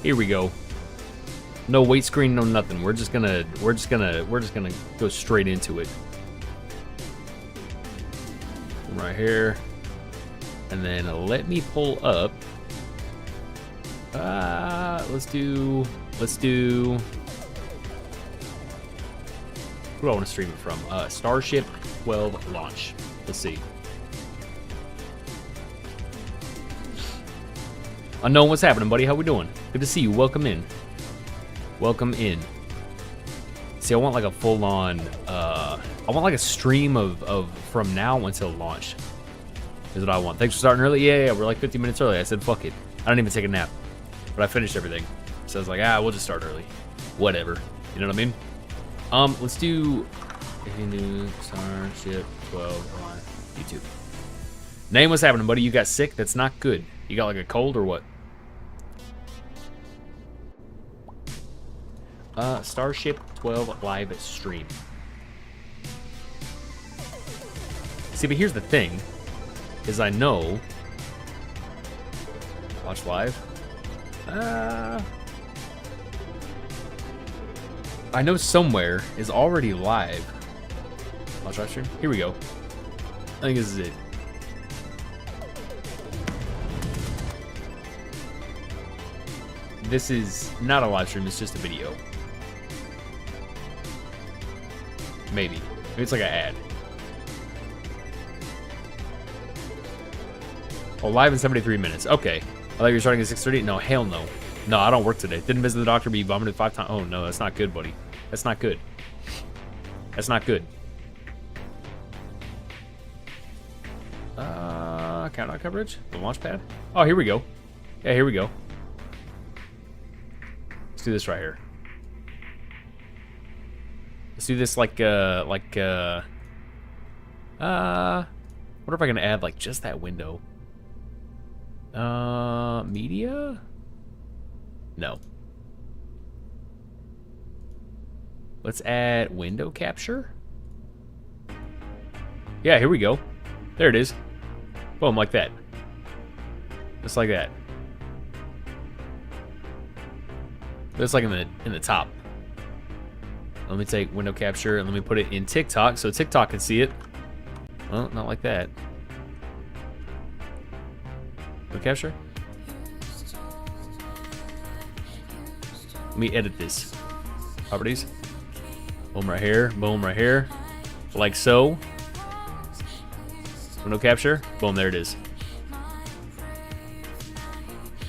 Here we go. No wait screen, no nothing. We're just gonna go straight into it. Right here. And then let me pull up. Let's do. Who do I want to stream it from? Starship 12 launch. Let's see. Unknown, what's happening, buddy? How we doing? Good to see you. Welcome in. Welcome in. See, I want like a full-on. I want like a stream of from now until launch. Is what I want. Thanks for starting early. Yeah, we're like 50 minutes early. I said fuck it. I didn't even take a nap, but I finished everything. So I was like, we'll just start early. Whatever. You know what I mean? Let's do Starship 12 on YouTube. Name, what's happening, buddy? You got sick? That's not good. You got like a cold or what? Starship 12 live stream. See, but here's the thing, is I know. Watch live. I know somewhere is already live. Watch live stream. Here we go. I think this is it. This is not a live stream, it's just a video. Maybe. Maybe it's like an ad. Oh, live in 73 minutes. Okay. I thought you were starting at 6:30. No, hell no. No, I don't work today. Didn't visit the doctor, but you vomited 5 times. Oh, no, that's not good, buddy. That's not good. That's not good. Countdown coverage? The launch pad? Oh, here we go. Yeah, here we go. Let's do this right here. Let's do this like, what if I can add, like, just that window? Media? No. Let's add window capture. Yeah, here we go. There it is. Boom, like that. Just like that. Just like in the top. Let me take window capture and let me put it in TikTok so TikTok can see it. Well, not like that. Window capture. Let me edit this. Properties. Boom right here. Boom right here. Like so. Window capture. Boom, there it is.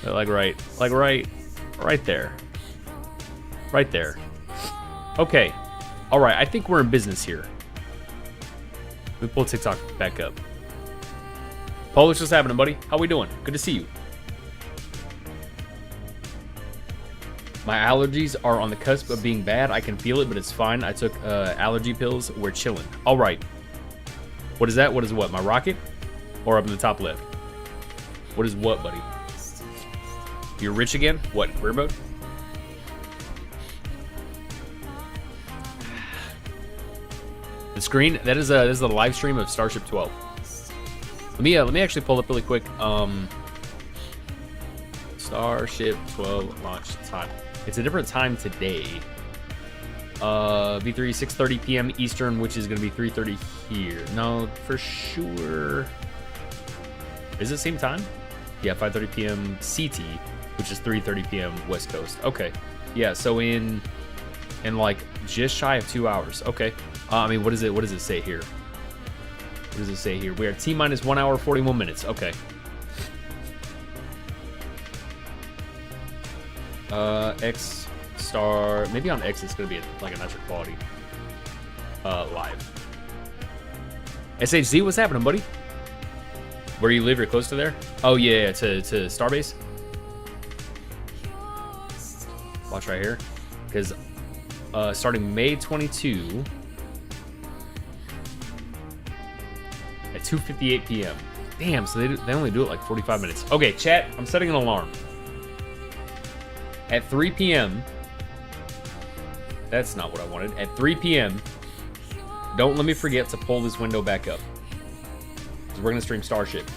Like right there. Right there. Okay. Alright, I think we're in business here. Let me pull TikTok back up. Polish, what's happening, buddy? How we doing? Good to see you. My allergies are on the cusp of being bad. I can feel it, but it's fine. I took allergy pills. We're chilling. Alright. What is that? What is what? My rocket? Or up in the top left? What is what, buddy? You're rich again? What? Career mode? The screen? That is this is the live stream of Starship 12. Let me actually pull up really quick. Starship 12 launch time. It's a different time today. V3 6:30 p.m. Eastern, which is gonna be 3:30 here. No, for sure. Is it same time? Yeah, 5:30 p.m. CT, which is 3:30 p.m. West Coast. Okay. Yeah, so in like just shy of 2 hours. Okay. I mean, what does it say here? What does it say here? We are T minus 1 hour 41 minutes. Okay. X star. Maybe on X it's gonna be like a nicer quality. Live. SHZ, what's happening, buddy? Where you live? You're close to there? Oh yeah, to Starbase. Watch right here, because starting May 22 at 2:58 p.m. Damn, so they only do it like 45 minutes. Okay, chat, I'm setting an alarm. At 3 p.m. That's not what I wanted. At 3 p.m. Don't let me forget to pull this window back up, because we're gonna stream Starship.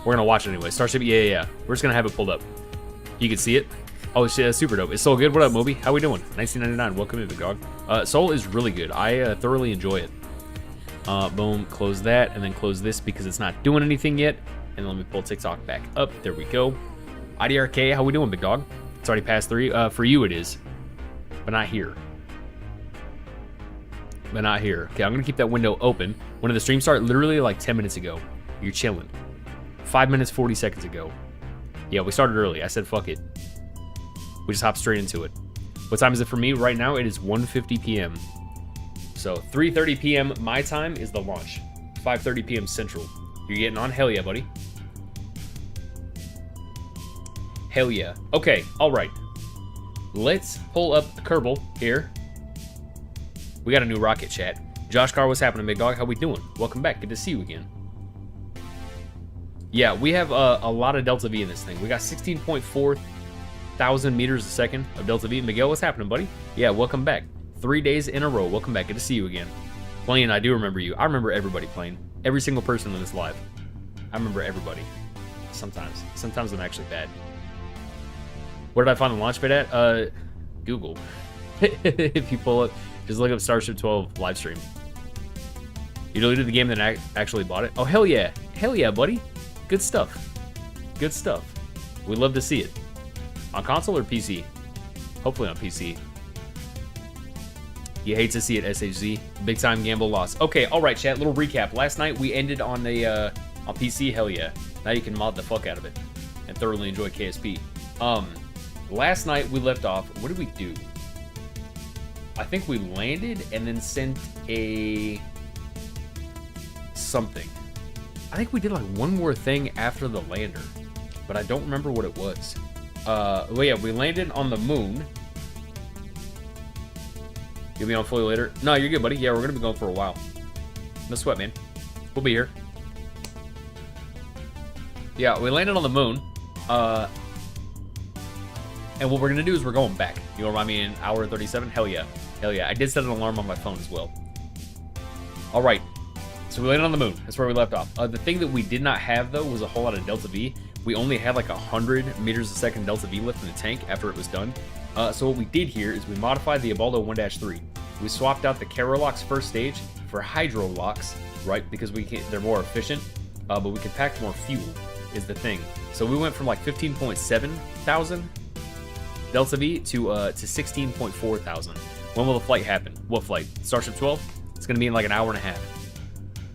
We're gonna watch it anyway. Starship, yeah. We're just gonna have it pulled up. You can see it. Oh shit, that's super dope. It's Soul good. What up, Moby? How we doing? 1999. Welcome in, big dog. Soul is really good. I thoroughly enjoy it. Boom. Close that, and then close this because it's not doing anything yet. And let me pull TikTok back up. There we go. IDRK, how we doing, big dog? It's already past 3. For you, it is, but not here. But not here. Okay, I'm gonna keep that window open. When did the stream start? Literally like 10 minutes ago. You're chilling. 5 minutes, 40 seconds ago. Yeah, we started early. I said fuck it. We just hopped straight into it. What time is it for me? Right now, it is 1:50 p.m. So 3:30 p.m. my time is the launch. 5:30 p.m. Central. You're getting on? Hell yeah, buddy. Hell yeah. Okay, all right. Let's pull up Kerbal here. We got a new rocket, chat. Josh Carr, what's happening, big dog? How we doing? Welcome back. Good to see you again. Yeah, we have a lot of Delta V in this thing. We got 16.4 thousand meters a second of Delta V. Miguel, what's happening, buddy? Yeah, welcome back. 3 days in a row. Welcome back. Good to see you again. Plain, I do remember you. I remember everybody playing. Every single person in this live. I remember everybody. Sometimes. Sometimes I'm actually bad. Where did I find the launchpad at? Google. If you pull up, just look up Starship 12 live stream. You deleted the game then actually bought it? Oh, hell yeah. Hell yeah, buddy. Good stuff. Good stuff. We'd love to see it. On console or PC? Hopefully on PC. You hate to see it, SHZ. Big time gamble loss. Okay, alright, chat. Little recap. Last night we ended on a on PC. Hell yeah. Now you can mod the fuck out of it and thoroughly enjoy KSP. Last night we left off. What did we do? I think we landed and then sent a something. I think we did like one more thing after the lander, but I don't remember what it was. Well, yeah, we landed on the moon. You'll be on fully later. No, you're good, buddy. Yeah, we're gonna be going for a while. No sweat, man. We'll be here. Yeah, we landed on the moon. And what we're gonna do is we're going back. You know what I mean? An hour and 37. Hell yeah. Hell yeah. I did set an alarm on my phone as well. All right. So we landed on the moon. That's where we left off. The thing that we did not have, though, was a whole lot of Delta V. We only had like 100 meters a second Delta V left in the tank after it was done. So what we did here is we modified the Ebaldo 1-3. We swapped out the Kerolox first stage for Hydrolox, right? Because they're more efficient, but we can pack more fuel is the thing. So we went from like 15.7 thousand Delta V to 16.4 thousand. When will the flight happen? What flight? Starship 12? It's gonna be in like an hour and a half.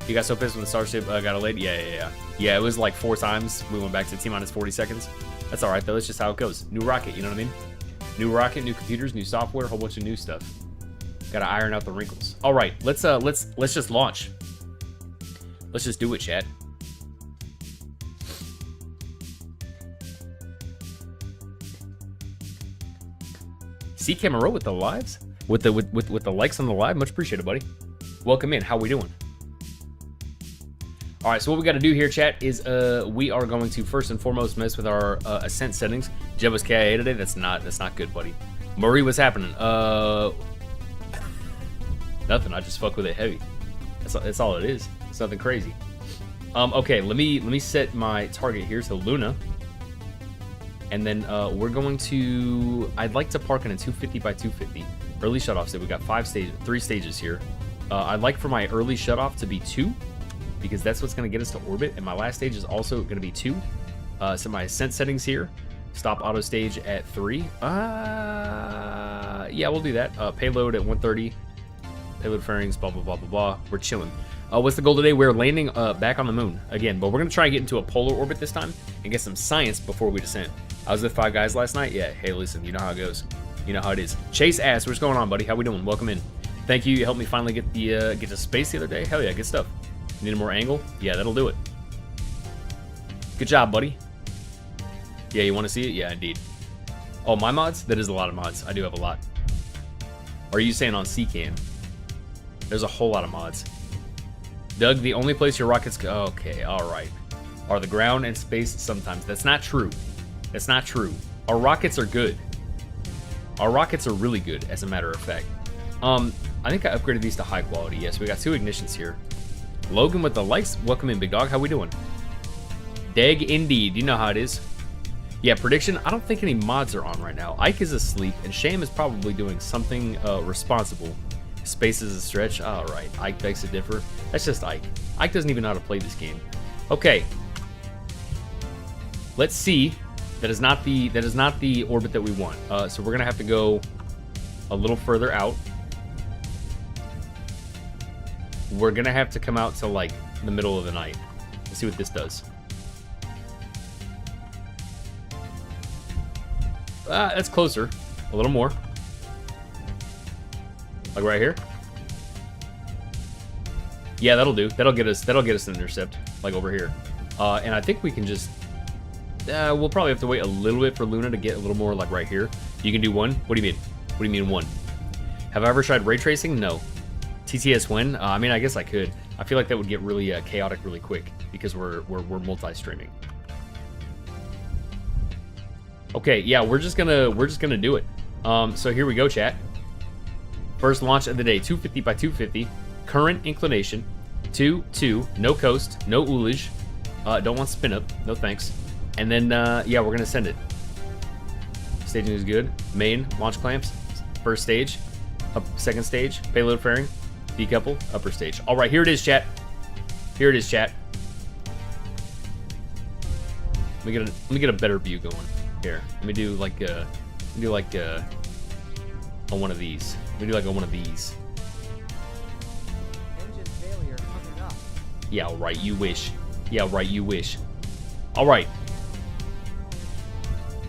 You got so pissed when the Starship got delayed? Yeah. Yeah, it was like 4 times. We went back to T-minus 40 seconds. That's all right, though. That's just how it goes. New rocket, you know what I mean? New rocket, new computers, new software, a whole bunch of new stuff. Gotta iron out the wrinkles. All right, let's just launch. Let's just do it, chat. See Camaro with the lives, with the likes on the live. Much appreciated, buddy. Welcome in. How we doing? All right, so what we got to do here, chat, is we are going to first and foremost mess with our ascent settings. Jeb was KIA today. That's not good, buddy. Marie, what's happening? Nothing. I just fuck with it heavy. That's all it is. It's nothing crazy. Okay, let me set my target here. So Luna, and then we're going to. I'd like to park in a 250 by 250 early shutoff. So we got 3 stages here. I'd like for my early shutoff to be 2. Because that's what's going to get us to orbit, and my last stage is also going to be 2. So my ascent settings here, stop auto stage at 3. Yeah, we'll do that. Payload at 130, payload fairings, blah blah blah blah blah. We're chilling. What's the goal today? We're landing back on the moon again, but we're going to try and get into a polar orbit this time and get some science before we descend. I was with 5 guys last night. Yeah, hey, listen, you know how it goes. You know how it is. Chase Ass, what's going on, buddy? How we doing? Welcome in. Thank you. You helped me finally get to space the other day. Hell yeah, good stuff. Need a more angle? Yeah, that'll do it. Good job, buddy. Yeah, you want to see it? Yeah, indeed. Oh, my mods? That is a lot of mods. I do have a lot. Or are you saying on CCAN? There's a whole lot of mods. Doug, the only place your rockets go... Okay, alright. Are the ground and space sometimes. That's not true. That's not true. Our rockets are good. Our rockets are really good, as a matter of fact. I think I upgraded these to high quality. Yes, we got 2 ignitions here. Logan with the likes. Welcome in, big dog. How we doing? Deg indeed. You know how it is. Yeah, prediction. I don't think any mods are on right now. Ike is asleep, and Sham is probably doing something responsible. Space is a stretch. All right. Ike begs to differ. That's just Ike. Ike doesn't even know how to play this game. Okay. Let's see. That is not the orbit that we want. So we're gonna have to go a little further out. We're gonna have to come out to like the middle of the night. Let's see what this does. That's closer. A little more. Like right here. Yeah, that'll do. That'll get us an intercept. Like over here. And I think we can just. We'll probably have to wait a little bit for Luna to get a little more like right here. You can do one. What do you mean? What do you mean one? Have I ever tried ray tracing? No. TTS when? I mean, I guess I could. I feel like that would get really chaotic really quick because we're multi-streaming. Okay, yeah, we're just gonna do it. So here we go, chat. First launch of the day, 250 by 250. Current inclination, 2, no coast, no ullage. Don't want spin up, no thanks. And then yeah, we're gonna send it. Staging is good. Main launch clamps, first stage, second stage, payload fairing, decouple, upper stage. All right, here it is, chat. Here it is, chat. Let me get a better view going. Here, let me do like a one of these. Let me do like a one of these. Engine failure coming up. Yeah, right. You wish. Yeah, right. You wish. All right.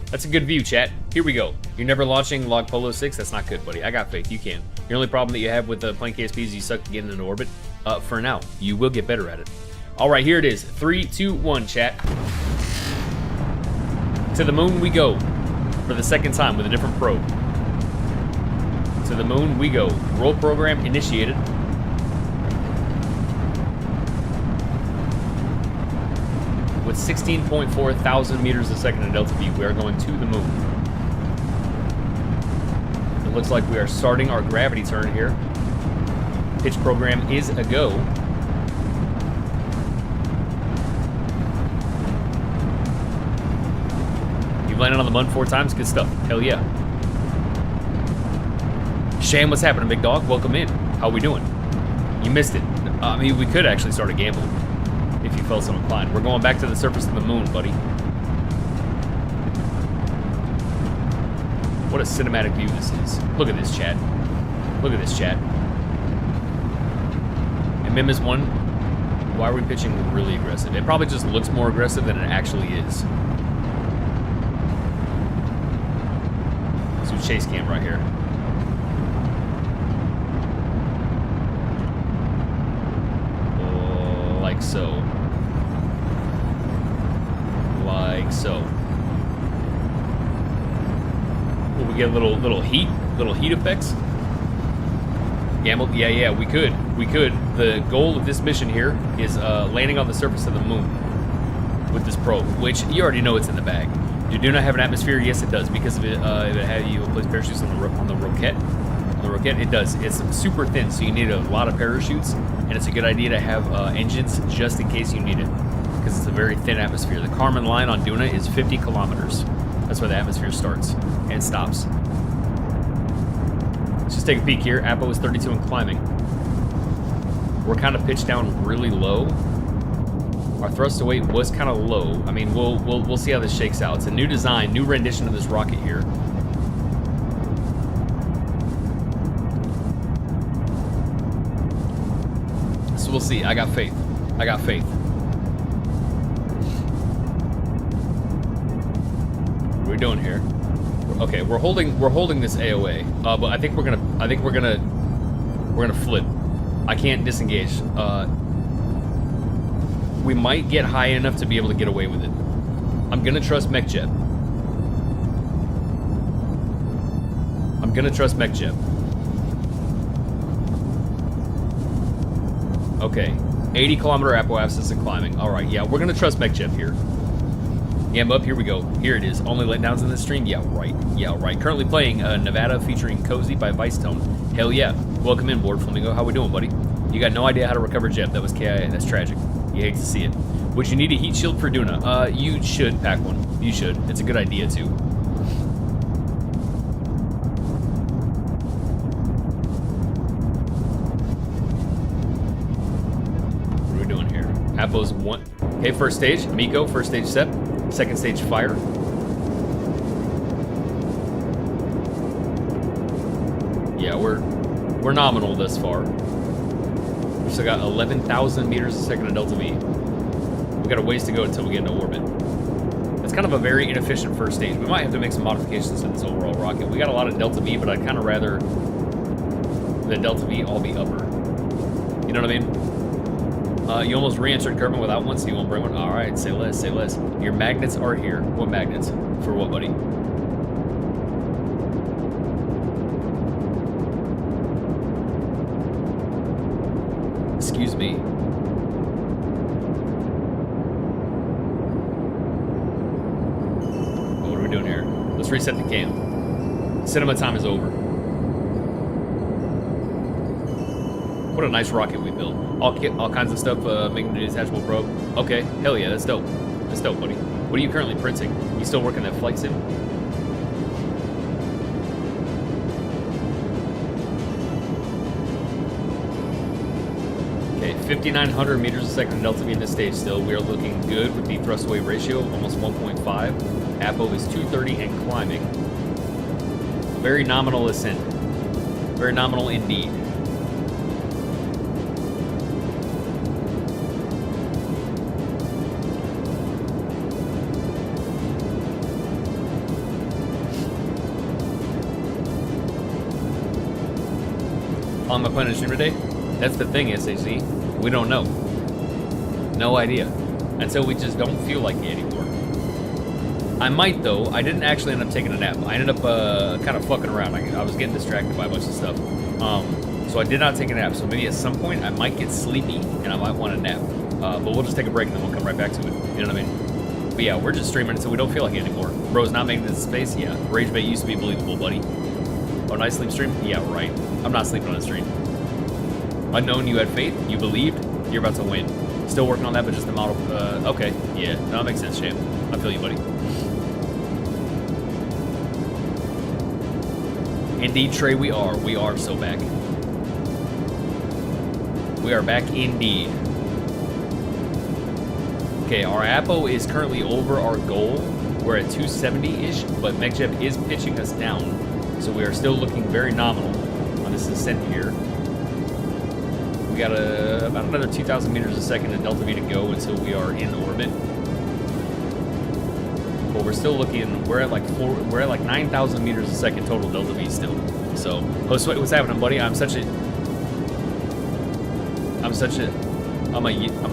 That's a good view, chat. Here we go. You're never launching Log Polo 6? That's not good, buddy. I got faith. You can. The only problem that you have with playing KSP is you suck to get into orbit. For now, you will get better at it. All right, here it is. 3, 2, 1, chat. To the moon we go. For the second time with a different probe. To the moon we go. Roll program initiated. With 16.4 thousand meters a second in Delta V, we are going to the moon. It looks like we are starting our gravity turn here. Pitch program is a go. You've landed on the moon 4 times, good stuff. Hell yeah. Shane, what's happening, big dog? Welcome in. How we doing? You missed it. I mean, we could actually start a gamble. If you felt so inclined. We're going back to the surface of the moon, buddy. What a cinematic view this is. Look at this, chat. Look at this, chat. And Mim is 1. Why are we pitching really aggressive? It probably just looks more aggressive than it actually is. Let's do chase cam right here. Like so. Like so. Will we get a little heat effects? Gamble? Yeah, we could. The goal of this mission here is landing on the surface of the moon with this probe, which you already know it's in the bag. You do not have an atmosphere? Yes, it does, because of it. If it had you place parachutes on the rocket. On the rocket, it does. It's super thin, so you need a lot of parachutes, and it's a good idea to have engines just in case you need it, because it's a very thin atmosphere. The Kármán line on Duna is 50 kilometers. That's where the atmosphere starts and stops. Let's just take a peek here. Apo is 32 and climbing. We're kind of pitched down really low. Our thrust to weight was kind of low. I mean, we'll see how this shakes out. It's a new design, new rendition of this rocket here. So we'll see. I got faith. I got faith. What are we doing here? Okay, we're holding this AOA. But I think we're gonna flip. I can't disengage. We might get high enough to be able to get away with it. I'm gonna trust MechJet. I'm gonna trust MechJet. Okay, 80 kilometer apoapsis and climbing. All right, yeah, we're gonna trust MechJet here. Gam up, here we go. Here it is. Only letdowns in this stream? Yeah, right. Yeah, right. Currently playing Nevada featuring Cozy by Vicetone. Hell yeah. Welcome in, Board Flamingo. How we doing, buddy? You got no idea how to recover Jeb. That was KIA. That's tragic. You hate to see it. Would you need a heat shield for Duna? You should pack one. You should. It's a good idea too. What are we doing here? Apo's one. Okay, first stage, Miko. First stage Sep. Second stage Fire. Yeah, we're nominal thus far. We've still got 11,000 meters a second of Delta V. We got a ways to go until we get into orbit. It's kind of a very inefficient first stage. We might have to make some modifications to this overall rocket. We got a lot of Delta V, but I'd kind of rather the Delta V all be upper. You know what I mean? You almost re-entered Kerbin without one, so you won't bring one? Alright, say less, say less. Your magnets are here. What magnets? For what, buddy? Excuse me. What are we doing here? Let's reset the cam. Cinema time is over. What a nice rocket we built. All kinds of stuff, making a detachable probe. Okay, hell yeah, that's dope. That's dope, buddy. What are you currently printing? You still working at Flight Sim? Okay, 5,900 meters a second Delta V in this stage still. We are looking good with the thrust weight ratio, almost 1.5. Apo is 230 and climbing. Very nominal ascent. Very nominal indeed. On my planet stream today? That's the thing, SAC. We don't know. No idea. Until we just don't feel like it anymore. I might, though. I didn't actually end up taking a nap. I ended up kind of fucking around. I was getting distracted by a bunch of stuff. So I did not take a nap. So maybe at some point I might get sleepy and I might want a nap. But we'll just take a break and then we'll come right back to it. You know what I mean? But yeah, we're just streaming until we don't feel like it anymore. Bro's not making this space? Yeah. Rage bait used to be believable, buddy. Oh, nice sleep stream? Yeah, right. I'm not sleeping on a stream. Unknown, you had faith, you believed, you're about to win. Still working on that, but just the model. Okay, yeah, that makes sense, champ. I feel you, buddy. Indeed, Trey, we are. We are so back. We are back indeed. Okay, our Apo is currently over our goal. We're at 270-ish, but MechJeb is pitching us down. So we are still looking very nominal on this ascent here. We got about another 2,000 meters a second in Delta V to go until we are in orbit. But we're still looking. We're at like 9,000 meters a second total Delta V still. So, what's happening, buddy? I'm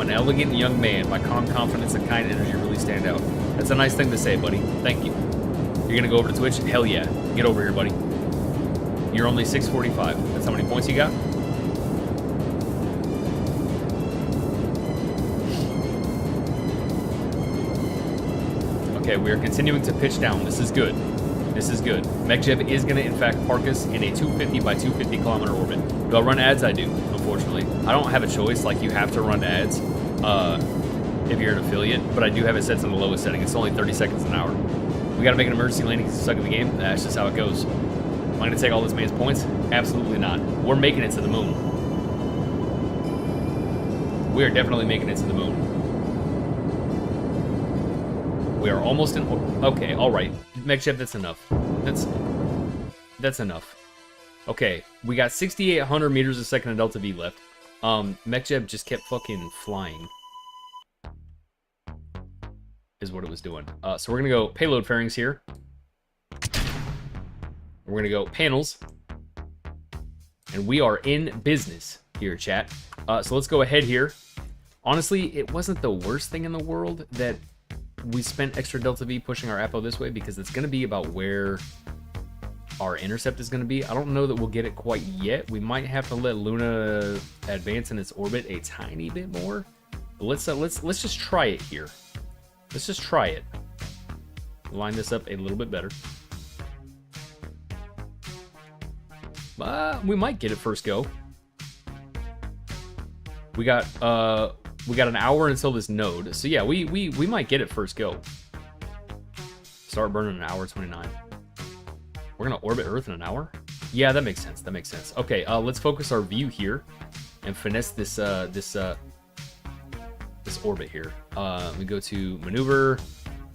an elegant young man. My calm confidence and kind energy really stand out. That's a nice thing to say, buddy. Thank you. You're gonna go over to Twitch? Hell yeah. Get over here, buddy. You're only 645. That's how many points you got? Okay, we are continuing to pitch down. This is good. This is good. MechJeb is going to, in fact, park us in a 250 by 250 kilometer orbit. Do I run ads? I do, unfortunately. I don't have a choice. Like, you have to run ads if you're an affiliate, but I do have it set to the lowest setting. It's only 30 seconds an hour. We got to make an emergency landing because it's stuck in the game. That's just how it goes. Am I going to take all this man's points? Absolutely not. We're making it to the moon. We are definitely making it to the moon. We are almost in... Okay, alright. MechJeb, that's enough. That's enough. Okay, we got 6,800 meters a second of Delta V left. MechJeb just kept fucking flying. Is what it was doing. So we're gonna go payload fairings here. We're gonna go panels. And we are in business here, chat. So let's go ahead here. Honestly, it wasn't the worst thing in the world that we spent extra Delta V pushing our Apo this way, because it's going to be about where our intercept is going to be. I don't know that we'll get it quite yet. We might have to let Luna advance in its orbit a tiny bit more. But let's just try it here. Let's just try it. Line this up a little bit better. We might get it first go. We got We got an hour until this node. So yeah, we might get it first go. Start burning an hour 29. We're gonna orbit Earth in an hour? Yeah, that makes sense. That makes sense. Okay, let's focus our view here and finesse this this orbit here. We go to maneuver,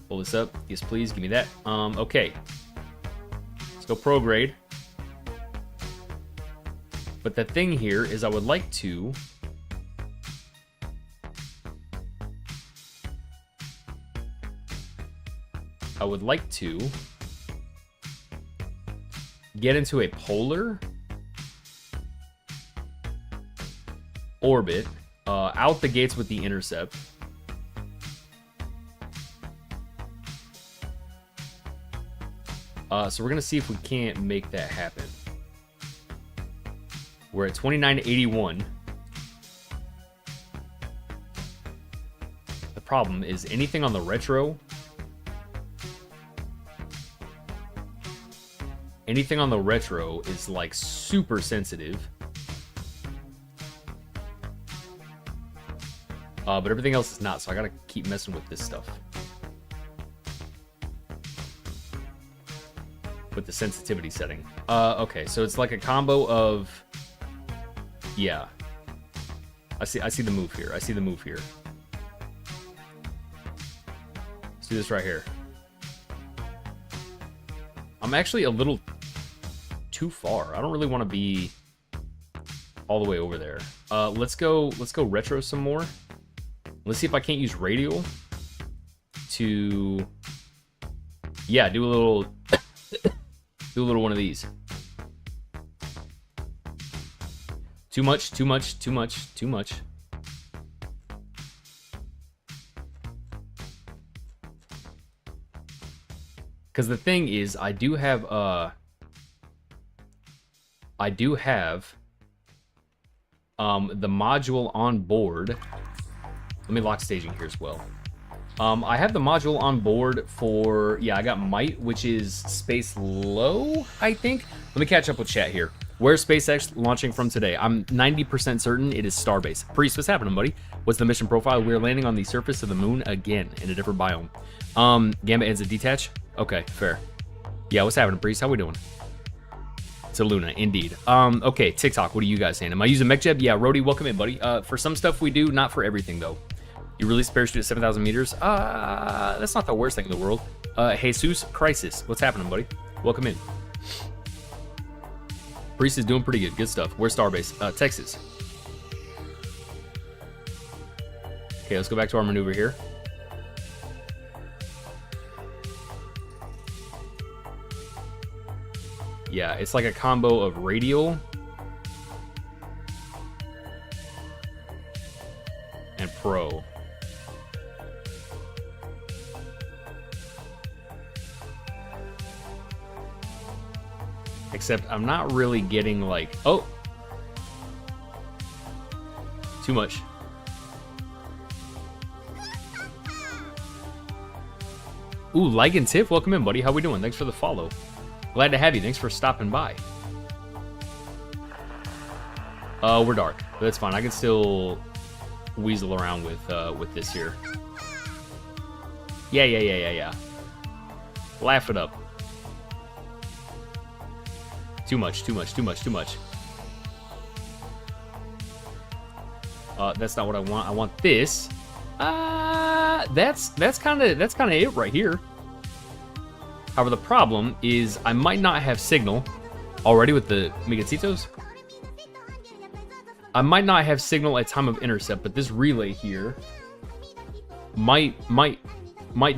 pull this up. Yes, please, give me that. Okay. Let's go prograde. But the thing here is I would like to get into a polar orbit out the gates with the intercept. So we're gonna see if we can't make that happen. We're at 2981. The problem is anything on the retro. Anything on the retro is like super sensitive. But everything else is not, so I gotta keep messing with this stuff. With the sensitivity setting. Okay, so it's like a combo of... Yeah. I see the move here. I see the move here. Let's do this right here. I'm actually a little too far. I don't really want to be all the way over there. Let's go retro some more. Let's see if I can't use radial to, yeah, do a little do a little one of these. Too much, too much, too much, too much. Because the thing is, I do have the module on board. Let me lock staging here as well. I have the module on board for, yeah, I got Might, which is space low, I think. Let me catch up with chat here. Where's SpaceX launching from today? I'm 90% certain it is Starbase. Priest, what's happening, buddy? What's the mission profile? We're landing on the surface of the moon again in a different biome. Gamma ends at detach. Okay, fair. Yeah, what's happening, Priest? How we doing? To Luna, indeed. Okay, TikTok, what are you guys saying? Am I using MechJeb? Yeah, Rody, welcome in, buddy. For some stuff we do, not for everything, though. You release parachute at 7,000 meters? That's not the worst thing in the world. Jesus Crisis, what's happening, buddy? Welcome in. Priest is doing pretty good. Good stuff. Where's Starbase? Texas. Okay, let's go back to our maneuver here. Yeah, it's like a combo of radial and pro. Except I'm not really getting like, oh, too much. Ooh, like and Tiff, welcome in, buddy. How we doing? Thanks for the follow. Glad to have you. Thanks for stopping by. We're dark, but that's fine. I can still weasel around with this here. Yeah. Laugh it up. Too much. That's not what I want. I want this. That's kind of it right here. However, the problem is I might not have signal already with the Migatitos. I might not have signal at time of intercept, but this relay here might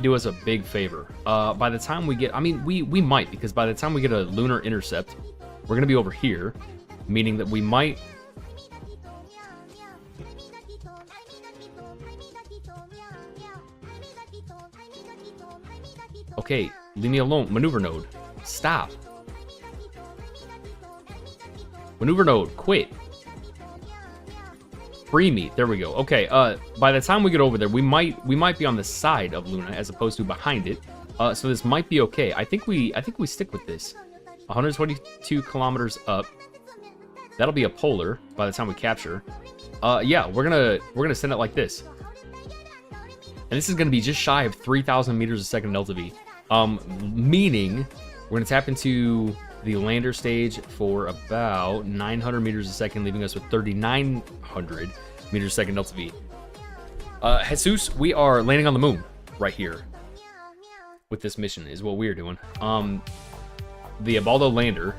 do us a big favor. By the time we get, I mean, we might, because by the time we get a lunar intercept, we're gonna be over here, meaning that we might. Okay, leave me alone. Maneuver node, stop. Maneuver node, quit. Free me. There we go. Okay. By the time we get over there, we might be on the side of Luna as opposed to behind it. So this might be okay. I think we stick with this. 122 kilometers up. That'll be a polar by the time we capture. Yeah, we're gonna send it like this. And this is gonna be just shy of 3,000 meters a second delta V. Meaning we're gonna tap into the lander stage for about 900 meters a second, leaving us with 3,900 meters a second delta V. Jesus, we are landing on the moon right here with this mission is what we're doing. The Abaldo lander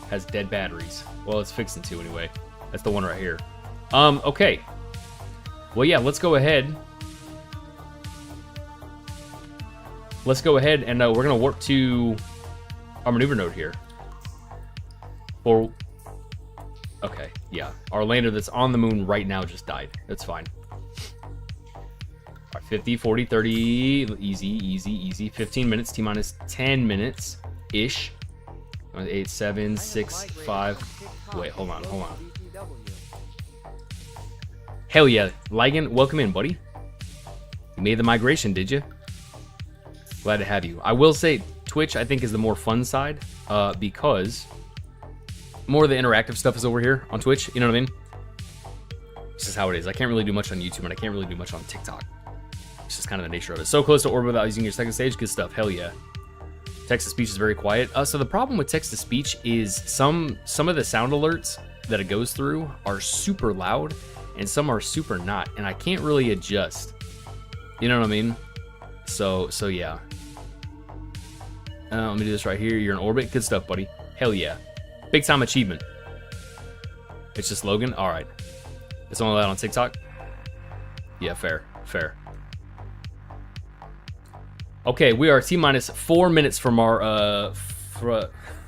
has dead batteries. Well, it's fixing to anyway. That's the one right here. Okay. Well, yeah, let's go ahead. Let's go ahead and we're gonna warp to our maneuver node here. Or, okay, yeah. Our lander that's on the moon right now just died. That's fine. All right, 50, 40, 30, easy, easy, easy. 15 minutes, T-minus 10 minutes-ish. 8, 7, 6, 5. Wait, hold on. Hell yeah. Ligan, welcome in, buddy. You made the migration, did you? Glad to have you. I will say Twitch, I think, is the more fun side because more of the interactive stuff is over here on Twitch. You know what I mean? This is how it is. I can't really do much on YouTube, and I can't really do much on TikTok. It's just kind of the nature of it. So close to orbit without using your second stage. Good stuff. Hell yeah. Text-to-speech is very quiet. So the problem with text-to-speech is some of the sound alerts that it goes through are super loud, and some are super not, and I can't really adjust. You know what I mean? So yeah. Let me do this right here. You're in orbit. Good stuff, buddy. Hell yeah. Big time achievement. It's just Logan? Alright. It's only that on TikTok? Yeah, fair. Okay, we are T-minus 4 minutes from our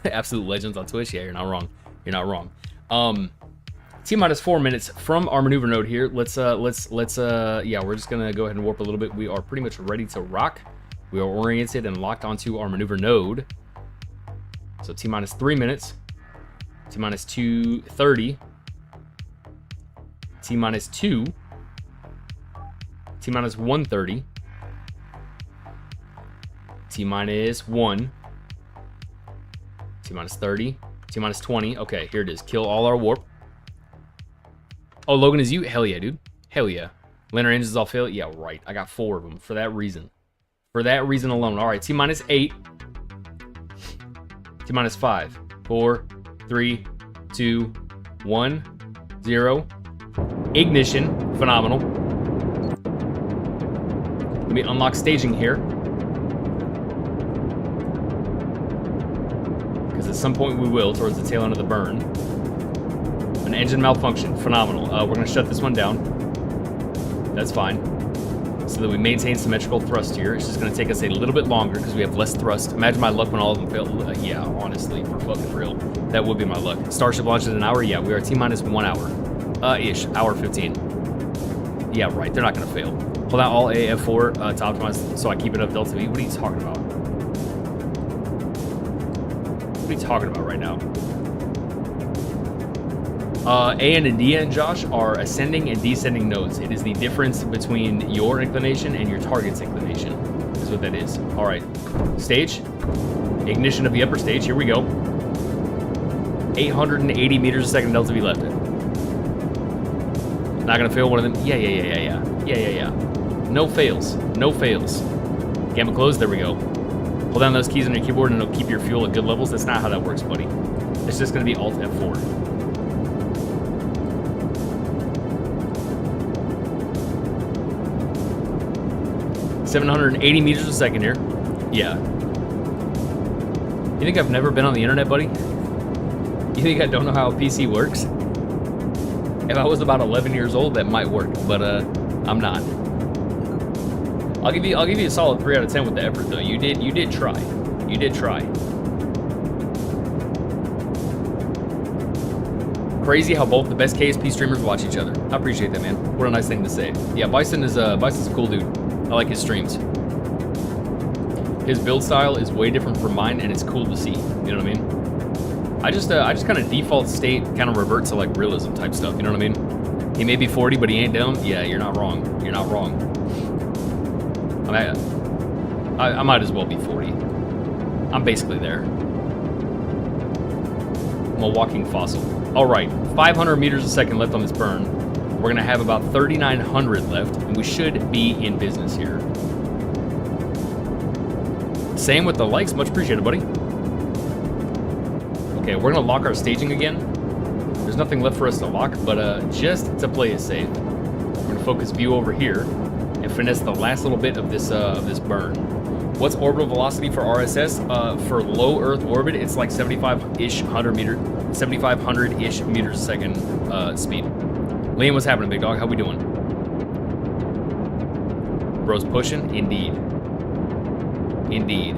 absolute legends on Twitch. Yeah, you're not wrong. T-minus 4 minutes from our maneuver node here. Let's yeah, we're just gonna go ahead and warp a little bit. We are pretty much ready to rock. We are oriented and locked onto our maneuver node. So T-minus 3 minutes. T-minus 2:30. T-minus 2. T-minus 1:30. T-minus 1. T-minus 30. T-minus 20. Okay, here it is. Kill all our warp. Oh, Logan, is you? Hell yeah, dude. Hell yeah. Lander engines all fail? Yeah, right. I got 4 of them for that reason. For that reason alone. All right, T-minus 8. T-minus 5. 4, 3, 2, 1, 0. Ignition. Phenomenal. Let me unlock staging here. Because at some point we will, towards the tail end of the burn. An engine malfunction. Phenomenal. We're going to shut this one down. That's fine. So that we maintain symmetrical thrust here. It's just going to take us a little bit longer because we have less thrust. Imagine my luck when all of them fail. Yeah, honestly, for fucking real. That would be my luck. Starship launches in an hour? Yeah, we are T-minus 1 hour. Ish. Hour 15. Yeah, right. They're not going to fail. Hold out all A, F4 to optimize so I keep it up Delta V. What are you talking about? What are you talking about right now? AN and DN, Josh, are ascending and descending nodes. It is the difference between your inclination and your target's inclination. Is what that is. All right. Stage. Ignition of the upper stage. Here we go. 880 meters a second Delta V left. Not gonna fail one of them. Yeah. No fails. No fails. Gamma closed. There we go. Hold down those keys on your keyboard and it'll keep your fuel at good levels. That's not how that works, buddy. It's just gonna be Alt F4. 780 meters a second here. Yeah. You think I've never been on the internet, buddy? You think I don't know how a PC works? If I was about 11 years old, that might work, but I'm not. I'll give you a solid 3 out of 10 with the effort, though. You did try. You did try. Crazy how both the best KSP streamers watch each other. I appreciate that, man. What a nice thing to say. Yeah, Bison's a cool dude. I like his streams. His build style is way different from mine, and it's cool to see. You know what I mean? I just kind of default state, kind of revert to like realism type stuff. You know what I mean? He may be 40, but he ain't dumb. Yeah, you're not wrong. You're not wrong. I might as well be 40. I'm basically there. I'm a walking fossil. All right, 500 meters a second left on this burn. We're gonna have about 3,900 left, and we should be in business here. Same with the likes, much appreciated, buddy. Okay, we're gonna lock our staging again. There's nothing left for us to lock, but just to play it safe, we're gonna focus view over here and finesse the last little bit of this burn. What's orbital velocity for RSS? For low Earth orbit, it's like 7,500-ish meters a second speed. Liam, what's happening, big dog? How we doing? Bro's pushing? Indeed. Indeed.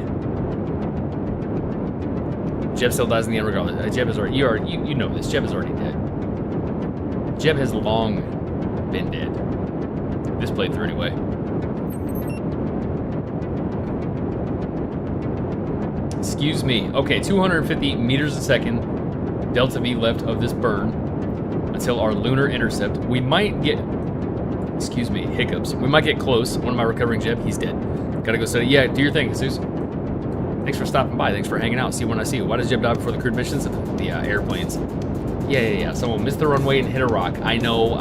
Jeb still dies in the end regardless. Jeb is already, you know this. Jeb is already dead. Jeb has long been dead. This playthrough anyway. Excuse me. Okay, 250 meters a second. Delta V left of this burn until our lunar intercept. We might get, excuse me, hiccups. We might get close. One of my recovering Jeb, he's dead. Gotta go study. Yeah, do your thing, Jesus. Thanks for stopping by. Thanks for hanging out. See you when I see you. Why does Jeb die before the crewed missions? The airplanes. Yeah. Someone missed the runway and hit a rock. I know.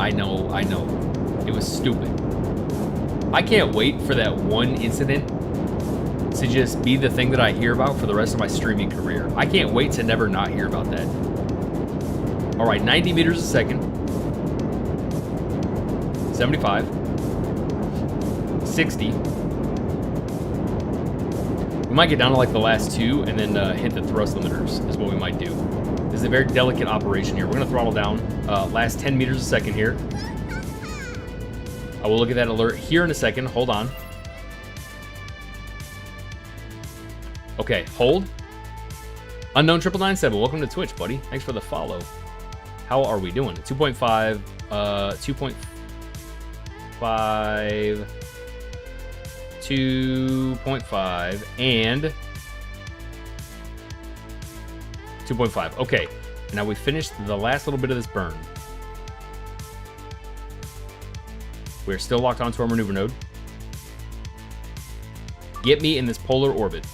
It was stupid. I can't wait for that one incident to just be the thing that I hear about for the rest of my streaming career. I can't wait to never not hear about that. All right, 90 meters a second. 75. 60. We might get down to like the last two and then hit the thrust limiters is what we might do. This is a very delicate operation here. We're gonna throttle down last 10 meters a second here. I will look at that alert here in a second. Hold on. Okay, hold. Unknown 9997, welcome to Twitch, buddy. Thanks for the follow. How are we doing? 2.5, 2.5, 2.5, and 2.5. Okay, now we finished the last little bit of this burn. We're still locked onto our maneuver node. Get me in this polar orbit.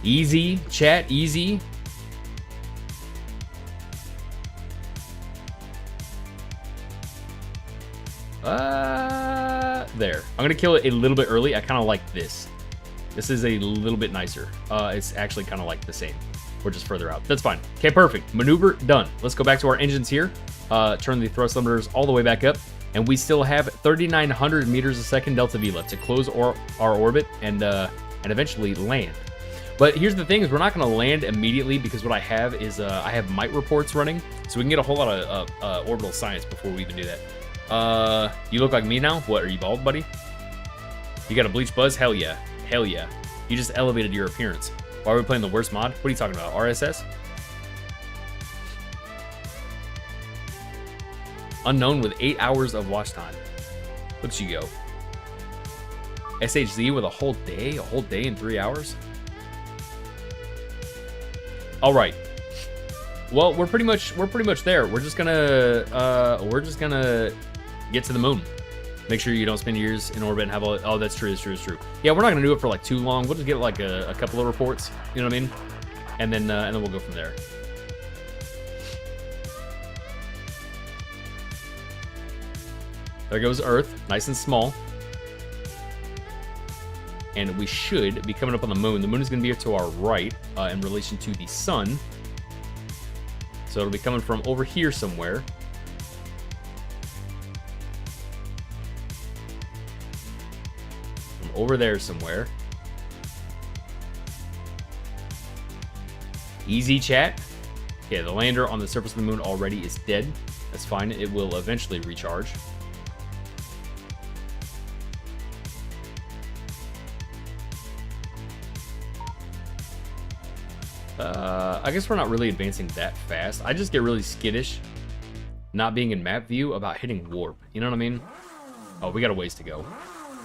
Easy, chat, easy. There. I'm gonna kill it a little bit early. I kind of like this. This is a little bit nicer. It's actually kind of like the same. We're just further out. That's fine. Okay, perfect. Maneuver done. Let's go back to our engines here. Turn the thrust limiters all the way back up. And we still have 3,900 meters a second Delta V left to close our orbit and eventually land. But here's the thing is we're not going to land immediately because what I have is I have mite reports running. So we can get a whole lot of orbital science before we even do that. You look like me now? What, are you bald, buddy? You got a bleach buzz? Hell yeah. Hell yeah. You just elevated your appearance. Why are we playing the worst mod? What are you talking about? RSS? Unknown with 8 hours of watch time. Look at you go. SHZ with a whole day in 3 hours? All right. Well, we're pretty much there. We're just gonna get to the moon. Make sure you don't spend years in orbit and have all. Oh, that's true. That's true. Yeah, we're not gonna do it for like too long. We'll just get like a couple of reports. You know what I mean? And then we'll go from there. There goes Earth, nice and small. And we should be coming up on the moon. The moon is going to be to our right in relation to the sun. So it'll be coming from over here somewhere. From over there somewhere. Easy, chat. Okay, the lander on the surface of the moon already is dead. That's fine. It will eventually recharge. I guess we're not really advancing that fast. I just get really skittish not being in map view about hitting warp. You know what I mean? Oh, we got a ways to go.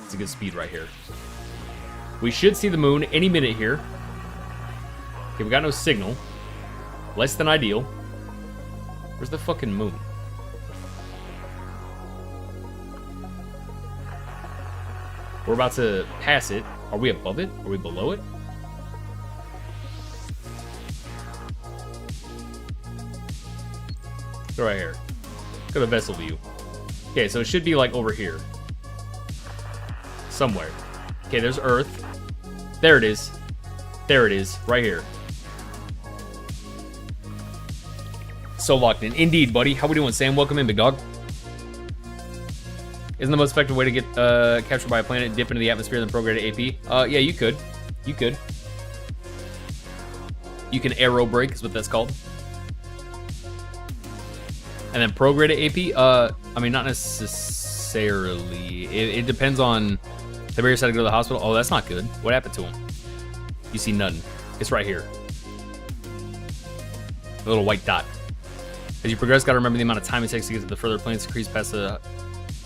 It's a good speed right here. We should see the moon any minute here. Okay, we got no signal. Less than ideal. Where's the fucking moon? We're about to pass it. Are we above it? Are we below it? Go right here. Go to vessel view. Okay, so it should be like over here. Somewhere. Okay, there's Earth. There it is. There it is. Right here. So locked in. Indeed, buddy. How we doing, Sam? Welcome in, big dog. Isn't the most effective way to get captured by a planet, dip into the atmosphere, then prograde to AP? Yeah, you could. You could. You can aero brake, is what that's called. And then prograde to AP? I mean, not necessarily. It depends on... Tiberius had to go to the hospital. Oh, that's not good. What happened to him? You see nothing. It's right here. A little white dot. As you progress, gotta remember the amount of time it takes to get to the further planes to crease past the...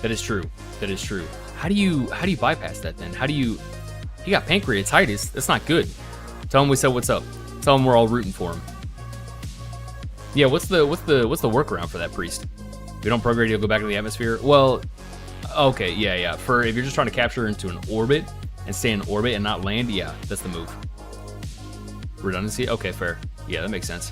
That is true. That is true. How do you bypass that then? How do you... He got pancreatitis. That's not good. Tell him we said what's up. Tell him we're all rooting for him. Yeah, what's the workaround for that, priest? We don't prograde, you'll go back into the atmosphere. Well, okay, yeah. For if you're just trying to capture into an orbit and stay in orbit and not land, yeah, that's the move. Redundancy? Okay, fair. Yeah, that makes sense.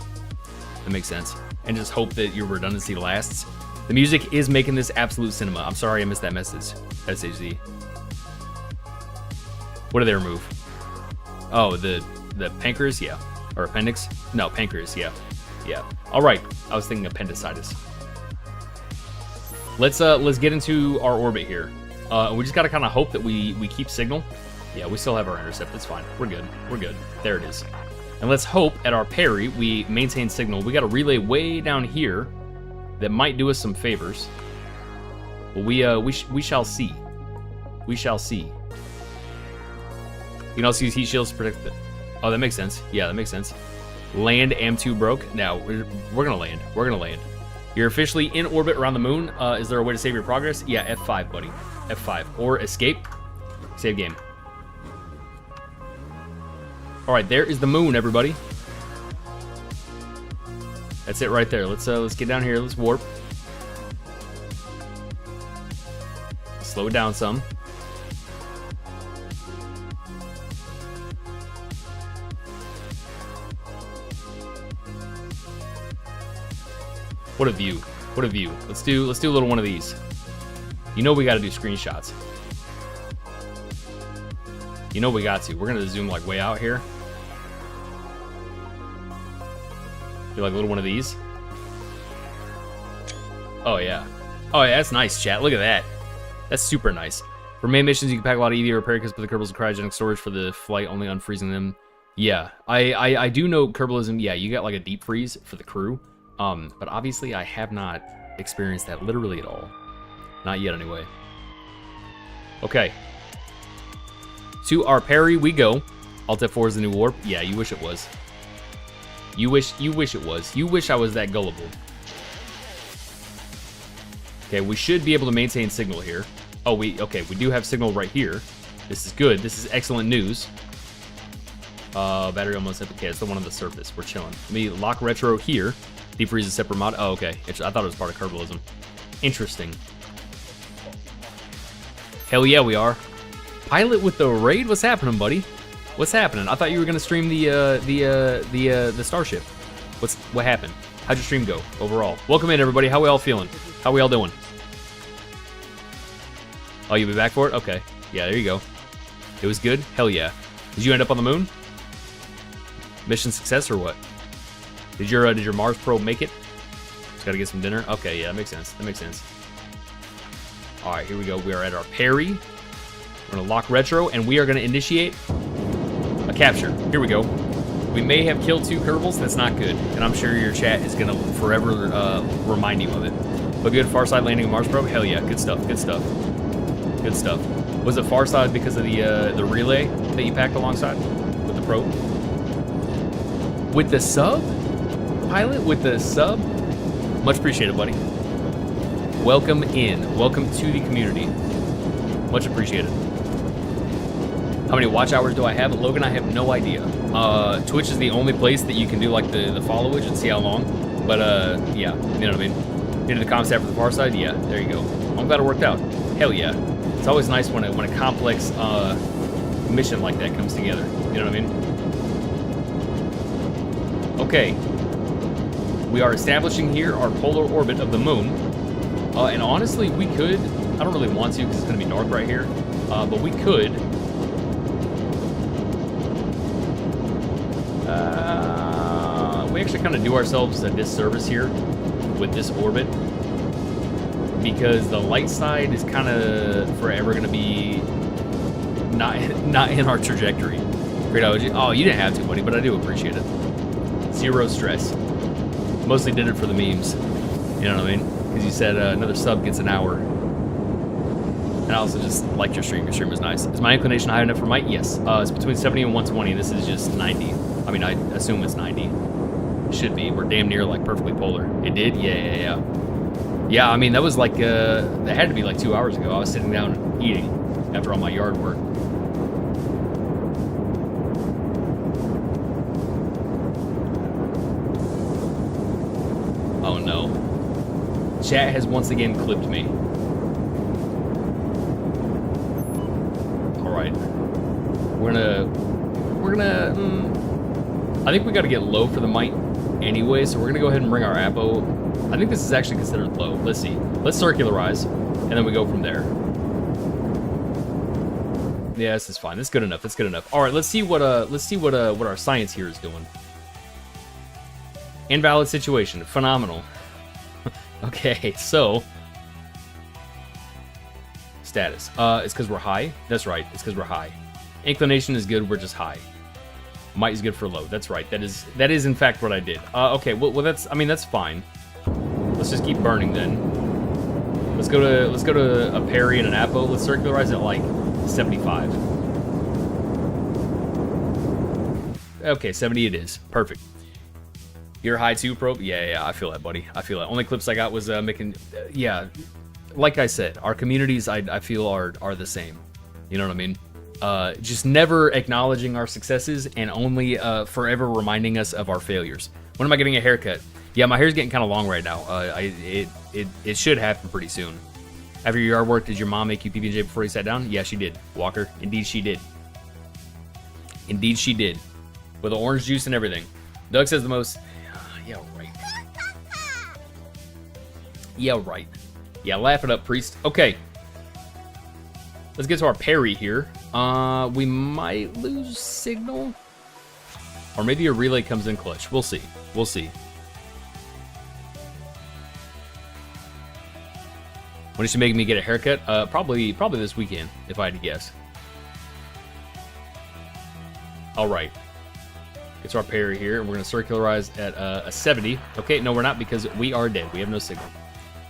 That makes sense. And just hope that your redundancy lasts. The music is making this absolute cinema. I'm sorry I missed that message. SHZ. What did they remove? Oh, the pancreas? Yeah. Or appendix? No, pancreas, yeah. Yeah. All right. I was thinking appendicitis. Let's get into our orbit here. We just got to kind of hope that we keep signal. Yeah, we still have our intercept. That's fine. We're good. We're good. There it is. And let's hope at our parry we maintain signal. We got a relay way down here that might do us some favors. But we shall see. We shall see. You can also use heat shields to protect the... Oh, that makes sense. Yeah, that makes sense. Land AM2 broke. Now, we're gonna land. We're gonna land. You're officially in orbit around the moon. Is there a way to save your progress? Yeah, F5, buddy. F5. Or escape. Save game. All right, there is the moon, everybody. That's it right there. Let's get down here. Let's warp. Slow it down some. What a view. What a view. Let's do a little one of these. You know we got to do screenshots. You know we got to. We're going to zoom like way out here. Do like a little one of these. Oh yeah. Oh yeah, that's nice, chat. Look at that. That's super nice. For main missions, you can pack a lot of EV repair kits with the Kerbals and cryogenic storage for the flight, only unfreezing them. Yeah, I do know Kerbalism. Yeah, you got like a deep freeze for the crew. But obviously I have not experienced that literally at all. Not yet anyway. Okay. To our parry we go. Alt F4 is the new warp. Yeah, you wish it was. You wish it was. You wish I was that gullible. Okay, we should be able to maintain signal here. Oh, we do have signal right here. This is good. This is excellent news. Battery almost empty. Okay, it's the one on the surface. We're chilling. Let me lock retro here. Deep freeze is a separate mod. Oh, okay. I thought it was part of Kerbalism. Interesting. Hell yeah, we are. Pilot with the raid? What's happening, buddy? What's happening? I thought you were gonna stream the Starship. What happened? How'd your stream go overall? Welcome in, everybody. How we all feeling? How we all doing? Oh, you'll be back for it? Okay. Yeah, there you go. It was good? Hell yeah. Did you end up on the moon? Mission success or what? Did your Mars probe make it? Just gotta get some dinner. Okay, yeah, that makes sense. That makes sense. All right, here we go. We are at our parry. We're gonna lock retro, and we are gonna initiate a capture. Here we go. We may have killed 2 Kerbals. That's not good, and I'm sure your chat is gonna forever remind you of it. But good, far side landing of Mars probe. Hell yeah, good stuff. Good stuff. Good stuff. Was it far side because of the relay that you packed alongside with the probe? With the sub? Pilot with the sub? Much appreciated, buddy. Welcome in. Welcome to the community. Much appreciated. How many watch hours do I have? Logan, I have no idea. Twitch is the only place that you can do like the followage and see how long. But yeah, you know what I mean. Into the comments after the far side. Yeah, there you go. I'm glad it worked out. Hell yeah. It's always nice when a complex mission like that comes together. You know what I mean? Okay. We are establishing here our polar orbit of the moon. And honestly, we could, I don't really want to because it's going to be dark right here, but we could. We actually kind of do ourselves a disservice here with this orbit because the light side is kind of forever going to be not in our trajectory. Great OG. Oh, you didn't have to, buddy, but I do appreciate it. Zero stress. Mostly did it for the memes. You know what I mean? Because you said another sub gets an hour. And I also just liked your stream. Your stream was nice. Is my inclination high enough for Mike? Yes. It's between 70 and 120. This is just 90. I mean, I assume it's 90. It should be. We're damn near like perfectly polar. It did? Yeah. Yeah, I mean, that was like, that had to be like 2 hours ago. I was sitting down eating after all my yard work. Oh no. Chat has once again clipped me. Alright. We're gonna, I think we gotta get low for the mite anyway, so we're gonna go ahead and bring our Apo. I think this is actually considered low. Let's see. Let's circularize, and then we go from there. Yeah, this is fine. That's good enough. That's good enough. All right, let's see what our science here is doing. Invalid situation. Phenomenal. Okay, so status. It's because we're high. That's right. It's because we're high. Inclination is good. We're just high. Might is good for low. That's right. That is in fact what I did. Okay. Well, that's. I mean, that's fine. Let's just keep burning then. Let's go to a parry and an Apo. Let's circularize at like 75. Okay, 70 it is. Perfect. You're high too, Probe? Yeah, I feel that, buddy. I feel that. Only clips I got was making... yeah, like I said, our communities, I feel, are the same. You know what I mean? Just never acknowledging our successes and only forever reminding us of our failures. When am I getting a haircut? Yeah, my hair's getting kind of long right now. It should happen pretty soon. After your yard work, did your mom make you PB&J before you sat down? Yeah, she did. Walker, indeed she did. Indeed she did. With the orange juice and everything. Doug says the most... yeah, right. Yeah, right. Yeah, laugh it up, priest. Okay. Let's get to our parry here. We might lose signal. Or maybe a relay comes in clutch. We'll see. We'll see. When is she making me get a haircut? Probably this weekend, if I had to guess. All right. It's our parry here, and we're going to circularize at a 70. Okay, no, we're not because we are dead. We have no signal.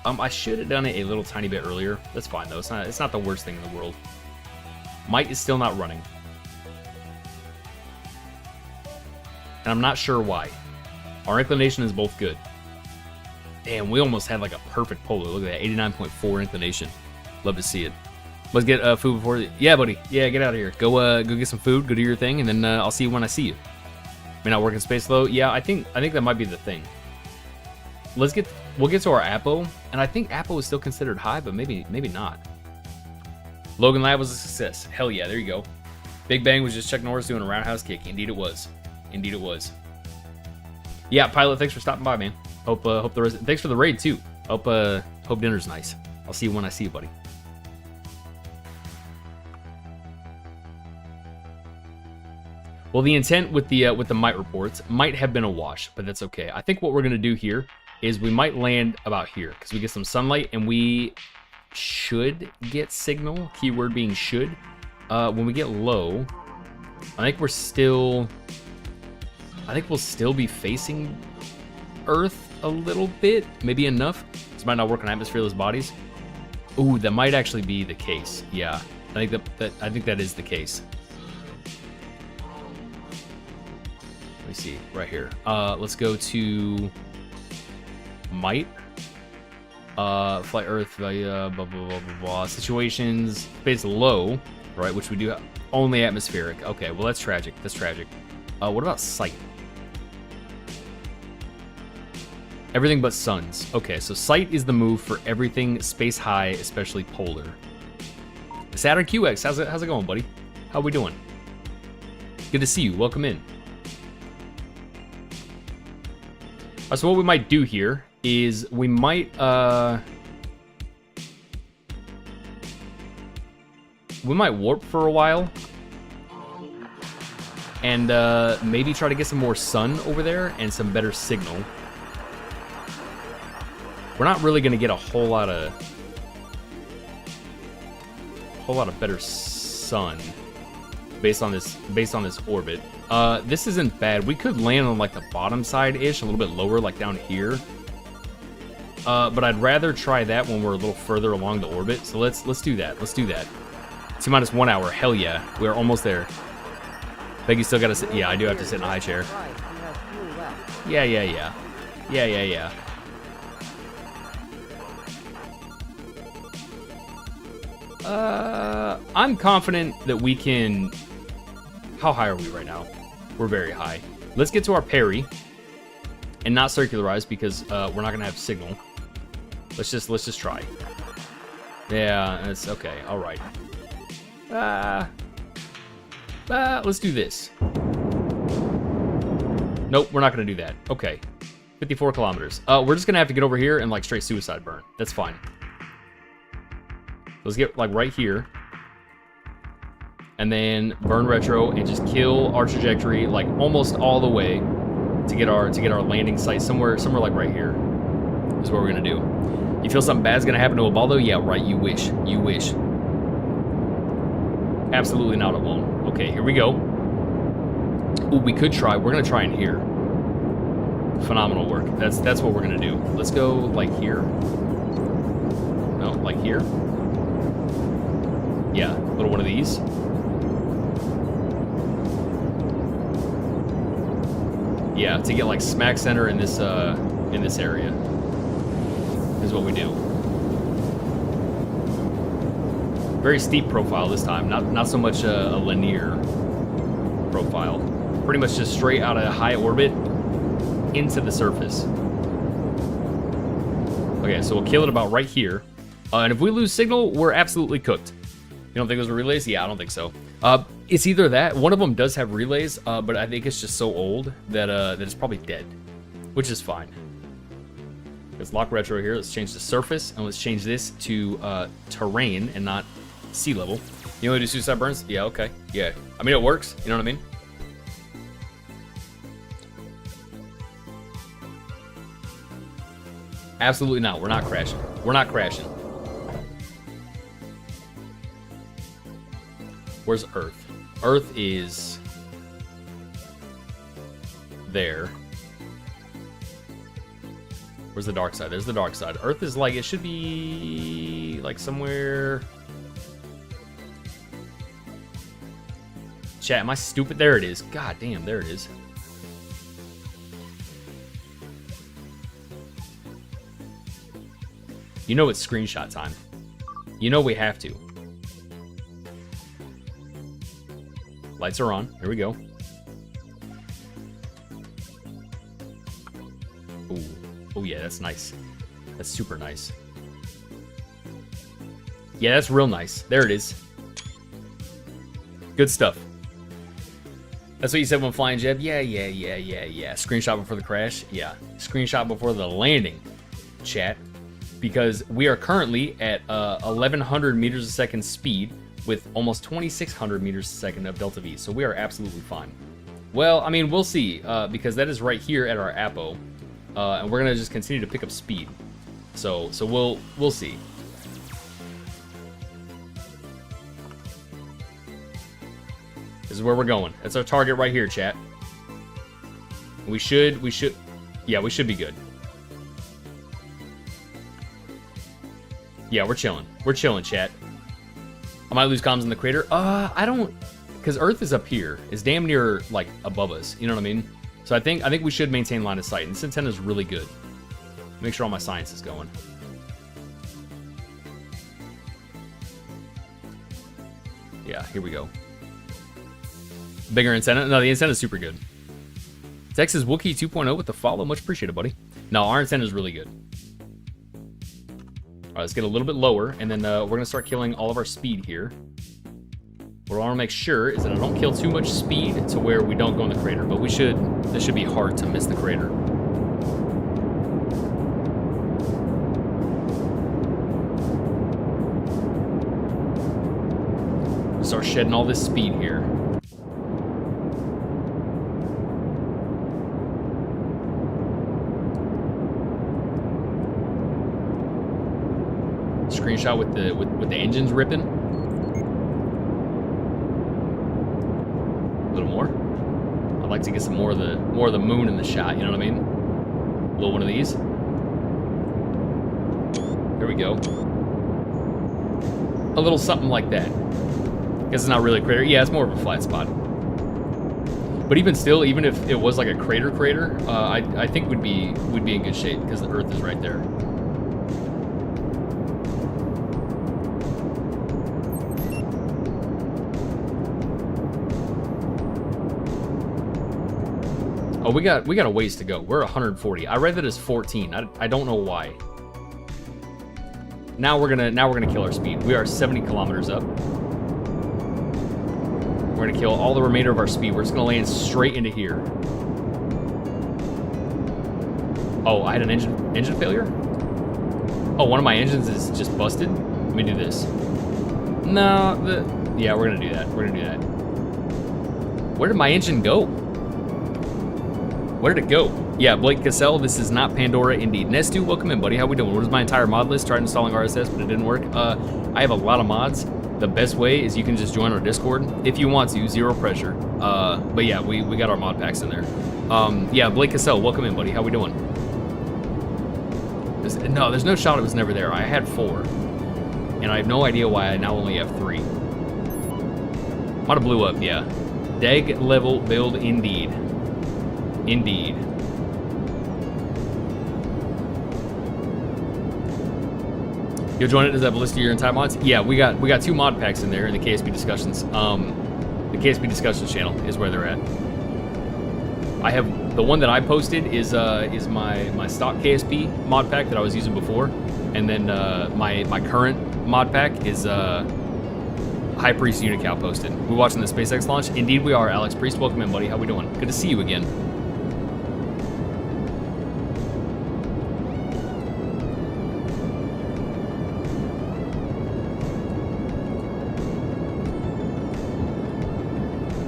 I should have done it a little tiny bit earlier. That's fine, though. It's not the worst thing in the world. Might is still not running. And I'm not sure why. Our inclination is both good. Damn, we almost had like a perfect polar. Look at that, 89.4 inclination. Love to see it. Let's get food before... yeah, buddy. Yeah, get out of here. Go get some food. Go do your thing, and then I'll see you when I see you. May not work in space low. Yeah, I think that might be the thing. We'll get to our Apo, and I think Apo is still considered high, but maybe not. Logan Lab was a success. Hell yeah, there you go. Big Bang was just Chuck Norris doing a roundhouse kick. Indeed it was. Indeed it was. Yeah, Pilot, thanks for stopping by, man. Hope the rest. Thanks for the raid too. Hope dinner's nice. I'll see you when I see you, buddy. Well, the intent with the mite reports might have been a wash, but that's okay. I think what we're gonna do here is we might land about here because we get some sunlight and we should get signal. Keyword being should. When we get low, I think we'll still be facing Earth a little bit, maybe enough. This might not work on atmosphereless bodies. Ooh, that might actually be the case. Yeah, I think that is the case. Let me see right here. Let's go to might. Flight Earth, blah, blah, blah, blah, blah. Situations, space low, right? Which we do only atmospheric. Okay, well that's tragic. That's tragic. What about sight? Everything but suns. Okay, so sight is the move for everything space high, especially polar. Saturn QX, how's it going, buddy? How we doing? Good to see you. Welcome in. So what we might do here is we might warp for a while and maybe try to get some more sun over there and some better signal. We're not really gonna get a whole lot of better sun based on this orbit. This isn't bad. We could land on like the bottom side-ish, a little bit lower, like down here. But I'd rather try that when we're a little further along the orbit. So let's do that. Let's do that. T-minus 1 hour. Hell yeah, we're almost there. Peggy still gotta sit. Yeah, I do have to sit in a high chair. Right, you have fuel left. Yeah. I'm confident that we can. How high are we right now? We're very high. Let's get to our parry and not circularize because we're not gonna have signal. Let's just try. Yeah, that's okay. All right. Let's do this. Nope, we're not gonna do that. Okay, 54 kilometers. We're just gonna have to get over here and like straight suicide burn. That's fine. Let's get like right here. And then burn retro and just kill our trajectory like almost all the way to get our landing site somewhere like right here is what we're gonna do. You feel something bad's gonna happen to a Baldo? Yeah, right. You wish. Absolutely not. It won't. Okay, here we go. Ooh, we could try. We're gonna try in here. Phenomenal work. That's what we're gonna do. Let's go like here. No, like here. Yeah, little one of these. Yeah, to get like smack center in this area is what we do. Very steep profile this time, not so much a linear profile. Pretty much just straight out of high orbit into the surface. Okay, so we'll kill it about right here. And if we lose signal, we're absolutely cooked. You don't think those are relays? Yeah, I don't think so. It's either that. One of them does have relays, but I think it's just so old that it's probably dead, which is fine. Let's lock retro here. Let's change the surface, and let's change this to terrain and not sea level. You only do suicide burns? Yeah, okay. Yeah. I mean, it works. You know what I mean? Absolutely not. We're not crashing. We're not crashing. Where's Earth? Earth is there. Where's the dark side? There's the dark side. Earth is like, it should be like somewhere. Chat, am I stupid? There it is. God damn, there it is. You know it's screenshot time. You know we have to. Lights are on. Here we go. Ooh. Oh yeah, that's nice. That's super nice. Yeah, that's real nice. There it is. Good stuff. That's what you said when flying Jeb? Yeah. Screenshot before the crash? Yeah. Screenshot before the landing, chat. Because we are currently at 1,100 meters a second speed with almost 2,600 meters a second of delta V. So we are absolutely fine. Well, I mean, we'll see, because that is right here at our apo. And we're gonna just continue to pick up speed. So we'll see. This is where we're going. That's our target right here, chat. We should be good. Yeah, we're chilling. We're chilling, chat. I might lose comms in the crater. I don't, because Earth is up here. It's damn near like above us. You know what I mean? So I think we should maintain line of sight. And this antenna is really good. Make sure all my science is going. Yeah, here we go. Bigger antenna. No, the antenna is super good. Texas Wookiee 2.0 with the follow. Much appreciated, buddy. No, our antenna is really good. All right, let's get a little bit lower, and then we're gonna start killing all of our speed here. What I want to make sure is that I don't kill too much speed to where we don't go in the crater, but we should. This should be hard to miss the crater. shedding all this speed here. Screenshot with the engines ripping. A little more. I'd like to get some more of the moon in the shot. You know what I mean? A little one of these. There we go. A little something like that. Guess it's not really a crater. Yeah, it's more of a flat spot. But even still, even if it was like a crater, I think we'd be in good shape because the Earth is right there. Oh, we got a ways to go. We're 140. I read that as 14. I don't know why. Now we're gonna kill our speed. We are 70 kilometers up. We're gonna kill all the remainder of our speed. We're just gonna land straight into here. Oh, I had an engine failure? Oh, one of my engines is just busted? Let me do this. No, yeah, we're gonna do that. We're gonna do that. Where did my engine go? Where did it go? Yeah, Blake Cassell, this is not Pandora indeed. Nestu, welcome in, buddy. How we doing? What is my entire mod list? Tried installing RSS, but it didn't work. I have a lot of mods. The best way is you can just join our Discord if you want to, zero pressure. But yeah, we got our mod packs in there. Yeah, Blake Cassell, welcome in, buddy. How we doing? No, there's no shot it was never there. I had 4. And I have no idea why I now only have 3. Might have blew up, yeah. Deg level build indeed. Indeed. You'll join it. Does that have a list of your entire mods? Yeah, we got 2 mod packs in there in the KSP discussions. The KSP discussions channel is where they're at. I have the one that I posted is my stock KSP mod pack that I was using before, and then my current mod pack is High Priest Unical posted. We watching the SpaceX launch? Indeed we are, Alex Priest. Welcome in, buddy. How we doing? Good to see you again.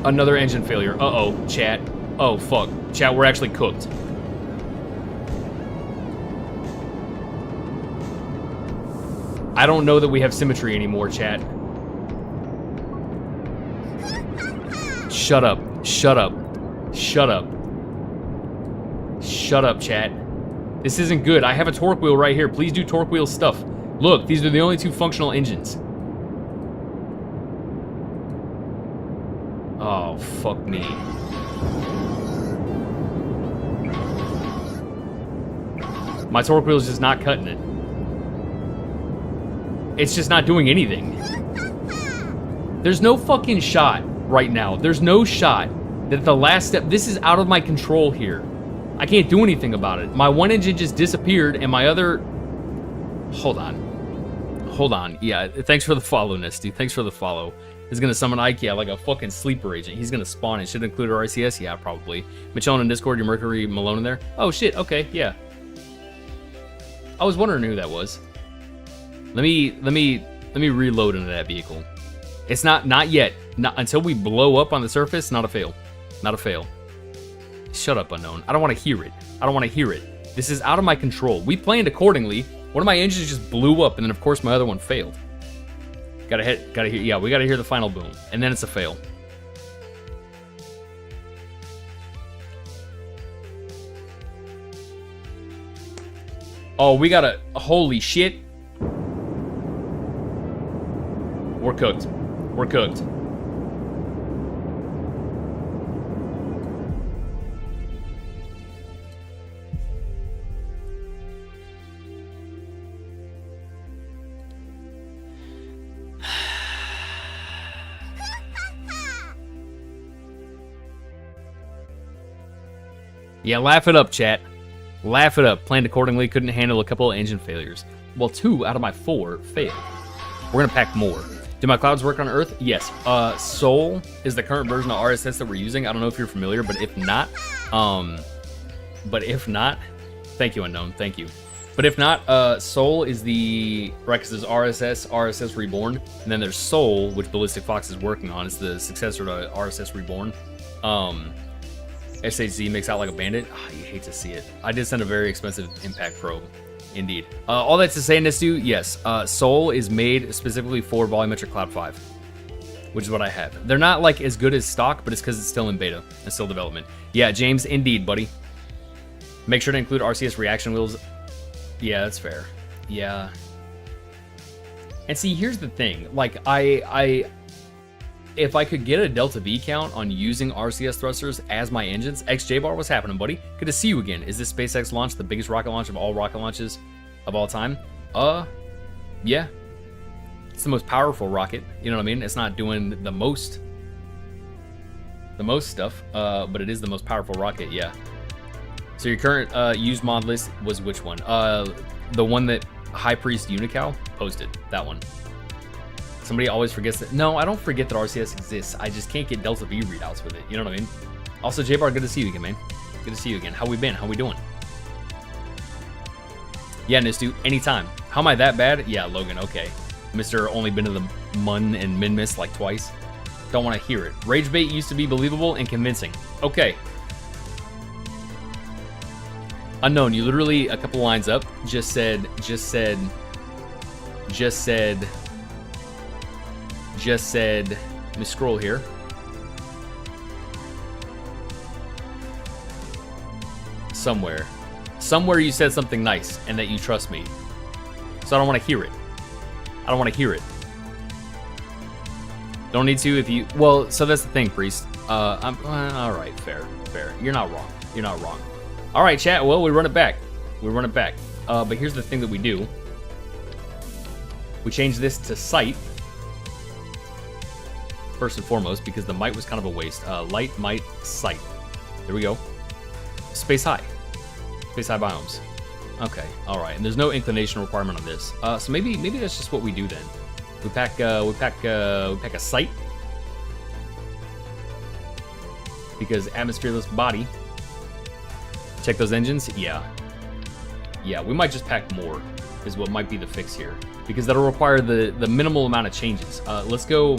Another engine failure. Uh-oh, chat. Oh, fuck. Chat, we're actually cooked. I don't know that we have symmetry anymore, chat. Shut up. Shut up. Shut up. Shut up, chat. This isn't good. I have a torque wheel right here. Please do torque wheel stuff. Look, these are the only 2 functional engines. Oh, fuck me. My torque wheel is just not cutting it. It's just not doing anything. There's no fucking shot right now. There's no shot that the last step... This is out of my control here. I can't do anything about it. My one engine just disappeared and my other... Hold on. Hold on. Yeah, thanks for the follow, Nesty. Thanks for the follow. Is gonna summon IKEA like a fucking sleeper agent. He's gonna spawn it. Should include our RCS? Yeah, probably. Michelle in Discord, your Mercury Malone in there? Oh shit, okay, yeah. I was wondering who that was. Let me reload into that vehicle. It's not yet. Not until we blow up on the surface, not a fail. Not a fail. Shut up, unknown. I don't want to hear it. I don't want to hear it. This is out of my control. We planned accordingly. One of my engines just blew up, and then of course my other one failed. Gotta hear, yeah, we gotta hear the final boom, and then it's a fail. Oh, we gotta, holy shit. We're cooked. We're cooked. Yeah, laugh it up, chat. Laugh it up. Planned accordingly, couldn't handle a couple of engine failures. Well, 2 out of my 4 failed. We're gonna pack more. Do my clouds work on Earth? Yes. Soul is the current version of RSS that we're using. I don't know if you're familiar, but if not, thank you, Unknown. Thank you. But if not, Soul is the, right, because there's RSS Reborn, and then there's Soul, which Ballistic Fox is working on. It's the successor to RSS Reborn. SHZ makes out like a bandit. Oh, you hate to see it. I did send a very expensive impact probe. Indeed. All that's to say, Nistu, yes, Soul is made specifically for Volumetric Cloud 5, which is what I have. They're not like as good as stock, but it's because it's still in beta and still development. Yeah, James, indeed, buddy. Make sure to include RCS reaction wheels. Yeah, that's fair. Yeah. And see, here's the thing. Like, if I could get a Delta V count on using RCS thrusters as my engines, XJ-Bar, what's happening, buddy? Good to see you again. Is this SpaceX launch the biggest rocket launch of all rocket launches of all time? Yeah. It's the most powerful rocket. You know what I mean? It's not doing the most stuff, but it is the most powerful rocket, yeah. So your current used mod list was which one? The one that High Priest Unical posted, that one. Somebody always forgets that. No, I don't forget that RCS exists. I just can't get Delta V readouts with it. You know what I mean? Also, J-Bar, good to see you again, man. Good to see you again. How we been? How we doing? Yeah, Nistu, anytime. How am I that bad? Yeah, Logan, okay. Mr. Only been to the Mun and Min-Miss like twice. Don't want to hear it. Rage bait used to be believable and convincing. Okay. Unknown, you literally, a couple lines up, just said, let me scroll here. Somewhere you said something nice and that you trust me. So I don't want to hear it. Don't need to if you, well, so that's the thing, Priest. All right, fair. You're not wrong. All right, chat, well, we run it back. But here's the thing that we do. We change this to sight. First and foremost, because the might was kind of a waste. Light, might, sight. There we go. Space high biomes. Okay, all right. And there's no inclination requirement on this. So maybe that's just what we do then. We pack a sight because atmosphereless body. Check those engines. Yeah. We might just pack more. Is what might be the fix here because that'll require the minimal amount of changes. Let's go.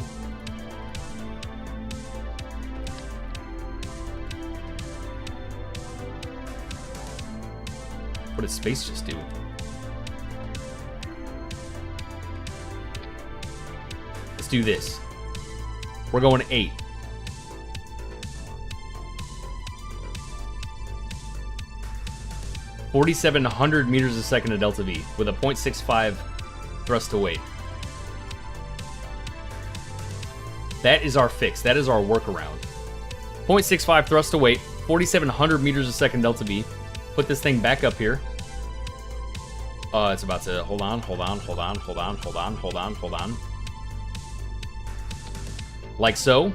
What does space just do? Let's do this. We're going 8. (4,700 meters a second of Delta V with a 0.65 thrust to weight. That is our fix. That is our workaround. 0.65 thrust to weight, 4,700 meters a second Delta V. Put this thing back up here. It's about to hold on. Like so.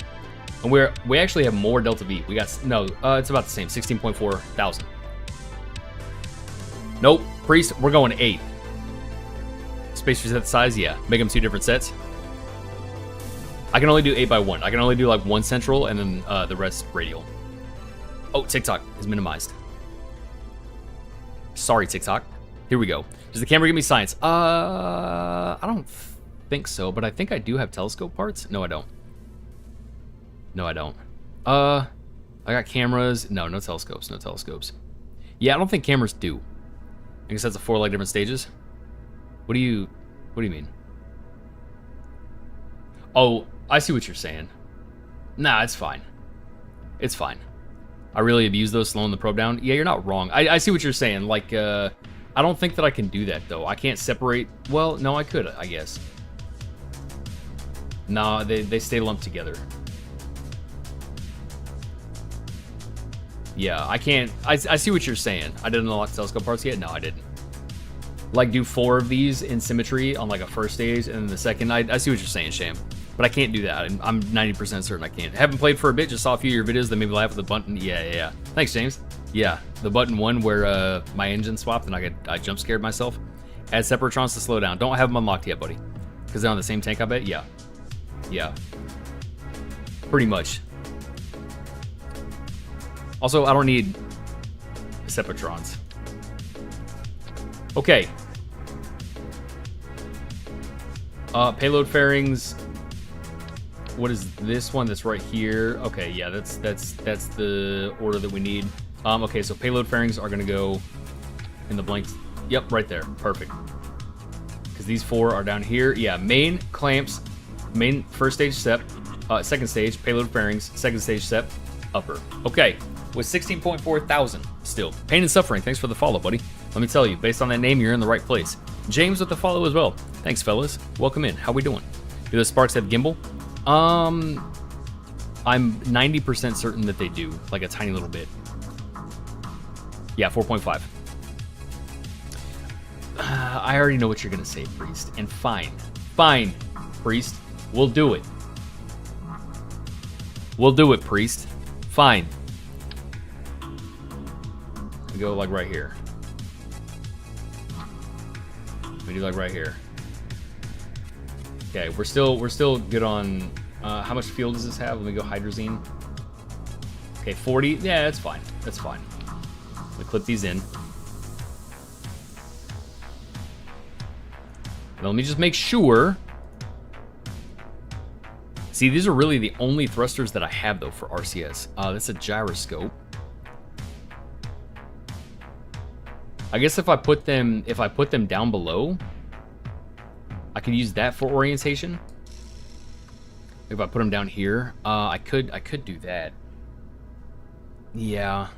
And we actually have more Delta V. We got it's about the same, 16.4 thousand. Nope, Priest, we're going 8. Space reset size, yeah. Make them 2 different sets. I can only do 8x1. I can only do like 1 central and then the rest radial. Oh, TikTok is minimized. Sorry, TikTok. Here we go. Does the camera give me science? I don't think so, but I think I do have telescope parts. No, I don't. I got cameras. No telescopes. Yeah, I don't think cameras do. I guess that's a 4 like different stages. What do you mean? Oh, I see what you're saying. Nah, it's fine. I really abuse those slowing the probe down. Yeah, you're not wrong. I see what you're saying. Like, I don't think that I can do that, though. I can't separate. Well, no, I could, I guess. Nah, they stay lumped together. Yeah, I can't. I see what you're saying. I didn't unlock the telescope parts yet? No, I didn't. Like, do 4 of these in symmetry on, like, a first stage, and then the second. I see what you're saying, Sham. But I can't do that. I'm 90% certain I can't. Haven't played for a bit, just saw a few of your videos that made me laugh with the button. Yeah. Thanks, James. Yeah, the button one where my engine swapped and I jump scared myself. Add separatrons to slow down. Don't have them unlocked yet, buddy. Because they're on the same tank, I bet? Yeah. Pretty much. Also, I don't need separatrons. Okay. Payload fairings. What is this one that's right here? Okay, yeah, that's the order that we need. Okay, so payload fairings are gonna go in the blanks. Yep, right there. Perfect. Because these 4 are down here. Yeah, main clamps, main first stage step, second stage payload fairings, second stage step, upper. Okay, with 16.4 thousand still. Pain and suffering. Thanks for the follow, buddy. Let me tell you, based on that name, you're in the right place. James with the follow as well. Thanks, fellas. Welcome in. How we doing? Do the Sparks have gimbal? I'm 90% certain that they do, like a tiny little bit. Yeah, 4.5. I already know what you're gonna say, Priest, and fine, Priest, we'll do it. We'll do it, Priest. Fine. We go like right here. We do like right here. Okay, we're still good on. How much fuel does this have? Let me go hydrazine. Okay, 40. Yeah, that's fine. That's fine. Let me clip these in. Now, let me just make sure. See, these are really the only thrusters that I have though for RCS. That's a gyroscope. I guess if I put them down below, I could use that for orientation. If I put them down here, I could do that. Yeah.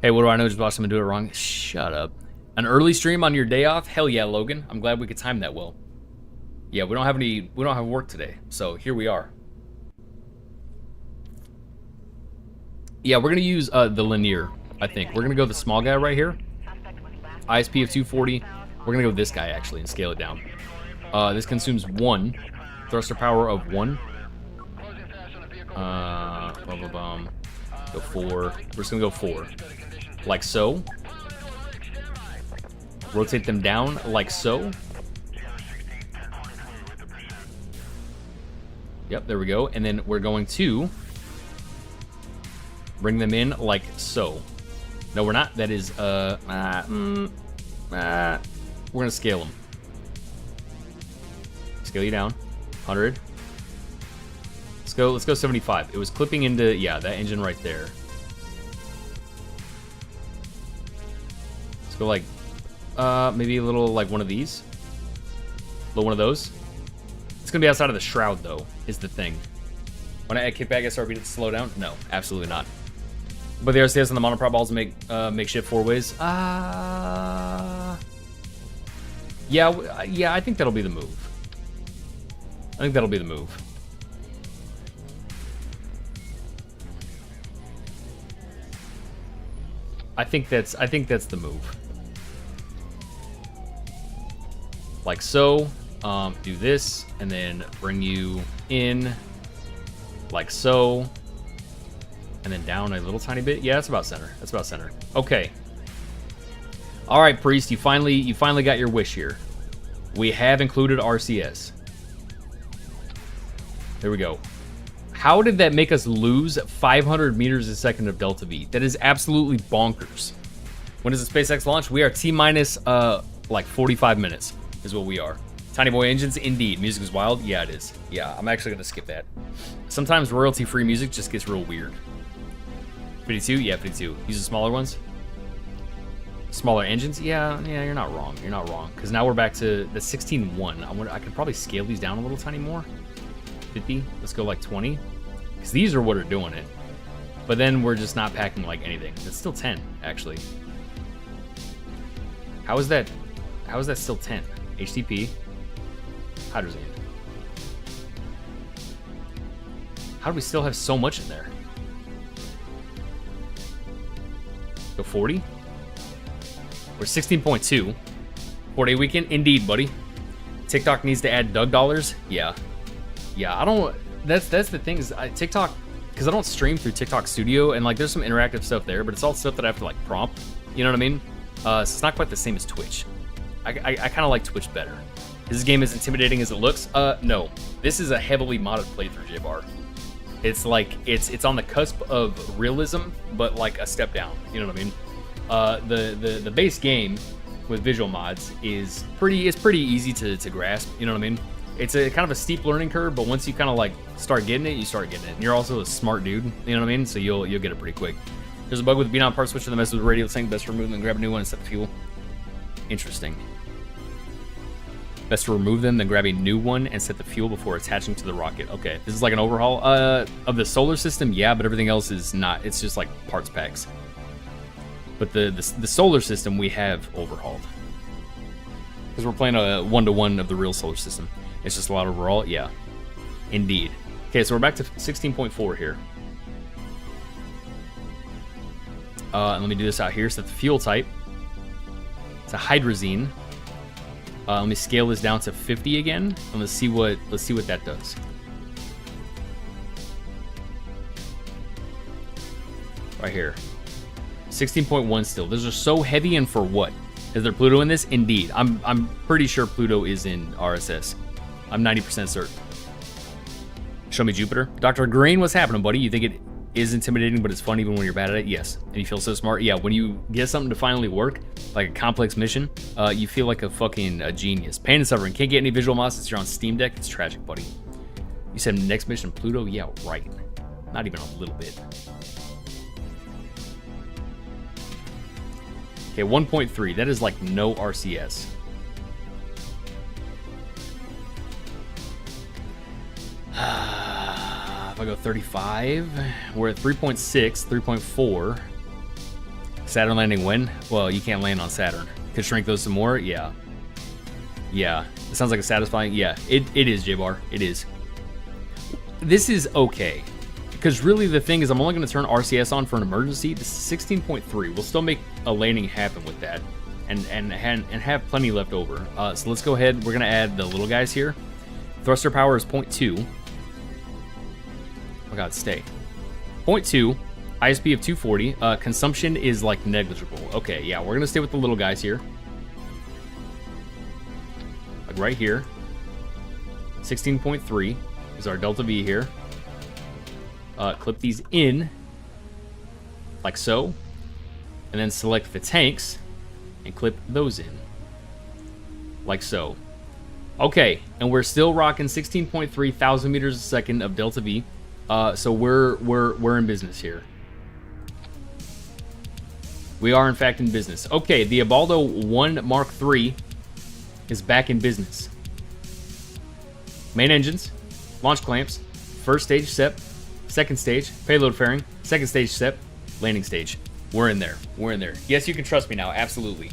Hey, what do I know? Just watch them and do it wrong. Shut up. An early stream on your day off? Hell yeah, Logan. I'm glad we could time that well. Yeah, we don't have work today, so here we are. Yeah, we're gonna use the linear. I think we're gonna go the small guy right here. ISP of 240. We're gonna go with this guy actually and scale it down. This consumes 1 thruster power of 1. Go 4. We're just gonna go 4, like so. Rotate them down like so. Yep, there we go. And then we're going to bring them in like so. No, we're not. That is, we're gonna scale them. Scale you down. 100. Let's go 75. It was clipping into, yeah, that engine right there. Let's go like, maybe a little like one of these. A little one of those. It's gonna be outside of the shroud though, is the thing. When I add kickback SRB to slow down? No, absolutely not. But the RCS and the monoprop balls make makeshift 4-ways. Yeah, I think that'll be the move. I think that'll be the move. I think that's the move. Like so. Do this and then bring you in like so. And then down a little tiny bit. Yeah, that's about center. That's about center. Okay. All right, Priest, you finally got your wish here. We have included RCS. There we go. How did that make us lose 500 meters a second of Delta V? That is absolutely bonkers. When does the SpaceX launch? We are T-minus like 45 minutes is what we are. Tiny Boy Engines, indeed. Music is wild. Yeah, it is. Yeah, I'm actually going to skip that. Sometimes royalty-free music just gets real weird. 52? Yeah, 52. Use the smaller ones? Smaller engines? Yeah, you're not wrong. You're not wrong. Because now we're back to the 16.1. I could probably scale these down a little tiny more. 50? Let's go like 20. Because these are what are doing it. But then we're just not packing like anything. It's still 10, actually. How is that still 10? HTP. Hydrazine. How do we still have so much in there? Go 40. We're 16.2. 4-day weekend, indeed, buddy. TikTok needs to add Doug dollars. Yeah. I don't. That's the thing is TikTok, because I don't stream through TikTok Studio and like there's some interactive stuff there, but it's all stuff that I have to like prompt. You know what I mean? So it's not quite the same as Twitch. I kind of like Twitch better. Is this game as intimidating as it looks? No. This is a heavily modded playthrough, J-Bar. It's like it's on the cusp of realism, but like a step down. You know what I mean? The base game with visual mods is pretty easy to grasp. You know what I mean? It's a kind of a steep learning curve, but once you kind of like start getting it, you start getting it. And you're also a smart dude. You know what I mean? So you'll get it pretty quick. There's a bug with the beat on part switch to the mess with the radio saying best to remove them and grab a new one and set the fuel. Interesting. Best to remove them, then grab a new one and set the fuel before attaching to the rocket. Okay, this is like an overhaul of the solar system, yeah, but everything else is not. It's just like parts packs. But the solar system we have overhauled. Because we're playing a 1-to-1 of the real solar system. It's just a lot overall, yeah. Indeed. Okay, so we're back to 16.4 here. And let me do this out here. Set the fuel type. It's a hydrazine. Let me scale this down to 50 again, and let's see what that does. Right here, 16.1 still. Those are so heavy, and for what? Is there Pluto in this? Indeed, I'm pretty sure Pluto is in RSS. I'm 90% certain. Show me Jupiter. Dr. Green, what's happening, buddy? You think it is intimidating, but it's fun even when you're bad at it? Yes. And you feel so smart? Yeah, when you get something to finally work, like a complex mission, you feel like a genius. Pain and suffering. Can't get any visual mods since you're on Steam Deck. It's tragic, buddy. You said next mission, Pluto? Yeah, right. Not even a little bit. Okay, 1.3. That is like no RCS. If I go 35, we're at 3.6, 3.4. Saturn landing when? Well, you can't land on Saturn. Could shrink those some more? Yeah. Yeah. It sounds like a satisfying... Yeah, it is, J-Bar. It is. This is okay. Because really the thing is I'm only going to turn RCS on for an emergency. This is 16.3. We'll still make a landing happen with that. And have plenty left over. So let's go ahead. We're going to add the little guys here. Thruster power is 0.2. Oh god, stay. 0.2, ISP of 240. Consumption is like negligible. Okay, yeah, we're gonna stay with the little guys here. Like right here. 16.3 is our Delta V here. Clip these in, like so. And then select the tanks and clip those in. Like so. Okay, and we're still rocking 16.3 thousand meters a second of Delta V. So we're in business here. We are in fact in business. Okay, the Ubaldo 1 Mark III is back in business. Main engines, launch clamps, first stage SEP, second stage payload fairing, second stage SEP, landing stage. We're in there. We're in there. Yes, you can trust me now. Absolutely.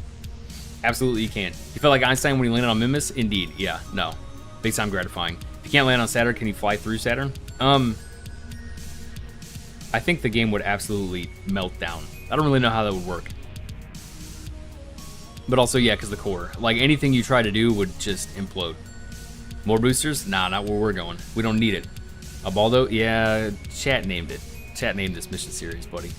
Absolutely you can. You felt like Einstein when you landed on Mimas? Indeed. Yeah. No. Big time gratifying. If you can't land on Saturn, can you fly through Saturn? I think the game would absolutely melt down. I don't really know how that would work. But also, yeah, because the core. Like, anything you try to do would just implode. More boosters? Nah, not where we're going. We don't need it. Ubaldo? Yeah, chat named it. Chat named this mission series, buddy.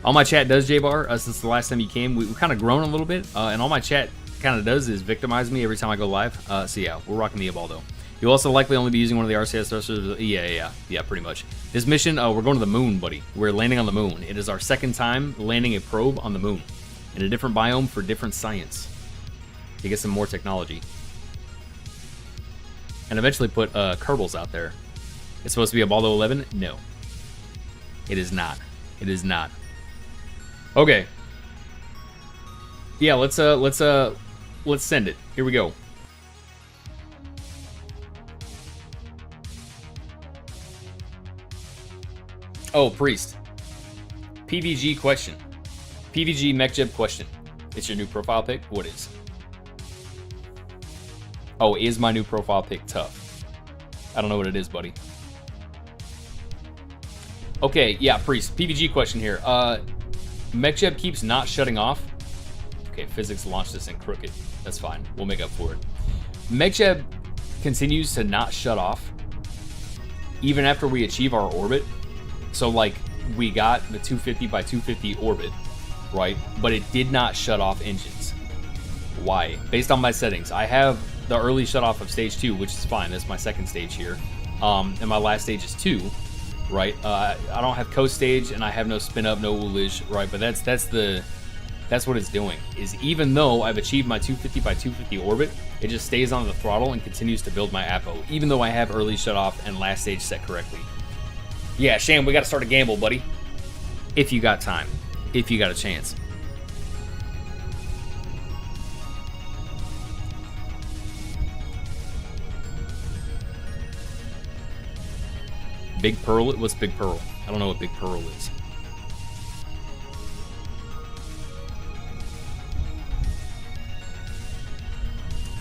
All my chat does, J-Bar, since the last time you came, we've kind of grown a little bit. And all my chat kind of does is victimize me every time I go live. So yeah, we're rocking the Ubaldo. You'll also likely only be using one of the RCS thrusters. Yeah, pretty much. This mission, we're going to the moon, buddy. We're landing on the moon. It is our second time landing a probe on the moon. In a different biome for different science. To get some more technology. And eventually put Kerbals out there. It's supposed to be a Baldo 11? No. It is not. It is not. Okay. Yeah, let's send it. Here we go. Oh, Priest. PVG question. PVG MechJeb question. It's your new profile pic? What is? Oh, is my new profile pic tough? I don't know what it is, buddy. Okay, yeah, Priest. PVG question here. MechJeb keeps not shutting off. Okay, physics launched this in crooked. That's fine. We'll make up for it. MechJeb continues to not shut off even after we achieve our orbit. So, like, we got the 250 by 250 orbit, right? But it did not shut off engines. Why? Based on my settings, I have the early shut off of stage 2, which is fine. That's my second stage here. And my last stage is 2, right? I don't have coast stage, and I have no spin up, no ullage, right? But that's the That's what it's doing, is even though I've achieved my 250 by 250 orbit, it just stays on the throttle and continues to build my APO, even though I have early shut off and last stage set correctly. Yeah, Shane, we got to start a gamble, buddy. If you got time. If you got a chance. Big Pearl? What's Big Pearl? I don't know what Big Pearl is.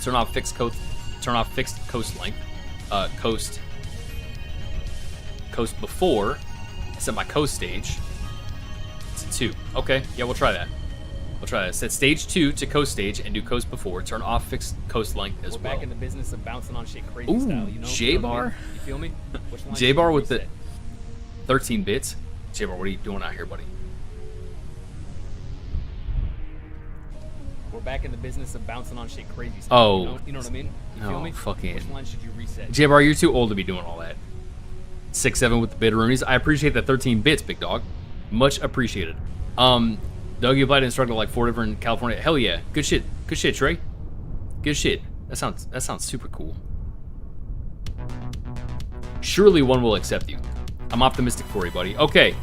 Turn off fixed coast length. Coast before. Set my coast stage to 2. Okay, yeah, we'll try that. We'll try that. Set stage 2 to coast stage and do coast before. Turn off fixed coast length as well. We're back in the business of bouncing on shit crazy style, you know? J-Bar? You feel me? J-Bar with the 13 bits. J-Bar, what are you doing out here, buddy? We're back in the business of bouncing on shit crazy style. Oh. You know what I mean? You feel me? Fucking. Which line should you reset? J-Bar, you're too old to be doing all that. 6-7 with the bitteroonies. I appreciate the 13 bits, big dog. Much appreciated. Doug, you applied to instructor like 4 different California. Hell yeah. Good shit. Good shit, Trey. Good shit. That sounds super cool. Surely one will accept you. I'm optimistic for you, buddy. Okay.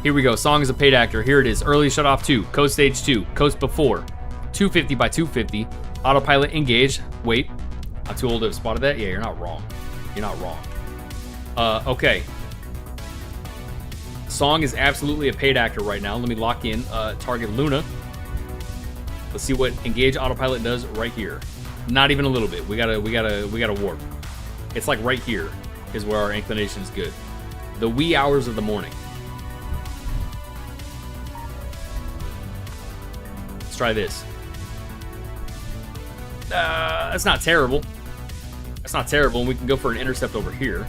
Here we go. Song is a paid actor. Here it is. Early shut off 2. Coast stage 2. Coast before. 250 by 250. Autopilot engaged. Wait. I'm too old to have spotted that? Yeah, you're not wrong. You're not wrong. Okay. Song is absolutely a paid actor right now. Let me lock in. Target Luna. Let's see what engage autopilot does right here. Not even a little bit. We gotta warp. It's like right here is where our inclination is good. The wee hours of the morning. Let's try this. That's not terrible. That's not terrible. And we can go for an intercept over here.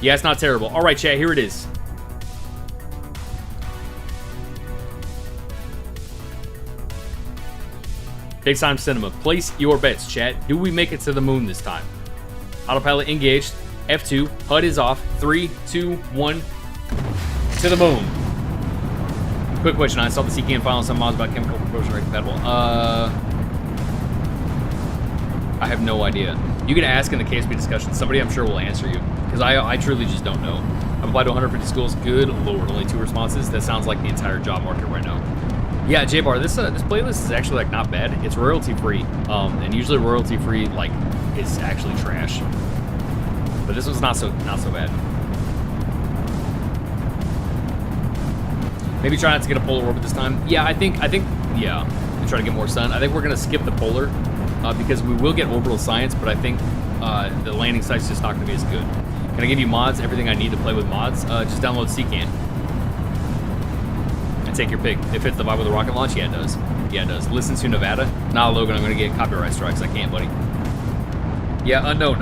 Yeah, it's not terrible. All right, chat, here it is. Big time cinema. Place your bets, chat. Do we make it to the moon this time? Autopilot engaged. F2. HUD is off. 3, 2, 1. To the moon. Quick question. I saw the CKN file on some mods about chemical propulsion rate compatible. I have no idea. You can ask in the KSP discussion. Somebody I'm sure will answer you. Because I truly just don't know. I've applied to 150 schools. Good lord, only 2 responses. That sounds like the entire job market right now. Yeah, J-Bar, this playlist is actually like not bad. It's royalty free, and usually royalty free like is actually trash. But this one's not so bad. Maybe try not to get a polar orbit this time. Yeah, I think yeah. And try to get more sun. I think we're gonna skip the polar because we will get orbital science, but I think the landing site's just not gonna be as good. Can I give you mods? Everything I need to play with mods? Just download CKN. And take your pick. If it fits the vibe of the rocket launch, yeah, it does. Yeah, it does. Listen to Nevada. Nah, Logan, I'm gonna get copyright strikes. I can't, buddy. Yeah, unknown.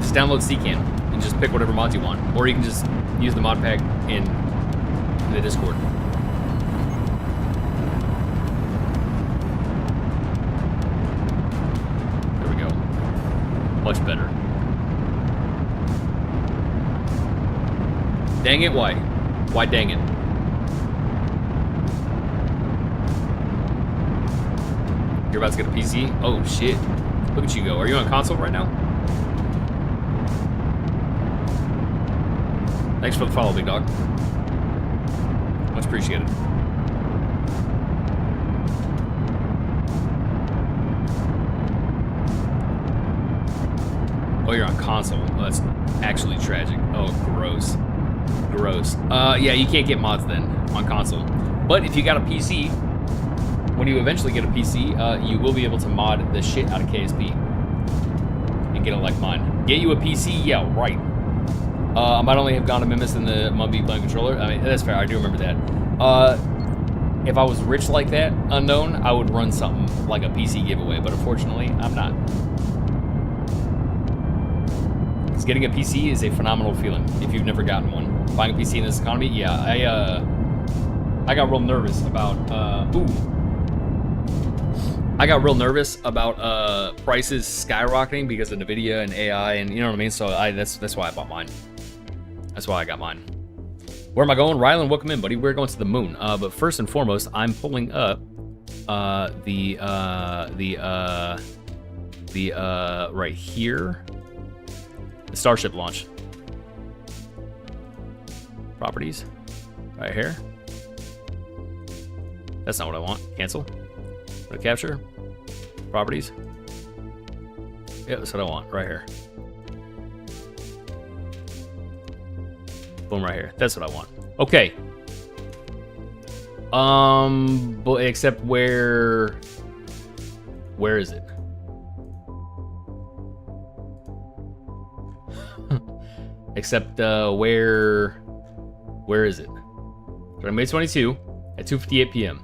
Just download CKN and just pick whatever mods you want. Or you can just use the mod pack in the Discord. There we go. Much better. Dang it, why? Why dang it? You're about to get a PC? Oh, shit. Look at you go. Are you on console right now? Thanks for the follow, big dog. Much appreciated. Oh, you're on console. Oh, that's actually tragic. Oh, gross. Gross. Yeah, you can't get mods then on console. But if you got a PC, when you eventually get a PC, you will be able to mod the shit out of KSP and get it like mine. Get you a PC? Yeah, right. I might only have gone to Mimus in the Mumby playing controller. I mean, that's fair. I do remember that. If I was rich like that, unknown, I would run something like a PC giveaway. But unfortunately, I'm not. Because getting a PC is a phenomenal feeling if you've never gotten one. Buying a PC in this economy, yeah, I got real nervous about, I got real nervous about prices skyrocketing because of NVIDIA and AI and you know what I mean. So that's why I bought mine. That's why I got mine. Where am I going? Rylan, welcome in, buddy. We're going to the moon. But first and foremost, I'm pulling up the right here. The Starship launch. Properties. Right here. That's not what I want. Cancel. Go to capture. Properties. Yeah, that's what I want. Right here. Boom, right here. That's what I want. Okay. But except where is it? Except where is it? So May 22 at 2:58 p.m.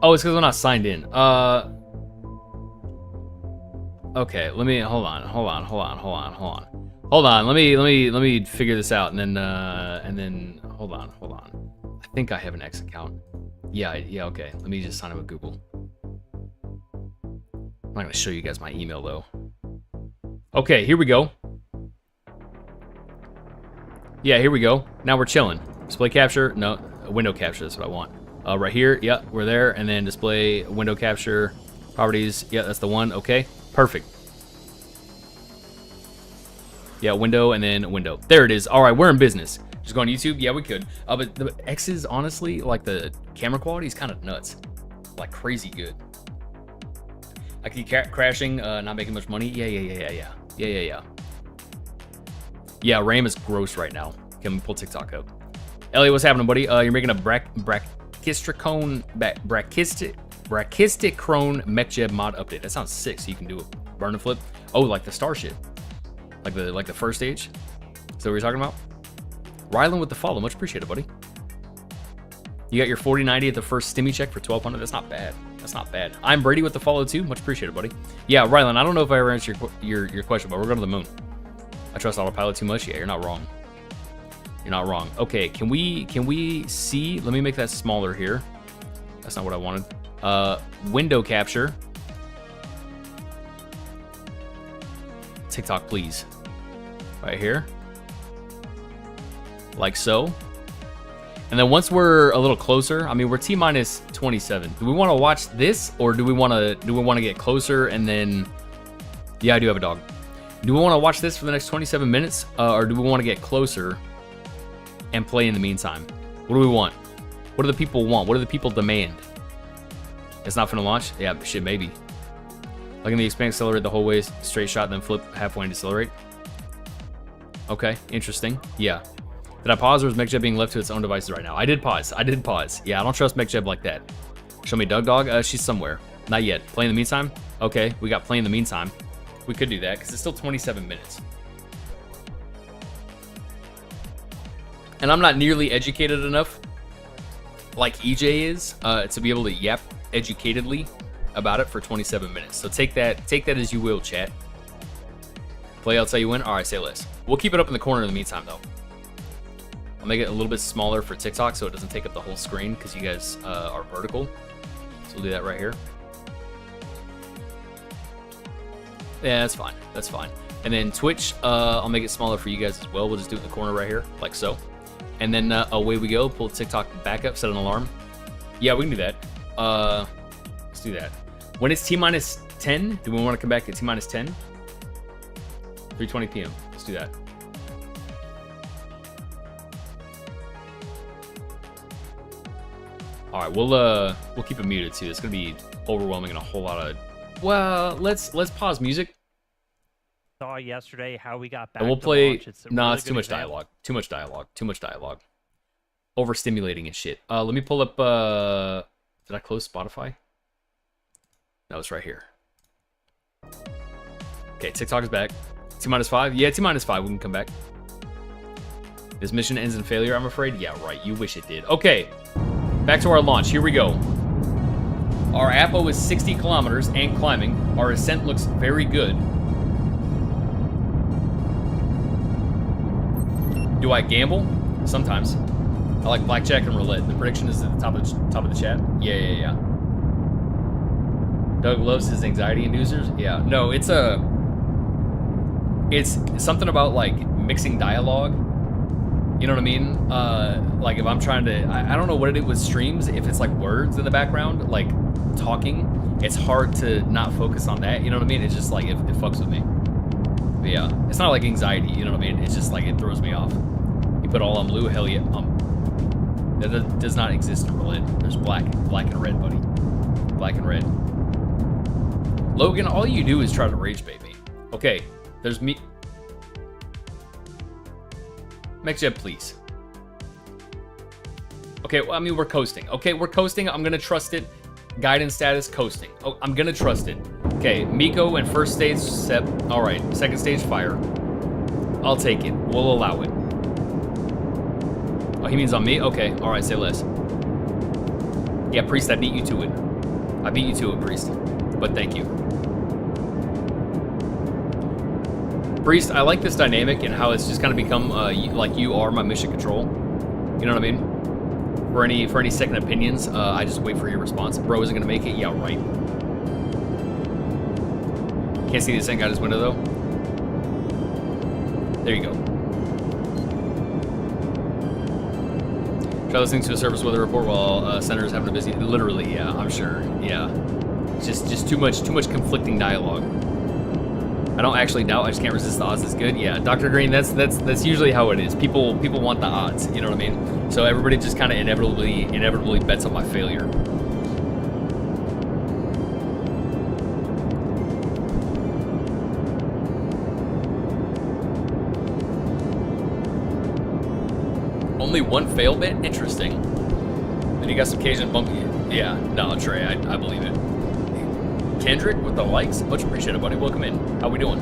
Oh, it's because I'm not signed in. Okay, let me hold on. Let me figure this out, and then hold on. I think I have an X account. Yeah, okay. Let me just sign up with Google. I'm not gonna show you guys my email though. Okay, here we go. Yeah, here we go. Now we're chilling. Display capture. No, window capture. That's what I want. Right here. Yeah, we're there. And then display window capture properties. Yeah, that's the one. Okay, perfect. Yeah, window and then window. There it is. All right, we're in business. Just go on YouTube. Yeah, we could. But the X's, honestly, like the camera quality is kind of nuts. Like crazy good. I keep crashing, not making much money. Yeah. Yeah, RAM is gross right now. Can we pull TikTok up? Elliot, what's happening, buddy? You're making a brachistricone mechjeb mod update. That sounds sick. So you can do a burn and flip. Oh, like the Starship, like the first stage. So what you're talking about? Rylan with the follow, much appreciated, buddy. You got your 4090 at the first stimmy check for 1200. That's not bad. That's not bad. I'm Brady with the follow too. Much appreciated, buddy. Yeah, Rylan. I don't know if I ever answered your question, but we're going to the moon. I trust autopilot too much. Yeah, you're not wrong. You're not wrong. Okay, can we see? Let me make that smaller here. That's not what I wanted. Window capture. TikTok, please. Right here. Like so. And then once we're a little closer, I mean, we're T-minus 27. Do we want to watch this, or do we want to get closer and then? Yeah, I do have a dog. Do we want to watch this for the next 27 minutes, or do we want to get closer and play in the meantime? What do we want? What do the people want? What do the people demand? It's not finna launch? Yeah, shit, maybe. Like in the expand, accelerate the whole way, straight shot, then flip halfway and decelerate. Okay, interesting. Yeah. Did I pause, or is MechJeb being left to its own devices right now? I did pause. Yeah, I don't trust MechJeb like that. Show me Doug Dog. She's somewhere. Not yet. Play in the meantime? Okay, we got play in the meantime. We could do that, because it's still 27 minutes. And I'm not nearly educated enough, like EJ is, to be able to yap educatedly about it for 27 minutes. So take that as you will, chat. Play, I'll tell you when. All right, say less. We'll keep it up in the corner in the meantime, though. I'll make it a little bit smaller for TikTok so it doesn't take up the whole screen, because you guys are vertical. So we'll do that right here. Yeah, that's fine. That's fine. And then Twitch, I'll make it smaller for you guys as well. We'll just do it in the corner right here, like so. And then away we go. Pull TikTok back up, set an alarm. Yeah, we can do that. Let's do that. When it's T-minus 10, do we want to come back at T-minus 10? 3:20 p.m. Let's do that. All right, we'll keep it muted too. It's gonna be overwhelming and a whole lot of. Well, let's pause music. Saw yesterday how we got back. And we'll play. It's Nah, it's too much dialogue. Too much dialogue. Overstimulating and shit. Let me pull up. Did I close Spotify? No, it's right here. Okay, TikTok is back. T-minus 5. Yeah, T-minus 5. We can come back. This mission ends in failure, I'm afraid. Yeah, right. You wish it did. Okay. Back to our launch. Here we go. Our APO is 60 kilometers and climbing. Our ascent looks very good. Do I gamble? Sometimes. I like blackjack and roulette. The prediction is at the top of the chat. Yeah. Doug loves his anxiety inducers. Yeah. No, it's it's something about like mixing dialogue. You know what I mean? Like if I'm trying to, I don't know what it is with streams. If it's like words in the background, like talking, it's hard to not focus on that. You know what I mean? It's just like it fucks with me. But yeah, it's not like anxiety. You know what I mean? It's just like it throws me off. You put all on blue, hell yeah. That does not exist in roulette. There's black and red, buddy. Black and red. Logan, all you do is try to rage bait me. Okay, there's me. MechJeb, please. Okay, well, I mean, we're coasting. Okay, we're coasting. I'm gonna trust it. Guidance status, coasting. Oh, I'm gonna trust it. Okay, Miko and first stage, Sep. All right, second stage, fire. I'll take it. We'll allow it. Oh, he means on me? Okay, all right, say less. Yeah, Priest, I beat you to it. I beat you to it, Priest. But thank you. Priest, I like this dynamic and how it's just kind of become like you are my mission control. You know what I mean? For any second opinions, I just wait for your response. Bro isn't gonna make it. Yeah, right. Can't see the same out his window though. There you go. Try listening to a service weather report while Senator's having a busy. Literally, yeah, I'm sure. Yeah, just too much conflicting dialogue. I don't actually doubt. I just can't resist the odds. It's good. Yeah, Dr. Green. That's usually how it is. People want the odds. You know what I mean? So everybody just kind of inevitably bets on my failure. Only one fail bit? Interesting. Then you got some Cajun bumpy. Yeah, no, Trey, I believe it. Kendrick with the likes. Much appreciated, buddy. Welcome in. How we doing?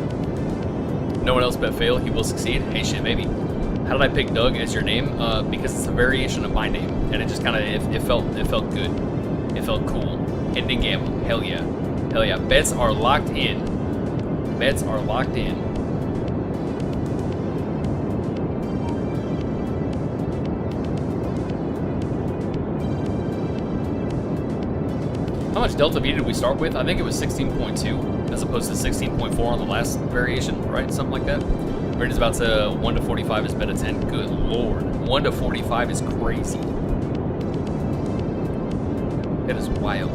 No one else bet fail. He will succeed. Hey, shit, maybe. How did I pick Doug as your name? Because it's a variation of my name, and it just kind of it felt good. It felt cool. Ending gamble. Hell yeah. Hell yeah. Bets are locked in. Bets are locked in. How much Delta V did we start with? I think it was 16.2 as opposed to 16.4 on the last variation, right? Something like that. Rate is about to 1 to 45 is beta 10. Good lord. 1 to 45 is crazy. That is wild.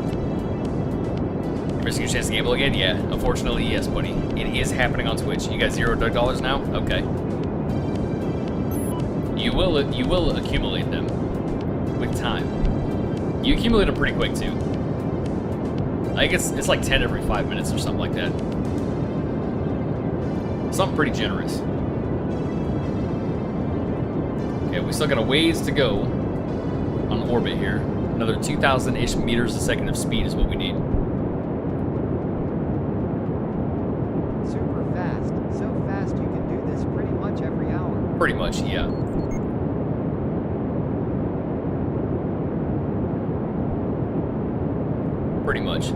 You're missing your chance to gamble again? Yeah, unfortunately, yes, buddy. It is happening on Twitch. You got $0 now? Okay. You will accumulate them with time. You accumulate them pretty quick too. I think it's like 10 every 5 minutes or something like that. Something pretty generous. Okay, we still got a ways to go on orbit here. Another 2,000-ish meters a second of speed is what we need. Super fast. So fast you can do this pretty much every hour. Pretty much, yeah. Pretty much.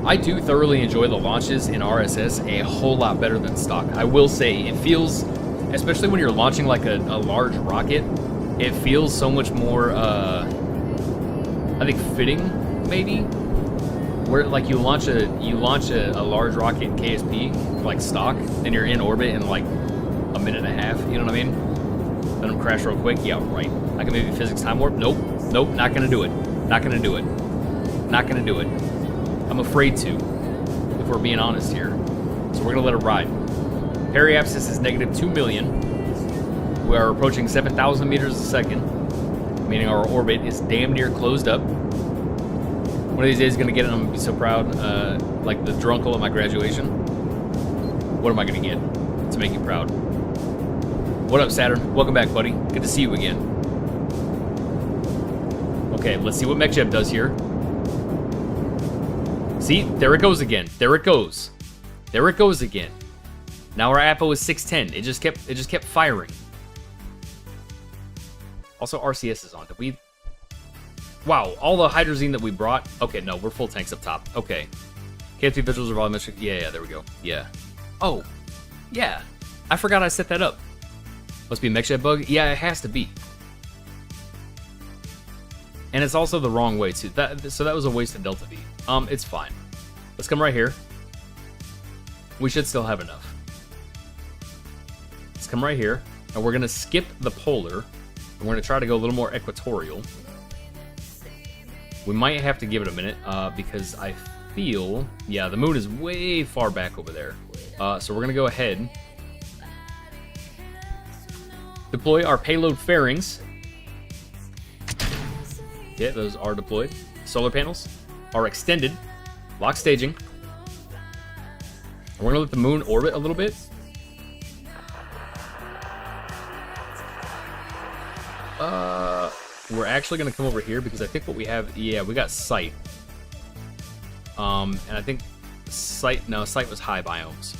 I do thoroughly enjoy the launches in RSS a whole lot better than stock. I will say it feels, especially when you're launching like a large rocket, it feels so much more, I think fitting maybe, where like you launch a large rocket in KSP like stock, then you're in orbit in like a minute and a half. You know what I mean? Let them crash real quick. Yeah, right. I can maybe physics time warp. Nope. Not gonna do it. Not gonna do it. Not gonna do it. I'm afraid to, if we're being honest here. So we're gonna let it ride. Periapsis is negative 2 million. We are approaching 7,000 meters a second, meaning our orbit is damn near closed up. One of these days, gonna get it. I'm gonna be so proud, like the drunkle at my graduation. What am I gonna get to make you proud? What up, Saturn? Welcome back, buddy. Good to see you again. Okay, let's see what MechJeb does here. See, there it goes again. There it goes. There it goes again. Now our APO is 610. It just kept firing. Also, RCS is on. Did we? Wow, all the hydrazine that we brought. Okay, no, we're full tanks up top. Okay. KFT visuals are volumetric. Yeah, there we go. Yeah. Oh, yeah. I forgot I set that up. Must be a MechJeb bug. Yeah, it has to be. And it's also the wrong way too. So that was a waste of Delta V. It's fine. Let's come right here. We should still have enough. Let's come right here, and we're gonna skip the polar, and we're gonna try to go a little more equatorial. We might have to give it a minute, because I feel, yeah, the moon is way far back over there. So we're gonna go ahead, deploy our payload fairings. Yeah, those are deployed. Solar panels are extended. Lock staging. And we're gonna let the moon orbit a little bit. We're actually gonna come over here because I think what we have, yeah, we got sight. And I think sight was high biomes.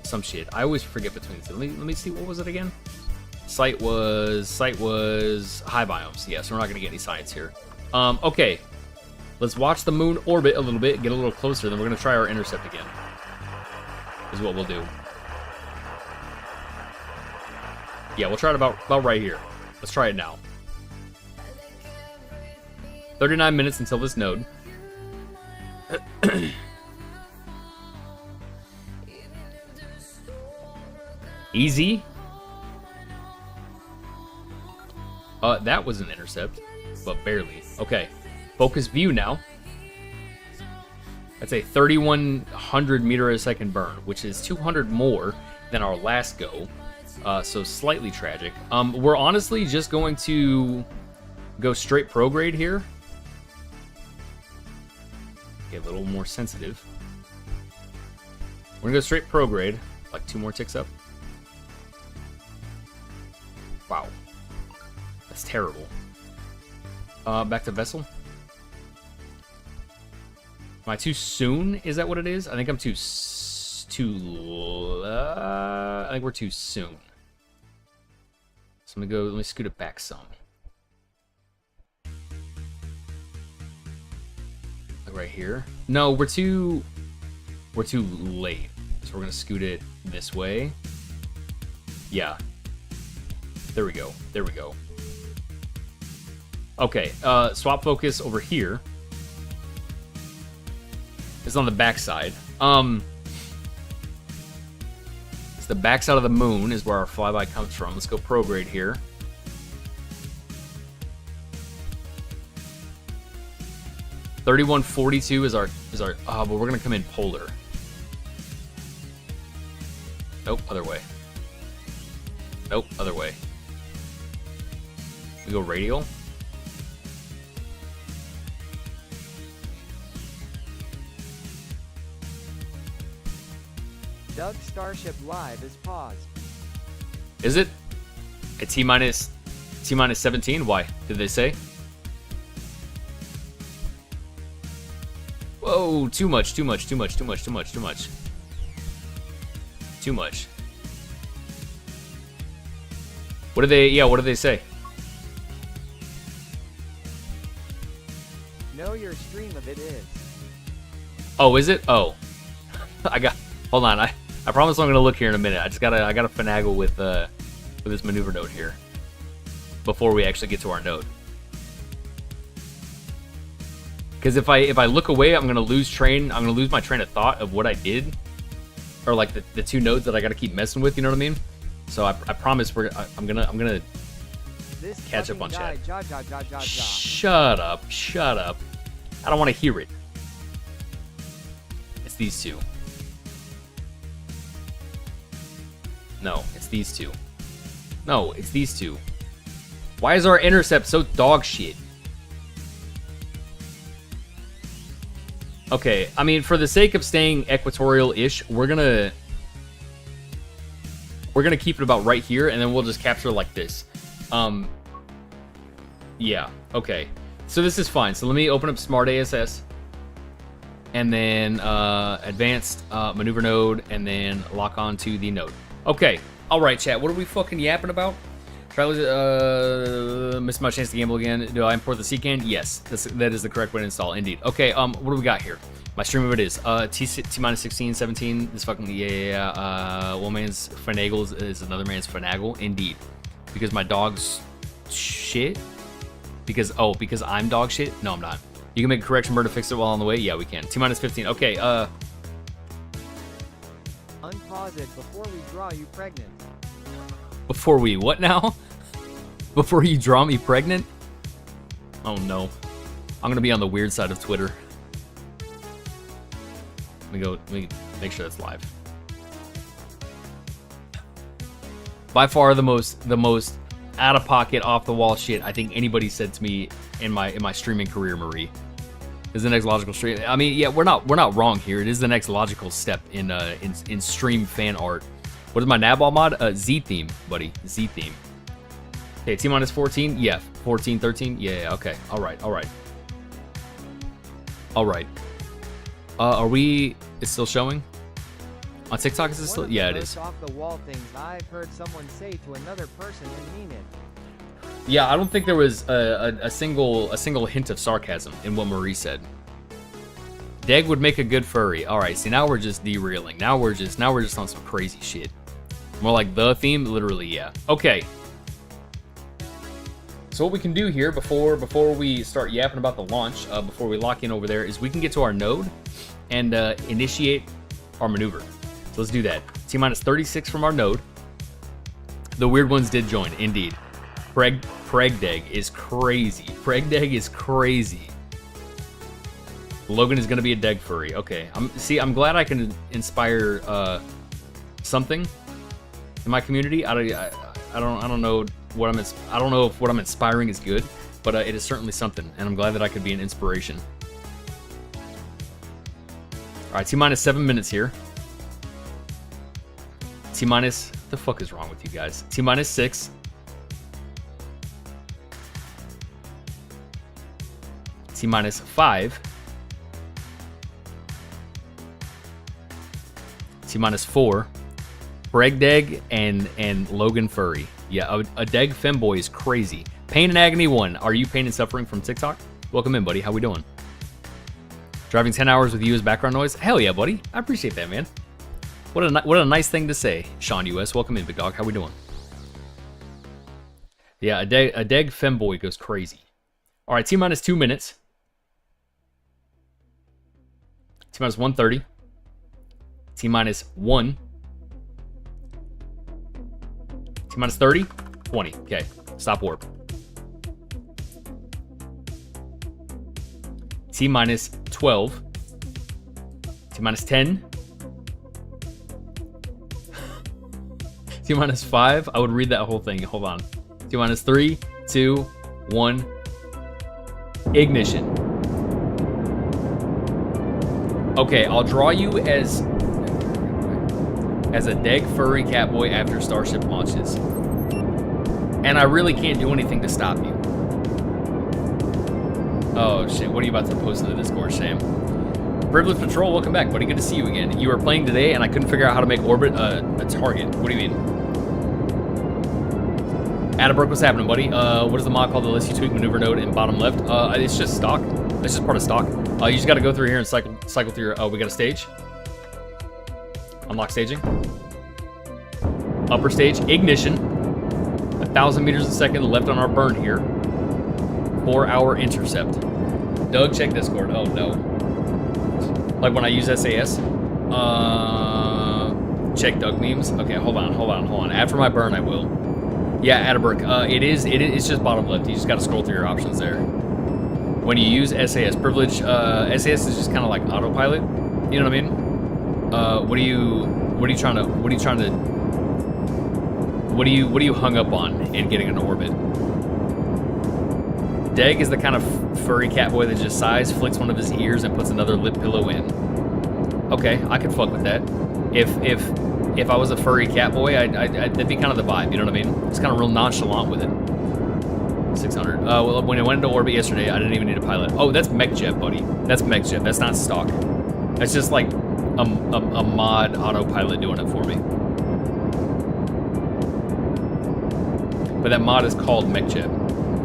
Some shit. I always forget between the two. Let me see, what was it again? Sight was high biomes. Yeah, so we're not gonna get any science here. Okay. Let's watch the moon orbit a little bit, get a little closer, then we're gonna try our intercept again. Is what we'll do. Yeah, we'll try it about right here. Let's try it now. 39 minutes until this node. Easy. That was an intercept, but barely. Okay. Focus view now. That's a 3,100 meter a second burn, which is 200 more than our last go. So slightly tragic. We're honestly just going to go straight prograde here. Get a little more sensitive. We're gonna go straight prograde, like 2 more ticks up. Wow. That's terrible. Back to vessel. Am I too soon? Is that what it is? I think I'm I think we're too soon. So I'm gonna go, let me scoot it back some. Like right here. No, we're too late. So we're gonna scoot it this way. Yeah. There we go. There we go. Okay, swap focus over here. It's on the backside. It's the backside of the moon is where our flyby comes from. Let's go prograde here. $31.42 is our but we're gonna come in polar. Nope, other way. Nope, other way. We go radial. Doug Starship Live is paused. Is it? At T minus 17? Why? Did they say? Whoa, too much. Too much. What did they say? Know your stream of it is. Oh, is it? Oh. Hold on, I promise I'm gonna look here in a minute. I gotta finagle with this maneuver node here before we actually get to our node. Because if I look away, I'm gonna lose my train of thought of what I did, or like the 2 nodes that I gotta keep messing with. You know what I mean? So I promise I'm gonna This catch up on fucking chat. guy, ja. Shut up. I don't want to hear it. It's these 2. No, it's these 2. No, it's these 2. Why is our intercept so dog shit? Okay, I mean, for the sake of staying equatorial-ish, we're gonna keep it about right here, and then we'll just capture like this. Yeah, okay. So this is fine. So let me open up Smart ASS, and then advanced maneuver node, and then lock onto the node. Okay, all right, chat. What are we fucking yapping about? Missed my chance to gamble again. Do I import the CCAN? Yes, that is the correct way to install. Indeed. Okay, what do we got here? My stream of it is T minus 16, 17. This fucking one man's finagle is another man's finagle. Indeed, because my dog's shit. Because I'm dog shit. No, I'm not. You can make a correction burn to fix it while on the way? Yeah, we can. T-minus 15. Okay, Unpause it before we draw you pregnant. Before we what now? Before you draw me pregnant? Oh no. I'm gonna be on the weird side of Twitter. Let me make sure that's live. By far the most out of pocket, off the wall shit I think anybody said to me in my streaming career, Marie. Is the next logical stream. I mean, yeah, we're not wrong here. It is the next logical step in stream fan art. What is my Nabal mod? Z theme, buddy. Z theme. Okay, T-minus 14? Yeah. 14, 13? Yeah, okay. Alright. Are we... It's still showing? On TikTok, is it still... Yeah, it is. Off the wall things I've heard someone say to another person and mean it. Yeah, I don't think there was a single hint of sarcasm in what Marie said. Deg would make a good furry. Alright, see, now we're just derailing. Now we're just on some crazy shit. More like the theme? Literally, yeah. Okay. So what we can do here before we start yapping about the launch, before we lock in over there, is we can get to our node and initiate our maneuver. So let's do that. T-minus 36 from our node. The weird ones did join, indeed. Pregdeg is crazy. Pregdeg is crazy. Logan is gonna be a Deg furry. Okay. I'm glad I can inspire something in my community. I don't know what I don't know if what I'm inspiring is good, but it is certainly something, and I'm glad that I could be an inspiration. All right, T-minus 7 minutes here. T-minus, the fuck is wrong with you guys? T-minus 6. T-minus 5. T-minus 4. Bregdeg and Logan Furry. Yeah, a Deg femboy is crazy. Pain and Agony 1. Are you pain and suffering from TikTok? Welcome in, buddy. How we doing? Driving 10 hours with you as background noise? Hell yeah, buddy. I appreciate that, man. What a nice thing to say. Sean US, welcome in, big dog. How we doing? Yeah, a Deg femboy goes crazy. All right, T-minus 2 minutes. T-minus 130. T-minus 1. T-minus 30. 20. Okay, stop warp. T-minus 12. T-minus 10. T-minus 5. I would read that whole thing. Hold on. T-minus 3, 2, 1. Ignition. Okay, I'll draw you as a Deg furry catboy after Starship launches. And I really can't do anything to stop you. Oh shit, what are you about to post in the Discord, Sham? Privilege Patrol, welcome back, buddy. Good to see you again. You were playing today and I couldn't figure out how to make orbit a target. What do you mean? Adabrook, what's happening, buddy? What is the mod called that lets you tweak maneuver node in bottom left? It's just stock. It's just part of stock. You just gotta go through here and cycle through your, we got a stage. Unlock staging. Upper stage, ignition. 1,000 meters a second left on our burn here. 4-hour intercept. Doug, check Discord. Oh no. Like when I use SAS. Check Doug memes. Okay, hold on. After my burn, I will. Yeah, Adabrook. It's just bottom left. You just gotta scroll through your options there. When you use SAS privilege, SAS is just kind of like autopilot. You know what I mean? What are you hung up on in getting an orbit? Deg is the kind of furry catboy that just sighs, flicks one of his ears, and puts another lip pillow in. Okay, I could fuck with that. If I was a furry catboy, that'd be kind of the vibe. You know what I mean? It's kind of real nonchalant with it. 600. Well, when I went into orbit yesterday, I didn't even need a pilot. Oh, that's MechJet, buddy. That's MechJet. That's not stock. That's just like a mod autopilot doing it for me. But that mod is called MechJet.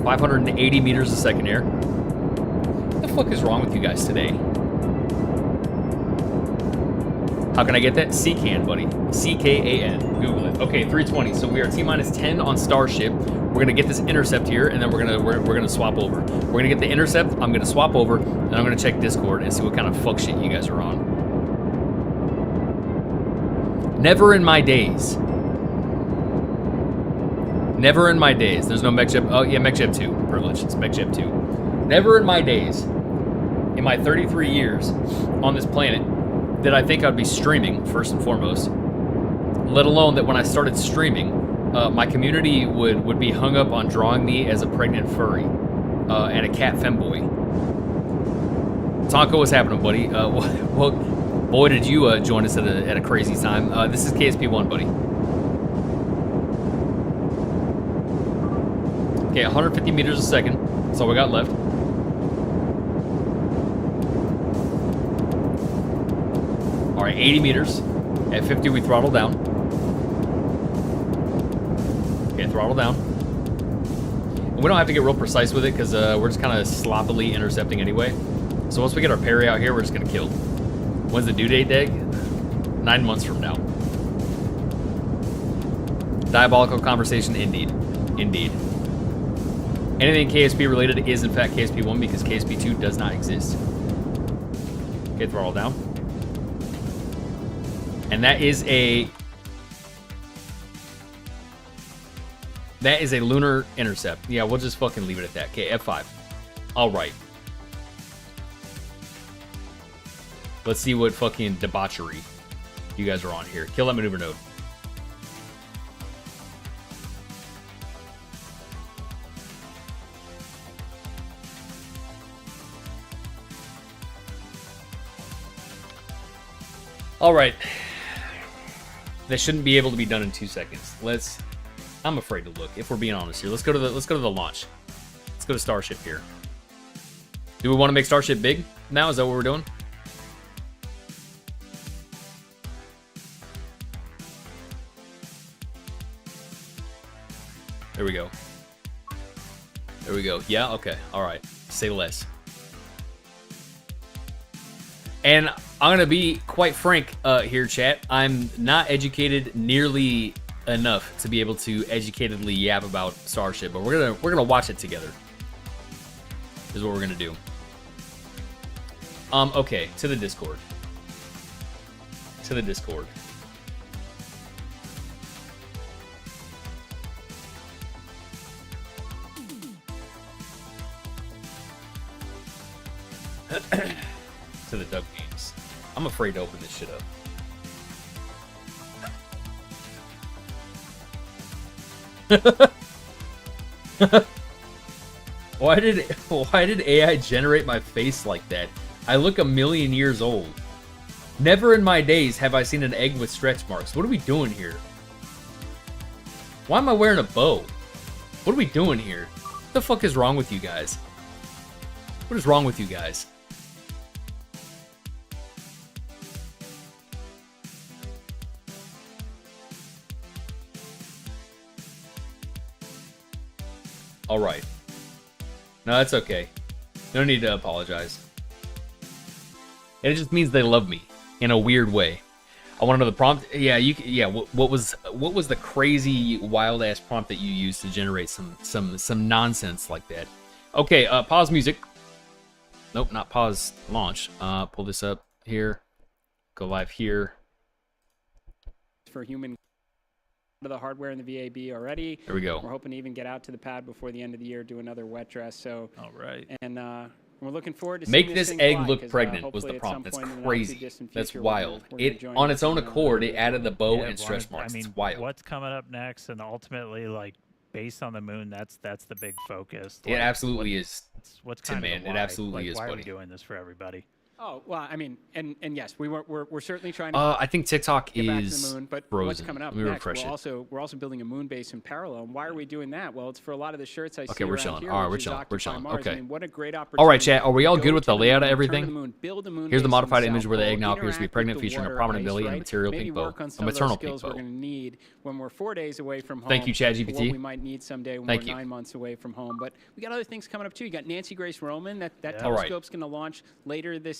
580 meters a second here. What the fuck is wrong with you guys today? How can I get that? CCAN, buddy. CKAN. Google it. Okay, 320. So we are T-minus 10 on Starship. We're gonna get this intercept here, and then we're gonna swap over. We're gonna get the intercept. I'm gonna swap over, and I'm gonna check Discord and see what kind of fuck shit you guys are on. Never in my days. Never in my days. There's no MechJeb. Oh yeah, MechJeb 2 privilege. It's MechJeb 2. Never in my days, in my 33 years on this planet, did I think I'd be streaming first and foremost. Let alone that when I started streaming, my community would be hung up on drawing me as a pregnant furry and a cat femboy. Tonko, what's happening, buddy? Well, boy, did you join us at a crazy time. This is KSP1, buddy. Okay, 150 meters a second. That's all we got left. All right, 80 meters. At 50, we throttle down. Okay, throttle down. And we don't have to get real precise with it because we're just kind of sloppily intercepting anyway. So once we get our parry out here, we're just going to kill. When's the due date, Dag? 9 months from now. Diabolical conversation, indeed. Indeed. Anything KSP related is in fact KSP1 because KSP2 does not exist. Okay, throttle down. And that is a lunar intercept. Yeah, we'll just fucking leave it at that. Okay, F5. All right. Let's see what fucking debauchery you guys are on here. Kill that maneuver node. All right. That shouldn't be able to be done in 2 seconds. I'm afraid to look, if we're being honest here. Let's go to the launch. Let's go to Starship here. Do we want to make Starship big now? Is that what we're doing? There we go. There we go. Yeah, okay. All right. Say less. And I'm going to be quite frank here, chat. I'm not educated nearly enough to be able to educatedly yap about Starship, but we're gonna watch it together. Is what we're gonna do. Okay, to the Discord. To the Discord. To the Dub Games. I'm afraid to open this shit up. Why did AI generate my face like that? I look a million years old. Never in my days have I seen an egg with stretch marks. What are we doing here? Why am I wearing a bow? What are we doing here? What the fuck is wrong with you guys? What is wrong with you guys? All right. No, that's okay. No need to apologize. It just means they love me in a weird way. I want to know the prompt. Yeah, what was the crazy wild ass prompt that you used to generate some nonsense like that? Okay, pause music. Nope, not pause launch. Pull this up here. Go live here. For human of the hardware in the VAB already. There we go. We're hoping to even get out to the pad before the end of the year, do another wet dress. So, all right. And we're looking forward to make seeing this thing egg fly, look pregnant was the prompt. That's crazy. That's wild. It on its own accord, it added the bow and stretch marks. It's wild. What's coming up next, and ultimately, like based on the moon, that's the big focus. It absolutely is. What's Tim, kind man, of it absolutely is, why buddy. are we doing this for everybody? Oh well, I mean, and yes, we're certainly trying to. I think TikTok get back to is the moon, but frozen. what's coming up Let me next? refresh it. We're also building a moon base in parallel. And why are we doing that? Well, it's for a lot of the shirts I see. Okay, we're around chilling. Here, All right, we're which is chilling. We're Occupy chilling. Mars. Okay. I mean, what a great opportunity. All right, chat. Are we all to good go with to the layout of moon, everything? return to the moon, build a moon Here's the base in modified the image South where the egg Pole, now appears to be interact pregnant, with the featuring a water prominent ice, belly and a right? material Maybe pink bow. work on A some of those maternal pink skills we're bow. going to need when we're 4 days away from home. Thank you, ChatGPT. for What we might need someday when Thank we're you. 9 months away from home. But we got other things coming up too. You got Nancy Grace Roman. That All right. telescope's going to launch later this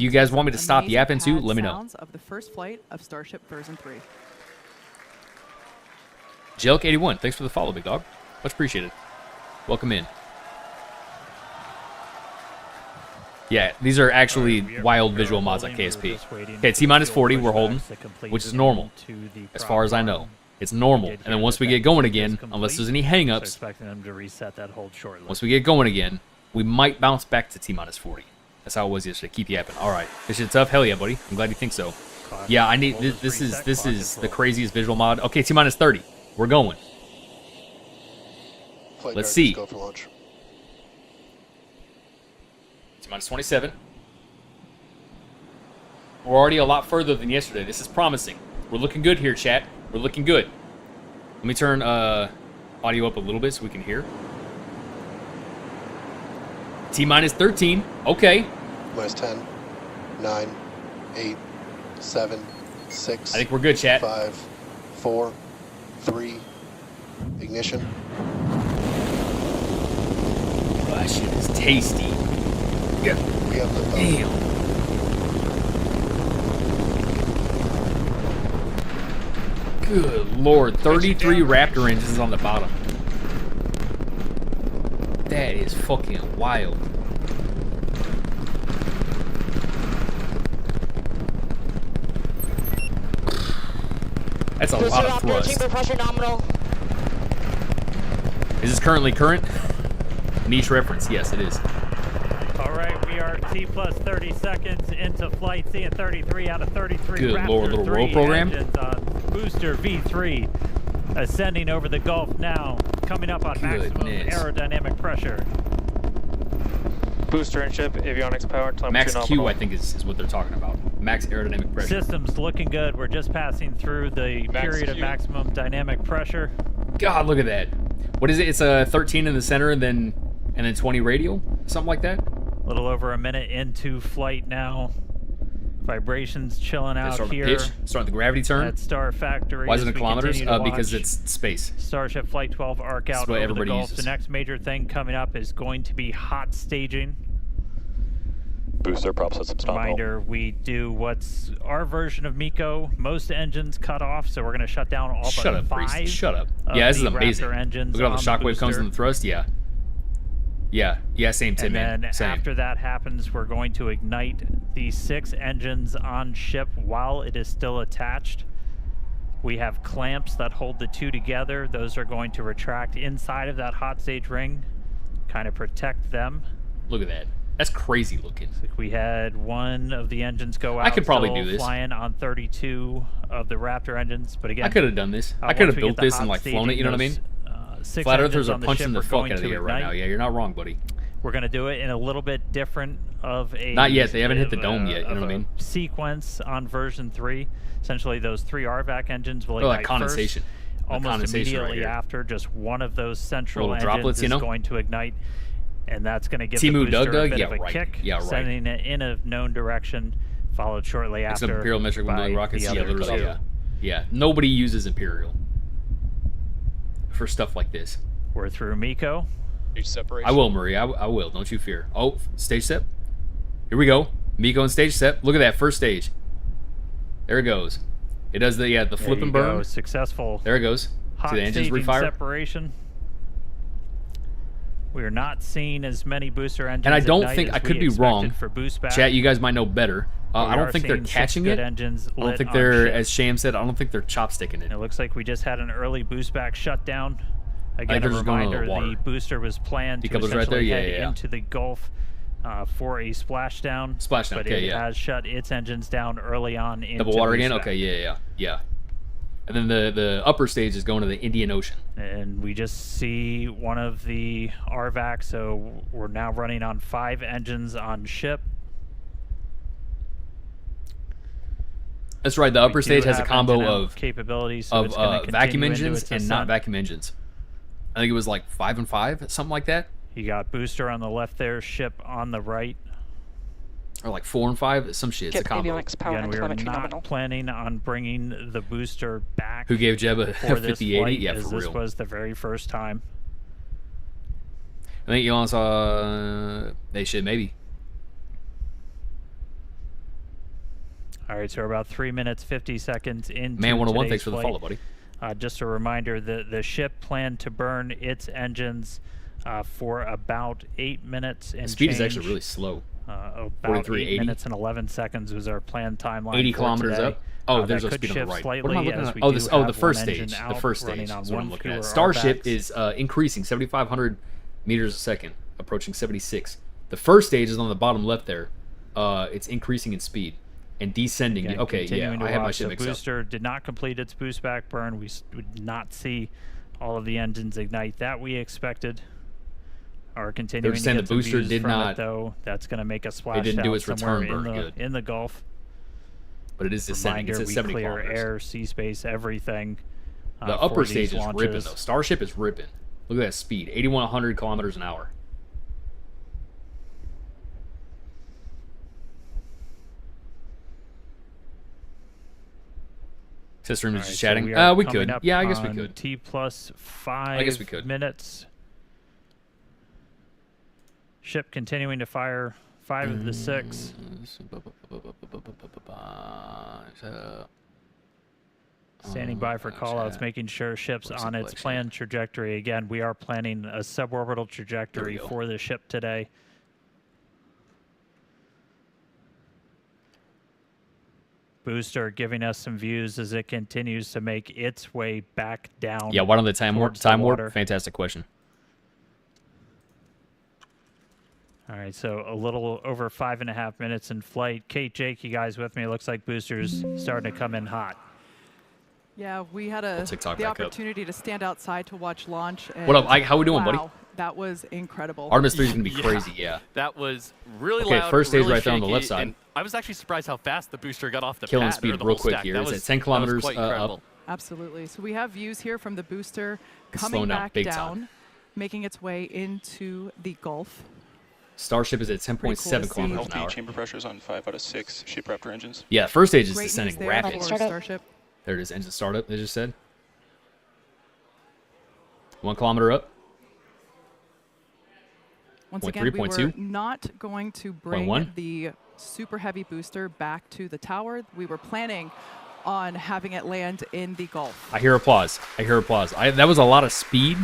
If you guys want me to stop amazing yapping too, pad let me know. sounds of the first flight of Starship version 3. Jelk81, thanks for the follow, big dog. Much appreciated. Welcome in. Yeah, these are actually wild visual mods on KSP. Okay, T-minus 40, we're holding, which is normal, as far as I know. It's normal. And then once we get going again, unless there's any hang-ups, Expecting them to reset that hold shortly. once we get going again, we might bounce back to T-minus 40. That's how it was yesterday. Keep yapping. All right. This shit's tough? Hell yeah, buddy. I'm glad you think so. Yeah, I need... This is the craziest visual mod. Okay, T-minus 30. We're going. Flight Let's directors see. Go for launch. It's minus 27. We're already a lot further than yesterday. This is promising. We're looking good here, chat. We're looking good. Let me turn audio up a little bit so we can hear. T-minus 13. Okay. Minus 10, 9, 8, 7, 6. I think we're good, chat. 5, 4, 3. Ignition. Oh, that shit is tasty. Yeah. We have liftoff. Damn. Good lord. 33 Raptor engines on the bottom. That is fucking wild. That's a lot of thrust. Chamber pressure nominal. Is this currently current? Niche reference. Yes, it is. All right, we are T plus 30 seconds into flight. Seeing 33 out of 33. Good Raptor lord, little 3 roll program. engines on booster V3, ascending over the Gulf now, coming up on maximum Goodness. aerodynamic pressure. Booster and ship, avionics power, telemetry Max Q, nominal. I think, is what they're talking about. Max aerodynamic pressure. Systems looking good. We're just passing through the period of maximum dynamic pressure. God, look at that. What is it? It's a 13 in the center and then 20 radial, something like that. A little over a minute into flight now. Vibrations chilling out Start here. the pitch, start the gravity turn. At Star Factory. Why is it as in we kilometers? continue to Because watch it's space. Starship Flight 12 arc That's out what over the everybody Gulf. uses. The next major thing coming up is going to be hot staging. Booster prop systems nominal. Reminder, we do what's our version of MECO. Most engines cut off, so we're going to shut down all Shut but up, 5 Priest. Shut up. of Yeah, this is the amazing. Raptor engines Look at all the on shockwave comes booster. in the thrust. Yeah. Yeah, same, Tim, And man. then Same. after that happens, we're going to ignite the 6 engines on ship while it is still attached. We have clamps that hold the 2 together. Those are going to retract inside of that hot stage ring, kind of protect them. Look at that. That's crazy looking. We had one of the engines go out. I could probably still do this. Flying on 32 of the Raptor engines, but again, I could have done this. I could once have we built get the this and hot like flown it. You know what I mean? staging, 6 Flat engines earthers are on punching ship the are fuck going out of to the air right now. ignite. Yeah, you're not wrong, buddy. We're going to do it in a little bit different of a... Not yet. They haven't hit the dome yet. You know of what I a mean? Sequence on version 3. Essentially, those 3 RVAC engines will Oh, ignite like condensation. first. Like Almost condensation right immediately here. after, just one of those central Little engines droplets, is you know? going to ignite, and that's going to give Timu the booster Doug? a bit Yeah, of a right. kick, Yeah, right. sending it in a known direction, followed shortly It's after Imperial metric when by doing rockets. the Yeah, other literally. 2. Yeah. Yeah. Nobody uses Imperial for stuff like this. We're through MECO. Separation. I will, Murray. I will. Don't you fear. Oh, stage step. Here we go. Miko and stage step. Look at that first stage. There it goes. It does the the There flip you and burn. go. Successful. There it goes. Hot See the engines staging refire. separation. We are not seeing as many booster engines. And I don't ignite think as I could we be expected wrong. For boost back. Chat, you guys might know better. We I are don't think they're seeing 6 catching good it. engines I don't lit think on they're, ship. as Sham said, I don't think they're chopsticking it. It looks like we just had an early boost back shutdown. Again, they're a just going into the reminder: water. the booster was planned to Decoupler's right essentially there? Yeah, head yeah. into the Gulf for a splashdown. Splashdown, but okay, it yeah. has shut its engines down early on. Into Double water boost again? back. Okay, yeah. And then the upper stage is going to the Indian Ocean. And we just see one of the RVAC, so we're now running on 5 engines on ship. That's right. The We upper do stage has a have combo engine out of capabilities, so it's gonna vacuum continue into engines its and not ascent. vacuum engines. I think it was like 5 and 5, something like that, You got booster on the left there, ship on the right. or like 4 and 5, some shit. It's a Get combo. avionics power Again, and we are telemetry not nominal. planning on bringing the booster back Who gave Jeb a for this 5080? flight, Yeah, as for this real. was the very first time. I think Elon saw. They should maybe. All right, so we're about 3 minutes 50 seconds into Man 101, today's thanks for the flight. follow, buddy. Just a reminder, the ship planned to burn its engines for about 8 minutes and The speed is change. actually really slow. About 43, 8 80. minutes and 11 seconds was our planned timeline. 80 for kilometers today. up. Oh, That there's a could speed on the shift right. Slightly What am I looking as at? we Oh, do the have first one engine stage. The out first running stage on is what I'm one looking at. fewer Starship RVACs. is increasing 7,500 meters a second, approaching 76. The first stage is on the bottom left there. It's increasing in speed and descending. Again, Okay, yeah, continuing to I have my watch. shit The mixed up. booster did not complete its boost back burn. We did not see All of the engines ignite that we expected. Are continuing to saying get the some booster views did from not- it, though. That's going to make a splashdown didn't do its somewhere return burn good. in the Gulf. But it is descending. Reminder, It's at we 70 clear kilometers. air, sea space, everything. The for upper these stage is ripping, launches. though. Starship is ripping. Look at that speed. 8,100 kilometers an hour. Sister room is All just right, chatting. so we are We coming could. up Yeah, I guess we on could. T plus 5 I guess we could. minutes. Ship continuing to fire 5 of the 6. Standing by for callouts, making sure ship's on its planned trajectory. Again, we are planning a suborbital trajectory go. for the ship today. Booster giving us some views as it continues to make its way back down. Yeah, why don't they time warp? towards the Time warp? water. Fantastic question. All right, so a little over 5.5 minutes in flight. Kate, Jake, you guys with me? It looks like Booster's starting to come in hot. Yeah, we had Pull TikTok the back up. opportunity to stand outside to watch launch. And What up, Ike? How we doing, buddy? wow, that was incredible. Artemis 3 is going to be Yeah. crazy, yeah. That was really Okay, loud. first stage really right there on the shaky, left side. And I was actually surprised how fast the booster got off the Killing pad, or speed the real whole quick stack. here. That It's was, at 10 that was kilometers quite up. incredible. Absolutely. So we have views here from the booster It's coming slowing down back big down, time. making its way into the Gulf. Starship is at 10.7 Pretty cool to see. kilometers an LT hour. chamber pressures on 5 out of 6 ship Raptor engines. Yeah, first stage is Great news descending there rapid. for Starship. There it is. Engine startup, they just said. 1 kilometer up. Once 0.3, again, we 0.2. were not going to bring 0.1. the super heavy booster back to the tower. We were planning on having it land in the Gulf. I hear applause. I hear applause. That was a lot of speed,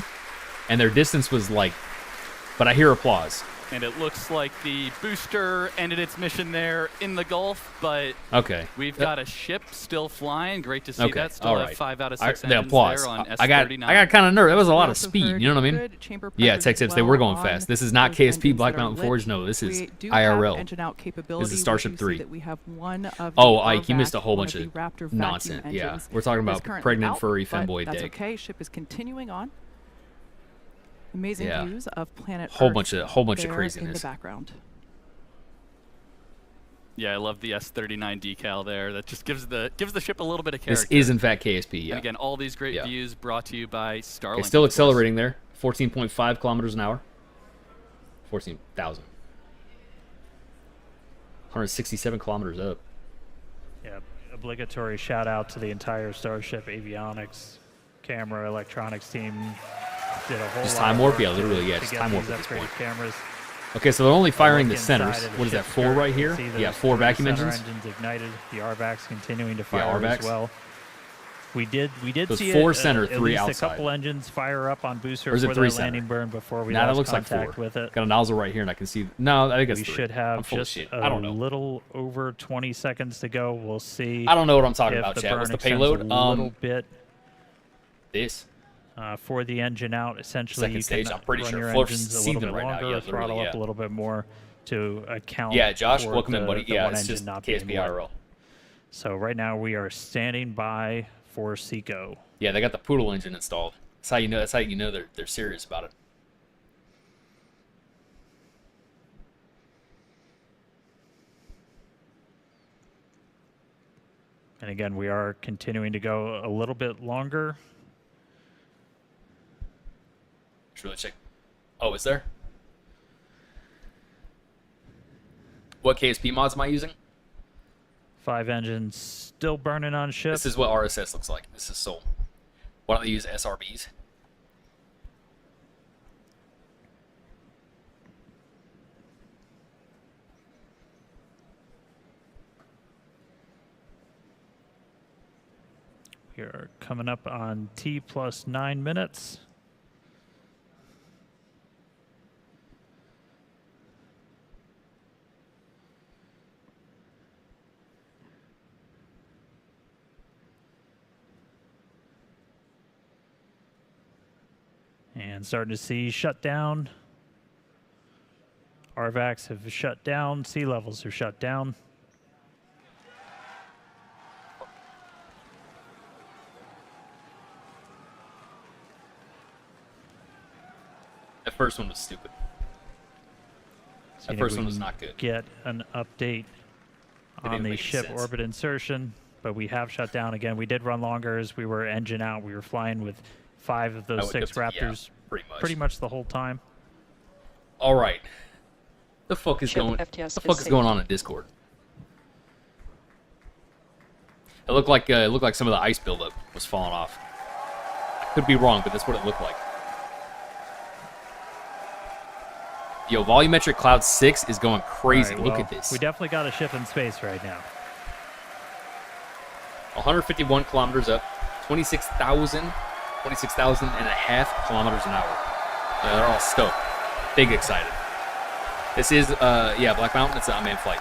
and their distance was like... But I hear applause. And it looks like the booster ended its mission there in the Gulf, but Okay. we've got a ship still flying. Great to see Okay, that. Still all at right. 5 out of I, 6 the engines applause. there on I got S39. kind of nervous. That was a We lot of also speed. heard You know what I mean? good chamber Yeah, pressures tech as tips. They well were going on fast. This is not those KSP engines Black that are Mountain lit. Forge. No, this is We do IRL. have engine out capability. This is Starship We do 3. see that we have one of Oh, the Ike, you missed a RVAC, whole one bunch of of the Raptor vacuum nonsense. Yeah, engines we're talking that is about currently pregnant out, furry but femboy that's dick. okay. Ship is continuing on. Amazing Yeah. views of planet Whole Earth bunch of there in the craziness. background. Yeah, I love the S39 decal there. That just gives the ship a little bit of This character. is in fact KSP. Yeah. And again, all these great Yeah. views brought to you by Starlink. It's still of course. accelerating there. 14.5 kilometers an hour. 14,000. 167 kilometers up. Yeah, obligatory shout out to the entire Starship avionics, camera, electronics team. Did a whole Just lot time of warp? work Yeah, literally, yeah, to just get time warp these at this upgraded point. cameras. Okay, so they're only firing the Look inside centers. of the What is that, ship's 4 turret, right you can here? see Yeah, those 4 three vacuum center engines. ignited. The RVACs continuing to Yeah, fire RVACs. as well. We did Those see 4 center, at 3 least outside. a couple engines fire up on booster Or is it for 3 that center? landing burn before we Nah, that lost looks like contact 4. with it. Got a nozzle right here, and I can see. No, I think it's We 3. should I'm have full of just shit. a I don't know. little over 20 seconds to go. We'll see. I don't know what I'm talking if about, the chat. burn What's the extends payload? A little bit This. for the engine out. Essentially, Second you stage, can I'm pretty run sure. your Floor's engines a seething little bit right now. longer, Yeah, literally, throttle up yeah. a little bit more to account. Yeah, Josh, for welcome in, the- buddy. the Yeah, one it's engine just not being KSP lit. IRL. So right now we are standing by for Seco. Yeah, they got the Poodle engine installed. That's how you know. That's how you know they're serious about it. And again, we are continuing to go a little bit longer. Just really check. Oh, is there? What KSP mods am I using? 5 engines still burning on ship. This is what RSS looks like. This is Soul. Why don't they use SRBs? We are coming up on T plus 9 minutes. And starting to see shutdown. RVACs have shut down. Sea levels are shut down. first one was stupid. Seeing That if first we one was can not good. Get an update on didn't the make any ship sense. orbit insertion, but we have shut down again. We did run longer as we were engine out. We were flying with 5 of I those would 6 go to- yeah, Raptors pretty much. the whole time. All right. The fuck is Ship going? FTS The is fuck is safe. going on in Discord? It looked like some of the ice buildup was falling off. Could be wrong, but that's what it looked like. Yo, volumetric cloud 6 is going crazy. All right, Look well, at this. We definitely got a ship in space right now. 151 kilometers up, 26,000 and a half kilometers an hour. They're all stoked, big excited. This is yeah, Black Mountain. It's an unmanned flight.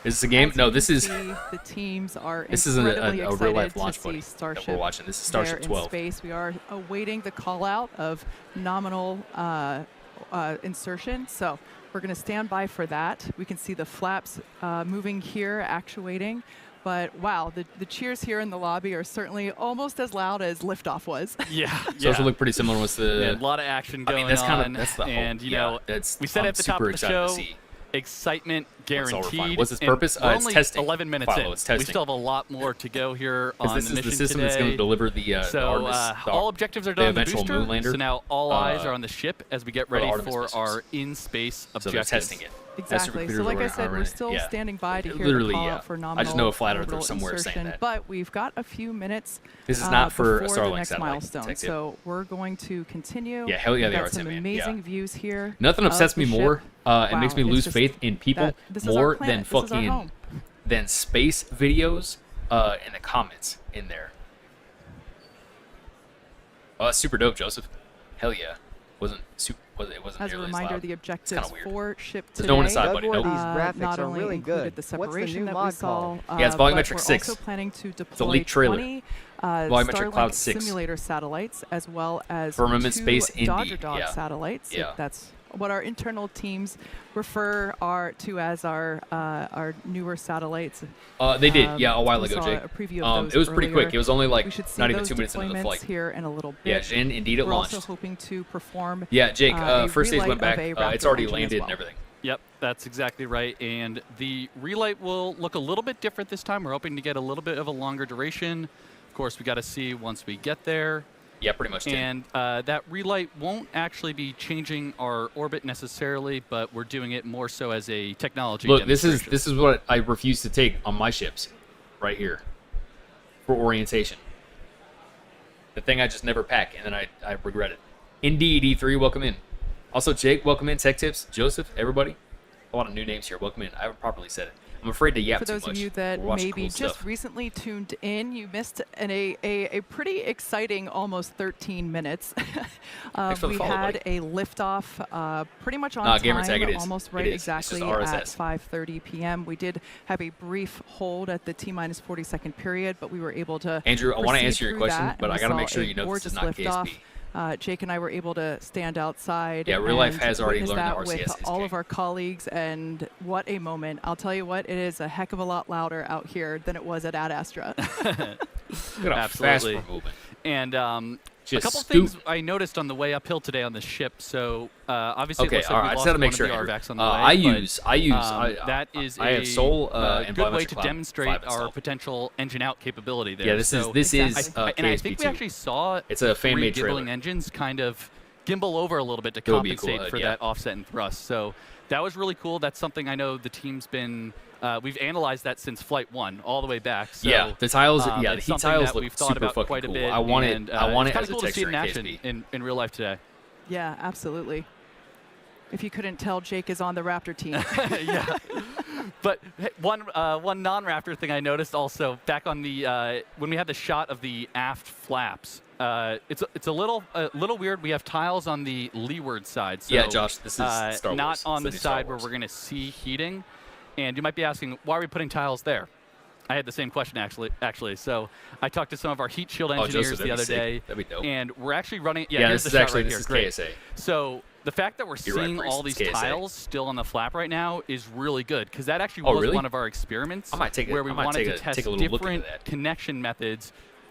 Is this a game? As No, you this can is see, the teams are this is a incredibly real life excited launch to party see Starship that we're watching. This is there Starship in 12. space. We are awaiting the call out of nominal insertion. So we're going to stand by for that. We can see the flaps moving here, actuating. But wow, the cheers here in the lobby are certainly almost as loud as liftoff was. Yeah. So it look pretty similar with the. Yeah, a lot of action going that's kind on. of that's the whole. and you yeah, know, that's, we said I'm at the top super of the excited show, to see. excitement What's all refined. guaranteed. What's its and purpose? We're It's only testing. 11 minutes Follow, in. it's We testing. still have a lot more to go here on This the is the mission system today. that's going to deliver the So Artemis, the all objectives are the done on the eventual booster, moon lander. so now all eyes are on the ship as we get for the ready Artemis for missions. our in-space So objectives. they're testing it. Exactly. So like I said, we're still standing by to hear Literally, the call yeah. out for I nominal just know a flat earther orbital somewhere saying insertion, that. But we've got a few minutes This is not for a before Starlink the next satellite, milestone. detective. So we're going to continue. Yeah, hell yeah, We've they got are, some Tim, man. amazing Yeah. views here. Nothing of upsets the me ship. more. It makes me Wow, it's lose just faith in people this is our more planet. than This is our fucking home. than space videos in the comments in there. Oh, that's super dope, Joseph. Hell yeah. It wasn't As a nearly reminder, loud. the objectives weird. for ship There's today no one inside, buddy. Doug Nope. These graphics not are only really included good. the What's the separation new that we mod saw, called? Yeah, it's but volumetric we're 6. also planning to a deploy leaked trailer. 20 Volumetric Starlink Cloud 6. simulator satellites, as well as Firmament 2 Space Dodger Indeed, Dog yeah. satellites. Yeah. That's what our internal teams refer to as our newer satellites. They did, yeah, a while we ago, saw Jake. a preview of those It was pretty quick. earlier. It was only like We should see not even those 2 minutes into the deployments flight. here in a little bit. Yeah, Jin, indeed it We're launched. also hoping to perform. Yeah, Jake, a first stage went relight back. of a It's Raptor already engine as landed well. and everything. Yep, that's exactly right. And the relight will look a little bit different this time. We're hoping to get a little bit of a longer duration. Of course, we got to see once we get there. Yeah, pretty much. And that relight won't actually be changing our orbit necessarily, but we're doing it more so as a technology Look, this demonstration. is what I refuse to take on my ships, right here, for orientation. The thing I just never pack, and then I regret it. Indeed, E3, welcome in. Also, Jake, welcome in. Tech Tips, Joseph, everybody. A lot of new names here. Welcome in. I haven't properly said it. I'm afraid to yap For too those much. of you that We're watching maybe cool just stuff. recently tuned in, you missed a pretty exciting almost 13 minutes. for the We follow, had buddy. a liftoff pretty much on Nah, time, gamer tag, it is. almost It right is. It's exactly just at RSS. 5:30 p.m. We did have a brief hold at the T-minus 40-second period, but we were able to Andrew, I want to proceed answer your through question, that, but and I we got to saw make sure a you know this is gorgeous not liftoff. KSP. Jake and I were able to stand outside. Yeah, real life and has already witness learned that that RCS with is all king. of our colleagues, and what a moment! I'll tell you what, it is a heck of a lot louder out here than it was at Ad Astra. Look at how fast Absolutely. we're moving. And a Just couple scoop. things I noticed on the way uphill today on the ship. So obviously, it Okay, looks all like right. we I just lost had to make one sure. of the Andrew. RVACs on the way. I use. That I have is Soul a and good way Biometric to Cloud demonstrate 5 our installed. potential engine out capability there. Yeah, this So is Exactly. and I KSP2. think we actually saw It's a fan-made three gibbling trailer. engines kind of gimbal over a little bit to It would be a cool compensate HUD, for yeah. that offset and thrust. So that was really cool. That's something I know the team's been. We've analyzed that since Flight 1 all the way back. So, Yeah, the tiles. Yeah, the it's heat something tiles that look we've thought super about fucking quite a cool. bit. I want and, it. I want it's it kinda as a cool to see texture it in in action KSP. in real life today. Yeah, absolutely. If you couldn't tell, Jake is on the Raptor team. Yeah. But hey, one non-Raptor thing I noticed also back on the when we had the shot of the aft flaps. It's a little weird. We have tiles on the leeward side. So, Yeah, Josh, this is Star Wars. not on It's the new Star side where Wars. we're going to see heating. And you might be asking, why are we putting tiles there? I had the same question actually. So I talked to some of our heat shield engineers Joseph, the that'd other be sick. day, That'd be dope. and we're actually running. Yeah, Yeah, here's this the is shot right this here. is Great. KSA. So the fact that we're You're right, seeing Bruce, all it's these KSA. tiles still on the flap right now is really good, because that actually Oh, was really? one of our experiments I might take a- where we I might wanted take to a- test take a little look into different that. connection methods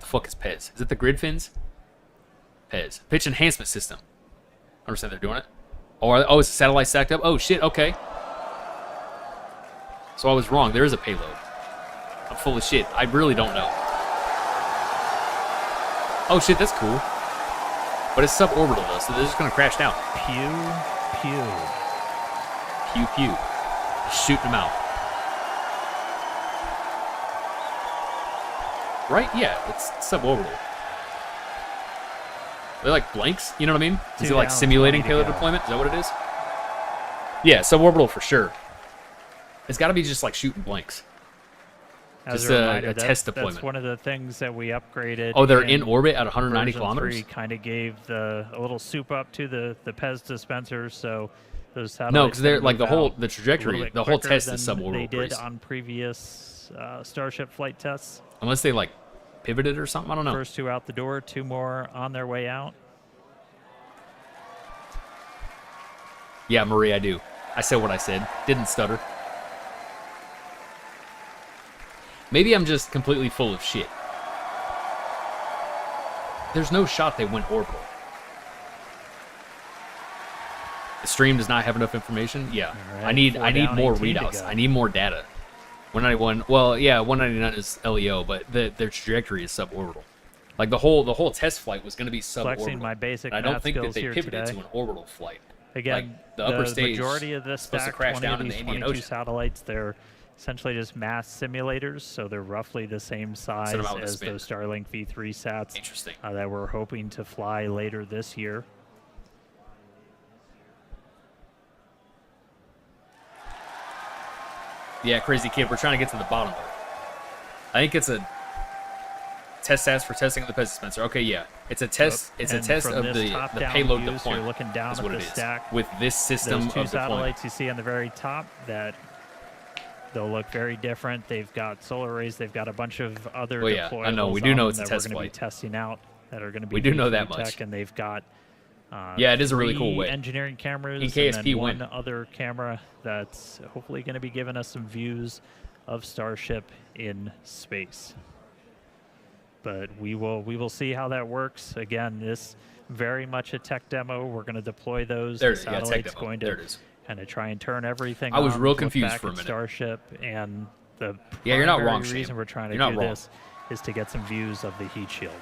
What the fuck is Pez? Is it the grid fins? Pez. Pitch enhancement system. I understand they're doing it. Oh, it's a satellite stacked up? Oh, shit, okay. So I was wrong. There is a payload. I'm full of shit. I really don't know. Oh, shit, that's cool. But it's suborbital, though, so they're just going to crash down. Pew, pew. Pew, pew. Shooting them out. Right? Yeah, it's suborbital. They're like blanks, you know what I mean? Is it like simulating payload deployment? Is that what it is? Yeah, suborbital for sure. It's got to be just like shooting blanks. As Just a reminder, a test deployment. That's one of the things that we upgraded. Oh, they're in orbit at 190 kilometers? Version 3 kind of gave a little soup up to the Pez dispensers, so those satellites. No, because they're like the the trajectory, the whole test is suborbital. They did Breeze. on previous Starship flight tests. Unless they like pivoted or something, I don't know. First 2 out the door, 2 more on their way out. Yeah, Marie, I do. I said what I said. Didn't stutter. Maybe I'm just completely full of shit. There's no shot they went orbital. The stream does not have enough information. Yeah, right, I need more 18 to readouts. go. I need more data. 191. Well, yeah, 199 is LEO, but their trajectory is suborbital. Like the whole test flight was going to be suborbital. Flexing my basic And I don't math think that skills they here pivoted today. to an orbital flight. Again, Like the upper stage majority of the supposed to stacked crash 20 down of in the these Indian 22 Ocean. satellites, they're essentially just mass simulators, so they're roughly the same size them out with a as spin. those Starlink V3 sats Interesting. that we're hoping to fly later this year. Yeah, crazy kid. We're trying to get to the bottom of it. I think it's a test stats for testing of the Pez dispenser. Okay, yeah, it's a test. It's a And test from of this the top-down payload view, so deployment. you're looking down is at what the it is stack. with this system Those 2 of deployment. satellites you see on the very top, that they'll look very different. They've got solar arrays. They've got a bunch of other Well, yeah, I deployables know. We do know on it's a them test that we're going to be flight. testing out that are going to be We do know V3 that tech, much. and they've got Yeah, it is a really cool 3 way. engineering cameras and KSP then win. one other camera that's hopefully going to be giving us some views of Starship in space. But we will see how that works. Again, this very much a tech demo. We're going to deploy those. There The it is. Yeah, tech satellite's demo. going There to it is. kind of try and turn everything I was on, real look confused back for a at minute. Starship, and the Yeah, you're not primary wrong, Shane. reason we're trying to You're not do wrong. this is to get some views of the heat shield.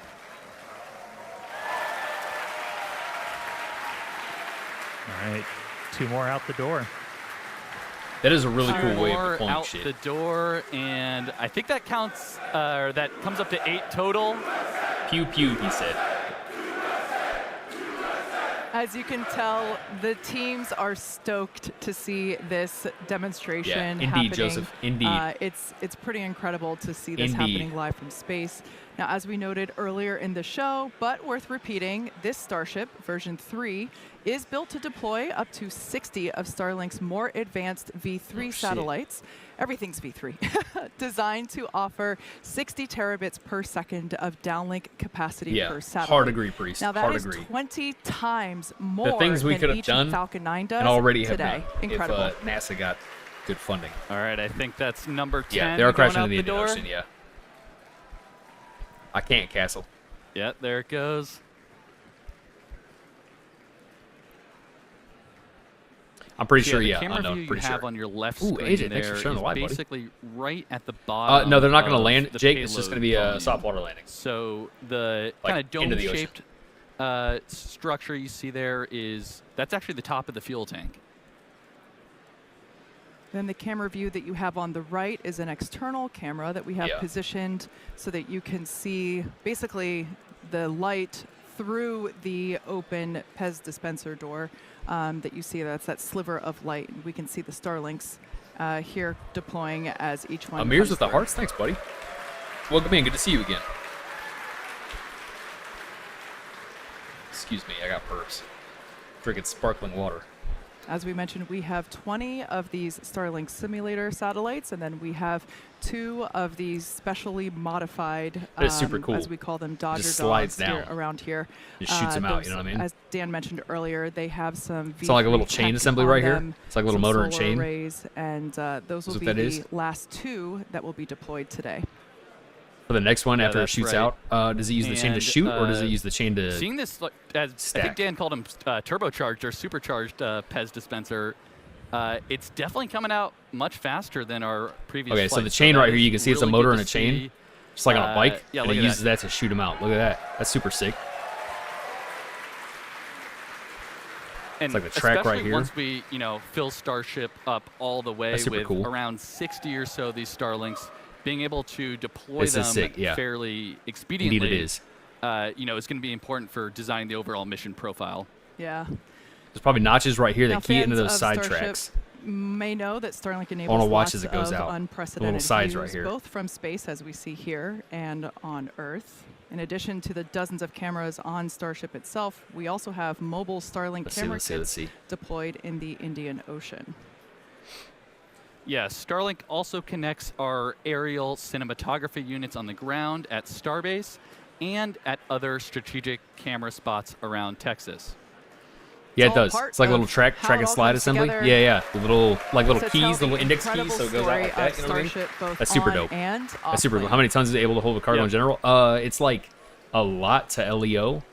All right, 2 more out the door. That is a really cool way of More deploying out shit. the door, and I think that counts, or that comes up to 8 total. Pew pew, he said. As you can tell, the teams are stoked to see this demonstration Yeah, indeed, happening. Joseph, indeed. It's pretty incredible to see this Indeed. happening live from space. Now, as we noted earlier in the show, but worth repeating, this Starship, version 3, is built to deploy up to 60 of Starlink's more advanced V3 Oh, shit. satellites. Everything's V3. Designed to offer 60 terabits per second of downlink capacity Yeah, per satellite. hard agree, Priest. Now that hard is agree. 20 times more things we than could have each done Falcon 9 does and already have today. done Incredible. if NASA got good funding. All right, I think that's number 10. Yeah, they are going crashing out into the Indian door. Ocean, yeah. I can't castle. Yeah, there it goes. I'm pretty sure, the yeah. camera I know, view pretty you have sure. on your left Ooh, screen AJ, thanks for there showing is the light, buddy. basically right at the bottom. No, they're not going to of land. the Jake, it's just going to be a payload soft volume. water landing. So the Like, kind of into the ocean. dome-shaped structure you see there that's actually the top of the fuel tank. Then the camera view that you have on the right is an external camera that we have Yeah. positioned so that you can see basically the light through the open Pez dispenser door that you see. That's that sliver of light. We can see the Starlinks here deploying as each one Amir's comes with the through. hearts. Thanks, buddy. Welcome in. Good to see you again. Excuse me. I got burps. Drinking sparkling water. As we mentioned, we have 20 of these Starlink simulator satellites, and then we have 2 of these specially modified, That is super cool. as we call them, Dodger Just slides dogs here down. around here. Just shoots them out, those, you know what I mean? As Dan mentioned earlier, they have some It's like a little V3 chain tech assembly on right here. them, It's like a little some motor and solar chain. arrays, and those will what be that the is? last 2 that will be deployed today. For the next one, after it that's shoots right. out, does it use the chain to And, shoot, or does it use the chain to? Seeing this, like, as I stack? think Dan called him turbocharged or supercharged Pez dispenser, it's definitely coming out much faster than our previous Okay, so flights. the chain that right here, is you can see it's a really motor good and a to chain, see. just like on a bike, Yeah, and look it at uses that to shoot them out. Look at that. That's super sick. And like the track right especially here. once we, fill Starship up all the way That's super with cool. around 60 or so of these Starlinks, being able to deploy This is them sick, yeah. fairly expediently, Indeed it is. is going to be important for designing the overall mission profile. Yeah. There's probably notches right here Now, that key into fans those of side Starship tracks. may know that Starlink enables wanna watch lots as it goes of out. The unprecedented little sides views, right here. both from space, as we see here, and on Earth. In addition to the dozens of cameras on Starship itself, we also have mobile Starlink Let's see, camera let's see, kits let's see. deployed in the Indian Ocean. Yes, Starlink also connects our aerial cinematography units on the ground at Starbase and at other strategic camera spots around Texas. Yeah, It's it all does. part It's like a little of track how it and all slide comes assembly. together Yeah. The little to keys, the tell little index keys, incredible so it goes out story like that. of You know what I mean? Starship, both That's super on dope. and That's super cool. off How many tons is it able to hold a cargo Yeah. in general? It's like a lot to LEO.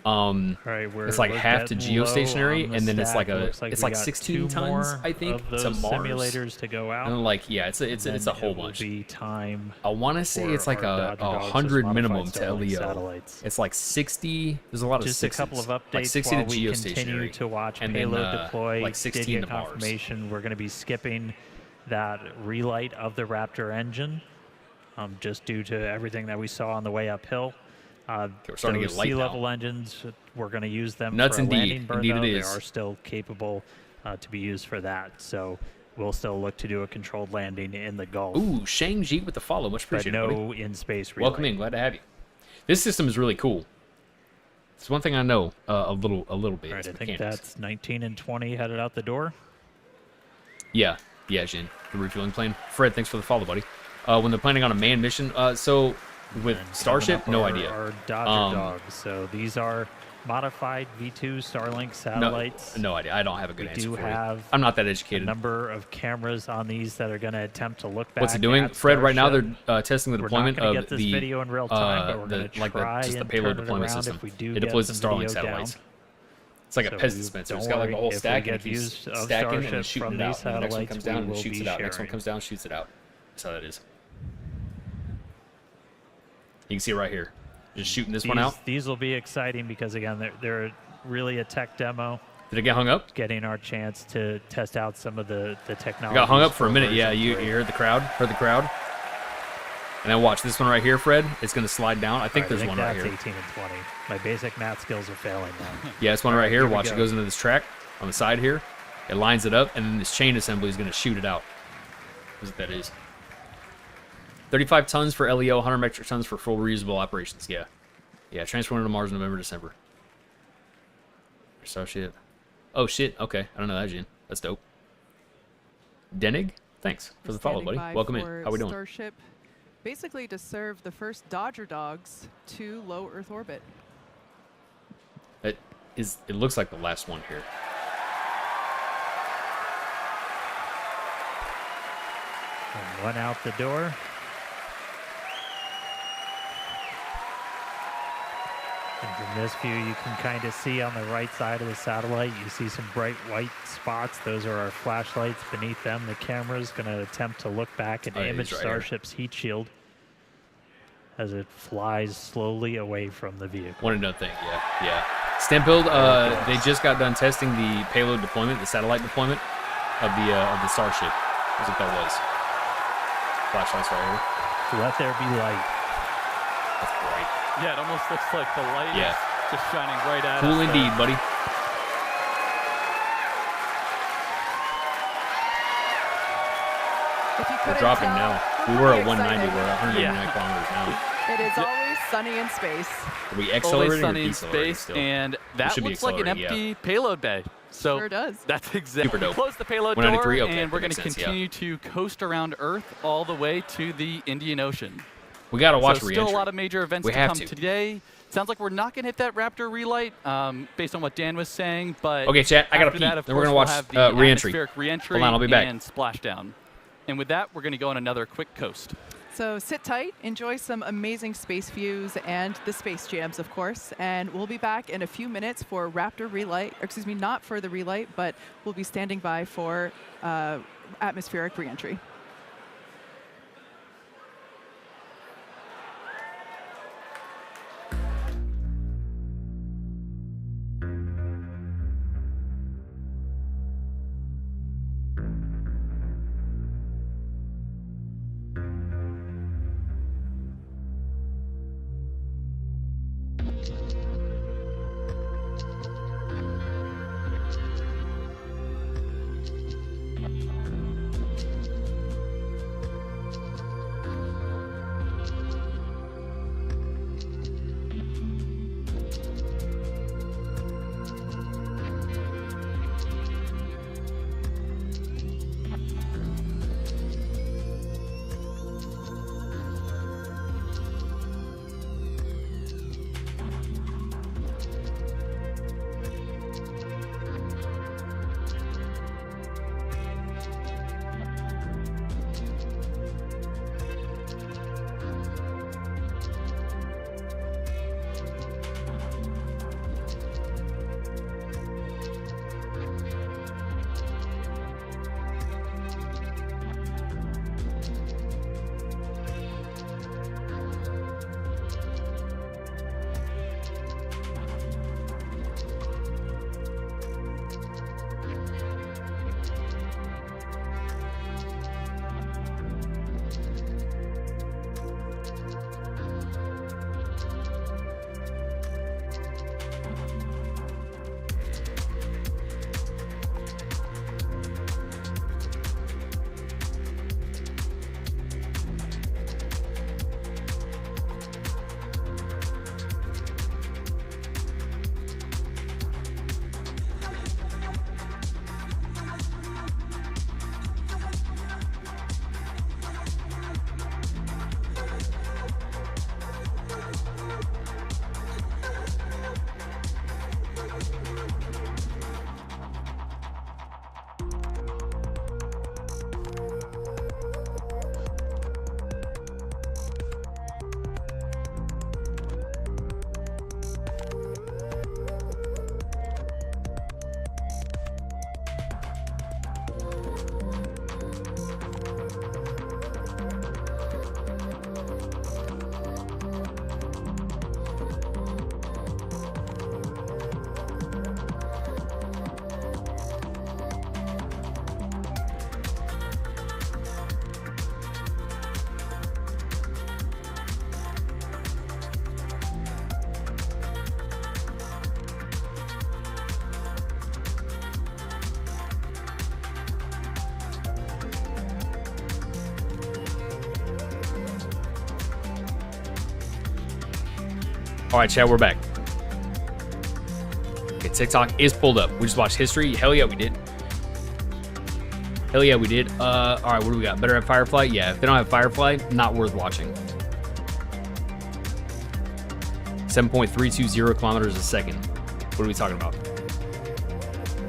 All right, It's like we're half to getting low geostationary, on the and then it's stack. like Looks it's we like got 16 two tons, more I think, of those to Mars. simulators to go out. And like, yeah, it's a and whole it will bunch. be time I want to say for it's like our a Dodger Dogs as 100 modified minimum to Starlink LEO. satellites. It's like 60. There's a lot of Just sixes. a couple of updates like 60 while to we geostationary. continue to watch and then, payload deploy, like 16 did get to Mars. confirmation. We're going to be skipping that relight of the Raptor engine, just due to everything that we saw on the way uphill. we're starting to those get light now. sea-level engines, we're going to use them Nuts for a indeed. landing burn, Indeed though. it They is. are still capable to be used for that. So we'll still look to do a controlled landing in the Gulf. Ooh, Shang-Chi with the follow. Much but appreciated, buddy. no in-space relay. Welcome in. Glad to have you. This system is really cool. It's one thing I know a little bit. Right, It's I think mechanics. that's 19 and 20 headed out the door. Yeah, Jin. The refueling plane. Fred, thanks for the follow, buddy. When they're planning on a manned mission, so with And Starship, coming no up idea. Our Dodger Dogs. So these are modified V2 Starlink satellites. No idea. I don't have a good We answer do for you. have I'm not that a educated. number of cameras on these that are going to attempt to look back. What's it doing, at Fred? Right now Starship. they're testing the We're deployment not going to of get this the video in real time, but we're going to try just the and payload turn it deployment around system. if we do It get deploys the some Starlink video satellites. down. It's like a So Pez we dispenser. don't It's got like a worry whole if we stack, get and if you views of stack in and Starship shooting from it out, these and the next one satellites, comes we down and will shoots be it out. Next one sharing. comes down, shoots it out. That's how that is. You can see it right here. Just shooting this one out. These will be exciting because again, they're really a tech demo. Did it get hung up? Getting our chance to test out some of the technology. It got hung up for a minute. Yeah, you heard the crowd. Heard the crowd. And then watch this one right here, Fred. It's going to slide down. I think there's one right that's here. 18 and 20. My basic math skills are failing now. Yeah, this one right here. here we Watch, it go. goes into this track on the side here. It lines it up, and then this chain assembly is going to shoot it out. That's what that is. 35 tons for LEO, 100 metric tons for full reusable operations. Yeah. Yeah, transferring to Mars November, December. Starship. Oh, shit. Okay. I don't know that, Jin. That's dope. Denig? Thanks for the follow, Standing buddy. by Welcome in. for How we doing? Starship, basically to serve the first Dodger Dogs to low Earth orbit. It looks like the last one here. And one out the door. And from this view, you can kind of see on the right side of the satellite, you see some bright white spots. Those are our flashlights. Beneath them, the camera is going to attempt to look back and Oh, yeah, image he's right here. Starship's heat shield as it flies slowly away from the vehicle. One and done thing. Yeah. Stembuild, they just got done testing the payload deployment, the satellite deployment of the Starship. That's what that was. Flashlights right here. Let there be light. That's bright. Yeah, it almost looks like the light Yeah. is just shining right at us. Cool indeed, buddy. If you We're couldn't dropping tell, now. We were at pretty 190. excited. We're at 189 kilometers now. It is always sunny in space. Are we Always accelerating or sunny in decelerating space, still? and that should be looks like an accelerating, empty payload bay. So Sure does. that's exactly. Super dope. Close the payload 193, door, okay, and we're that going to makes sense, yeah. continue to coast around Earth all the way to the Indian Ocean. We got to watch so re-entry. still a lot of major events We to have come to. today. Sounds like we're not going to hit that Raptor relight, based on what Dan was saying. But Okay, chat, I gotta after pee. that, of Then we're course, gonna watch, we'll have the re-entry. atmospheric re-entry Hold on, I'll be back. and splashdown. And with that, we're going to go on another quick coast. So sit tight, enjoy some amazing space views and the space jams, of course. And we'll be back in a few minutes for Raptor relight. Or excuse me, not for the relight, but we'll be standing by for atmospheric reentry. All right, chat, we're back. Okay, TikTok is pulled up. We just watched history. Hell yeah, we did. Hell yeah, we did. All right, what do we got? Better have Firefly? Yeah, if they don't have Firefly, not worth watching. 7.320 kilometers a second. What are we talking about?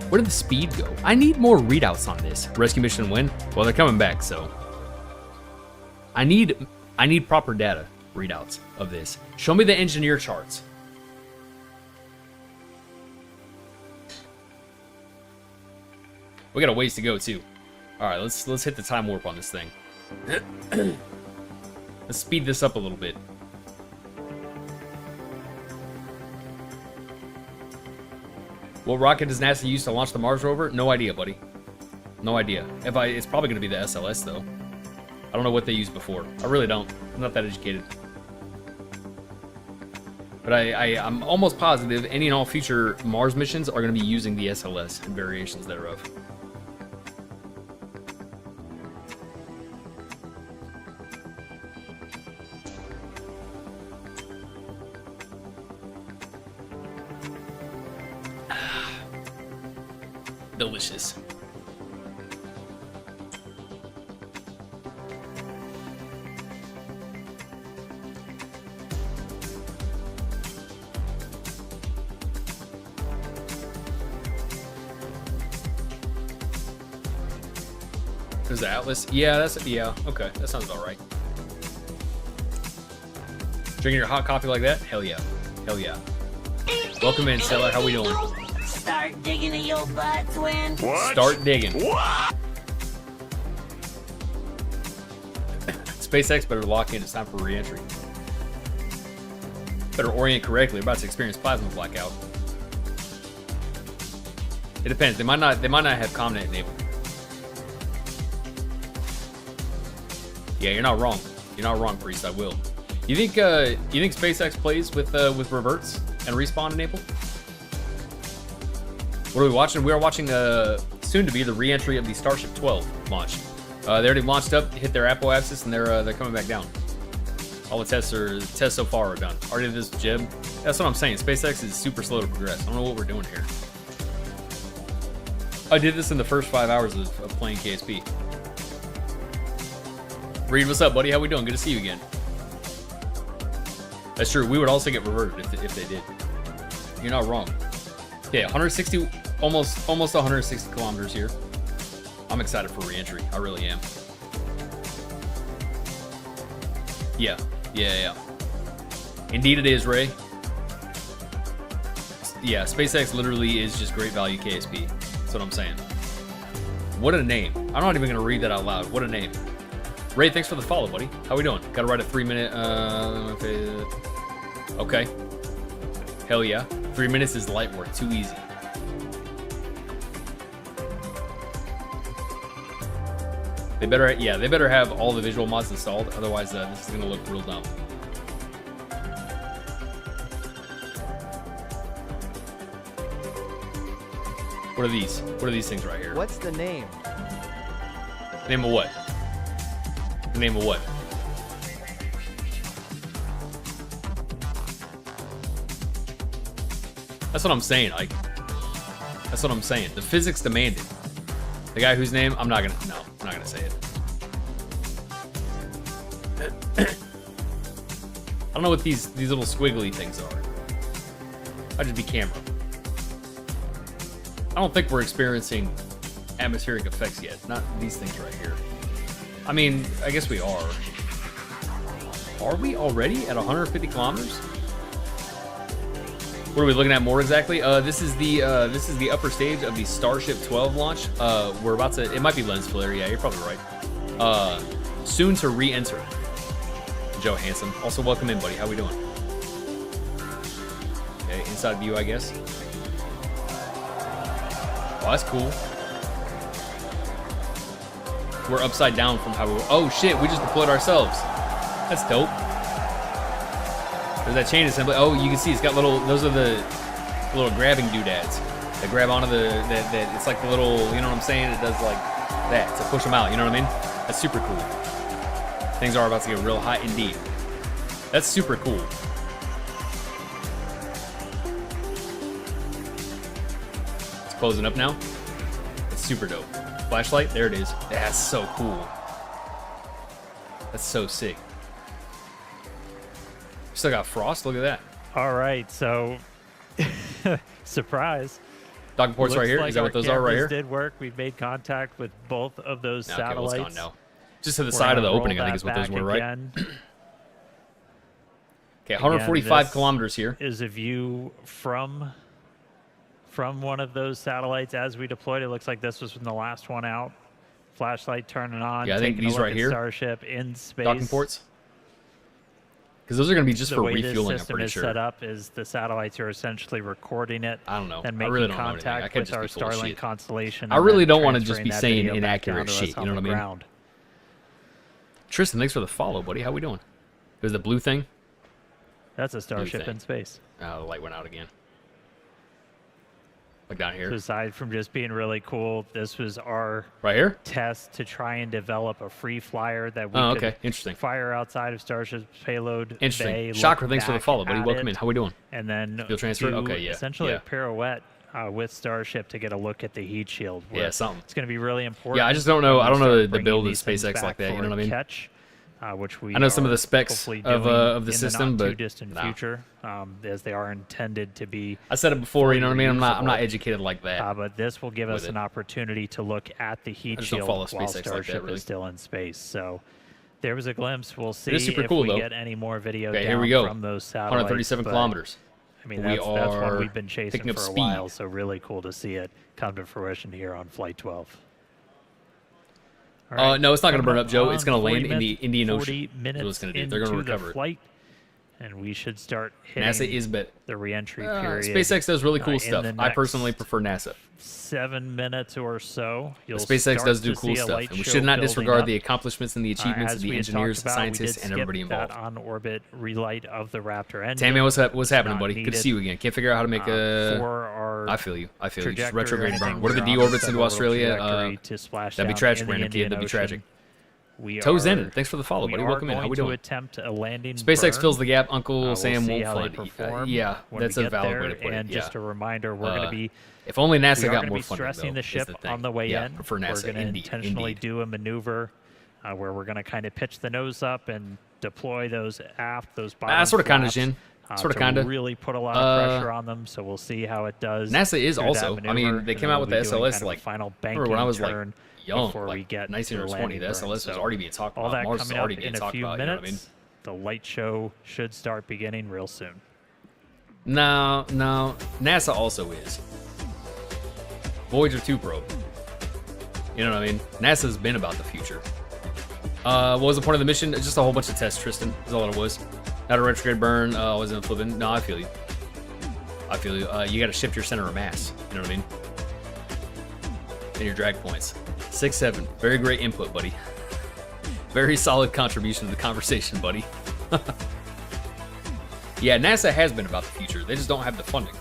Where did the speed go? I need more readouts on this. Rescue mission win? Well, they're coming back, so. I need proper data readouts of this. Show me the engineer charts. We got a ways to go too. All right, let's hit the time warp on this thing. Let's speed this up a little bit. What rocket does NASA use to launch the Mars rover? No idea, buddy. No idea. It's probably gonna be the SLS though. I don't know what they used before. I really don't. I'm not that educated. But I'm almost positive any and all future Mars missions are going to be using the SLS and variations thereof. Delicious. There's the Atlas. Yeah, okay. That sounds about right. Drinking your hot coffee like that? Hell yeah. Hell yeah. Welcome in, Sailor. How we doing? Start digging in your butt, twin. Start digging. SpaceX better lock in. It's time for re-entry. Better orient correctly. We're about to experience plasma blackout. It depends. They might not have ComNet enabled. Yeah, you're not wrong. You're not wrong, Priest. I will. You think SpaceX plays with reverts and respawn enabled? What are we watching? We are watching soon to be the re-entry of the Starship 12 launch. They already launched up, hit their apoapsis, and they're coming back down. All the tests so far are done. Already did this jib. That's what I'm saying. SpaceX is super slow to progress. I don't know what we're doing here. I did this in the first 5 hours of playing KSP. Reed, what's up, buddy? How we doing? Good to see you again. That's true. We would also get reverted if they did. You're not wrong. Yeah, 160, almost 160 kilometers here. I'm excited for re-entry. I really am. Yeah. Indeed it is, Ray. Yeah, SpaceX literally is just great value KSP. That's what I'm saying. What a name. I'm not even going to read that out loud. What a name. Ray, thanks for the follow, buddy. How we doing? Got to write a 3-minute... Okay. Hell yeah. 3 minutes is light work. Too easy. They better have all the visual mods installed. Otherwise, this is going to look real dumb. What are these? What are these things right here? What's the name? Name of what? The name of what? That's what I'm saying, Ike. That's what I'm saying. The physics demand it. The guy whose name I'm not gonna say it. I don't know what these little squiggly things are. I'd just be camera. I don't think we're experiencing atmospheric effects yet. Not these things right here. I mean, I guess we are. Are we already at 150 kilometers? What are we looking at more exactly? This is the upper stage of the Starship 12 launch. We're about to. It might be lens flare. Yeah, you're probably right. Soon to re-enter. Joe Handsome. Also, welcome in, buddy. How we doing? Okay, inside view, I guess. Oh, that's cool. We're upside down from how we were. Oh shit, we just deployed ourselves. That's dope. There's that chain assembly. Oh, you can see it's got little, those are the little grabbing doodads that grab onto that it's like the little, you know what I'm saying? It does like that to push them out, you know what I mean? That's super cool. Things are about to get real hot indeed. That's super cool. It's closing up now. It's super dope. Flashlight, there it is. That's so cool. That's so sick. Still got frost, look at that. All right, so surprise. Dog ports right here. Like is that what those are right here? Did work. We've made contact with both of those satellites. Okay, well, it's gone now. Just to the side of the opening, I think is what those were, right? Okay, 145 kilometers here. Is a view from one of those satellites as we deployed. It looks like this was from the last one out. Flashlight turning on. Yeah, I think these right here. Starship in space. Docking ports. Because those are going to be just for refueling, I'm pretty sure. The way this system is set up is the satellites are essentially recording it. I don't know. And making contact with our Starlink constellation. I really don't want to just be saying inaccurate shit. You know what I mean? Tristan, thanks for the follow, buddy. How we doing? There's the blue thing. That's a starship in space. Oh, the light went out again. Like down here. So aside from just being really cool, this was our right here test to try and develop a free flyer that we could fire outside of Starship's payload. Interesting. Shocker, thanks for the follow, buddy. Welcome in. How we doing? And then field transfer. Okay, yeah. Essentially a pirouette with Starship to get a look at the heat shield. Yeah, something. It's going to be really important. Yeah, I just don't know. I don't know the build of SpaceX like that. You know what I mean? Which we I know some of the specs of the system, but too distant future, as they are intended to be. I said it before, you know what I mean. I'm not educated like that. But this will give us an opportunity to look at the heat shield while Starship is still in space. So There was a glimpse. We'll see It is super if cool, we though. get any more video Okay, down here we go. from those satellites. 137 but, kilometers. I mean, We that's one are we've been chasing picking for up a speed. while, so really cool to see it come to fruition here on Flight 12. All right, No, it's not going to burn coming up, Joe. It's on going to land 40 in the Indian Ocean. 40 Is what minutes it's going to do. They're going to into the recover it. flight, and we should start hitting NASA is bet. the reentry period. SpaceX does really cool in stuff. the I personally next prefer NASA. 7 minutes or so. You'll SpaceX start does do to cool see a stuff, light and we show should not building disregard up. the accomplishments and the achievements As of the we had engineers, talked about, we scientists, did and skip everybody involved. that on-orbit relight of the Raptor engine. Tammy, what's happening, not buddy? Good to needed, see you again. Can't figure out how to make a. for our I feel you. I feel you. Just trajectory or retrograde burn. anything. What are the We're on deorbits into suborbital Australia? trajectory to splash That'd be down tragic, in the random kid. Indian That'd be Ocean. tragic. We Toe are- Zen, thanks for the follow, we buddy. are Welcome in. How going we to doing? attempt a landing SpaceX burn. fills the gap. Uncle We'll Sam see won't how they fund. perform Yeah, when that's we a get valid there. way to put it. And just a reminder, we're going to be. If only we NASA are got going to more be funding, stressing though, the is ship thing. on the way yeah, in. for NASA. We're going to Indeed, intentionally indeed. do a maneuver where we're going to kind of pitch the nose up and deploy those aft, those bottom Sort of kind of, flaps, Jin. Sort of to kind of. really put a lot of pressure on them. So we'll see how it does. NASA is through that also. I mean, maneuver, they and came then out with we'll the be doing SLS kind of a like. final Remember when I was banking like turn young, before we like get 19 to or the 20. landing The burn. SLS was So already being talked all about. that Mars was coming already up being in a talked few about. minutes. You know what I mean? The light show should start beginning real soon. No, NASA also is. Voyager 2 probe. You know what I mean? NASA's been about the future. What was the point of the mission? Just a whole bunch of tests, Tristan. That's all it was. Not a retrograde burn. Wasn't flipping. No, I feel you. I feel you. You got to shift your center of mass. You know what I mean? And your drag points. 6-7. Very great input, buddy. Very solid contribution to the conversation, buddy. Yeah, NASA has been about the future. They just don't have the funding.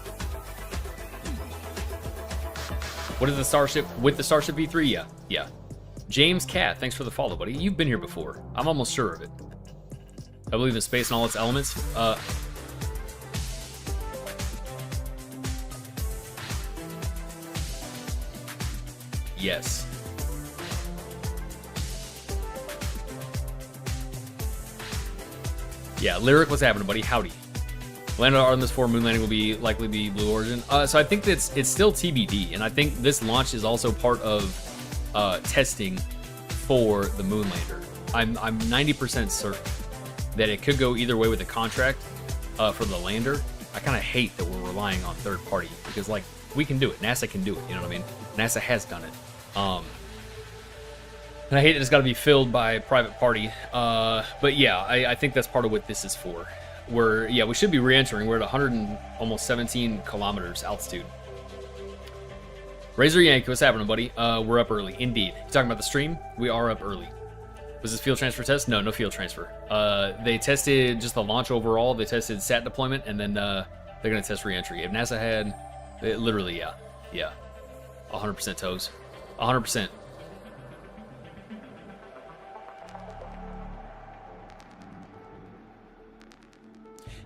What is the Starship? With the Starship V3? Yeah. James Cat, thanks for the follow, buddy. You've been here before. I'm almost sure of it. I believe in space and all its elements. Yes. Yeah, Lyric, what's happening, buddy? Howdy. Land on Artemis 4 moon landing will likely be Blue Origin. So I think it's still TBD, and I think this launch is also part of testing for the moon lander. I'm 90% certain that it could go either way with the contract for the lander. I kind of hate that we're relying on third party because like we can do it. NASA can do it. You know what I mean? NASA has done it. And I hate that it's got to be filled by a private party. But yeah, I think that's part of what this is for. We should be re-entering. We're at 100 and almost 17 kilometers altitude. Razor Yankee, what's happening, buddy? We're up early, indeed. You talking about the stream? We are up early. Was this field transfer test? No field transfer. They tested just the launch overall. They tested sat deployment, and then they're gonna test re-entry. If NASA had, literally, yeah, 100% toes, 100%.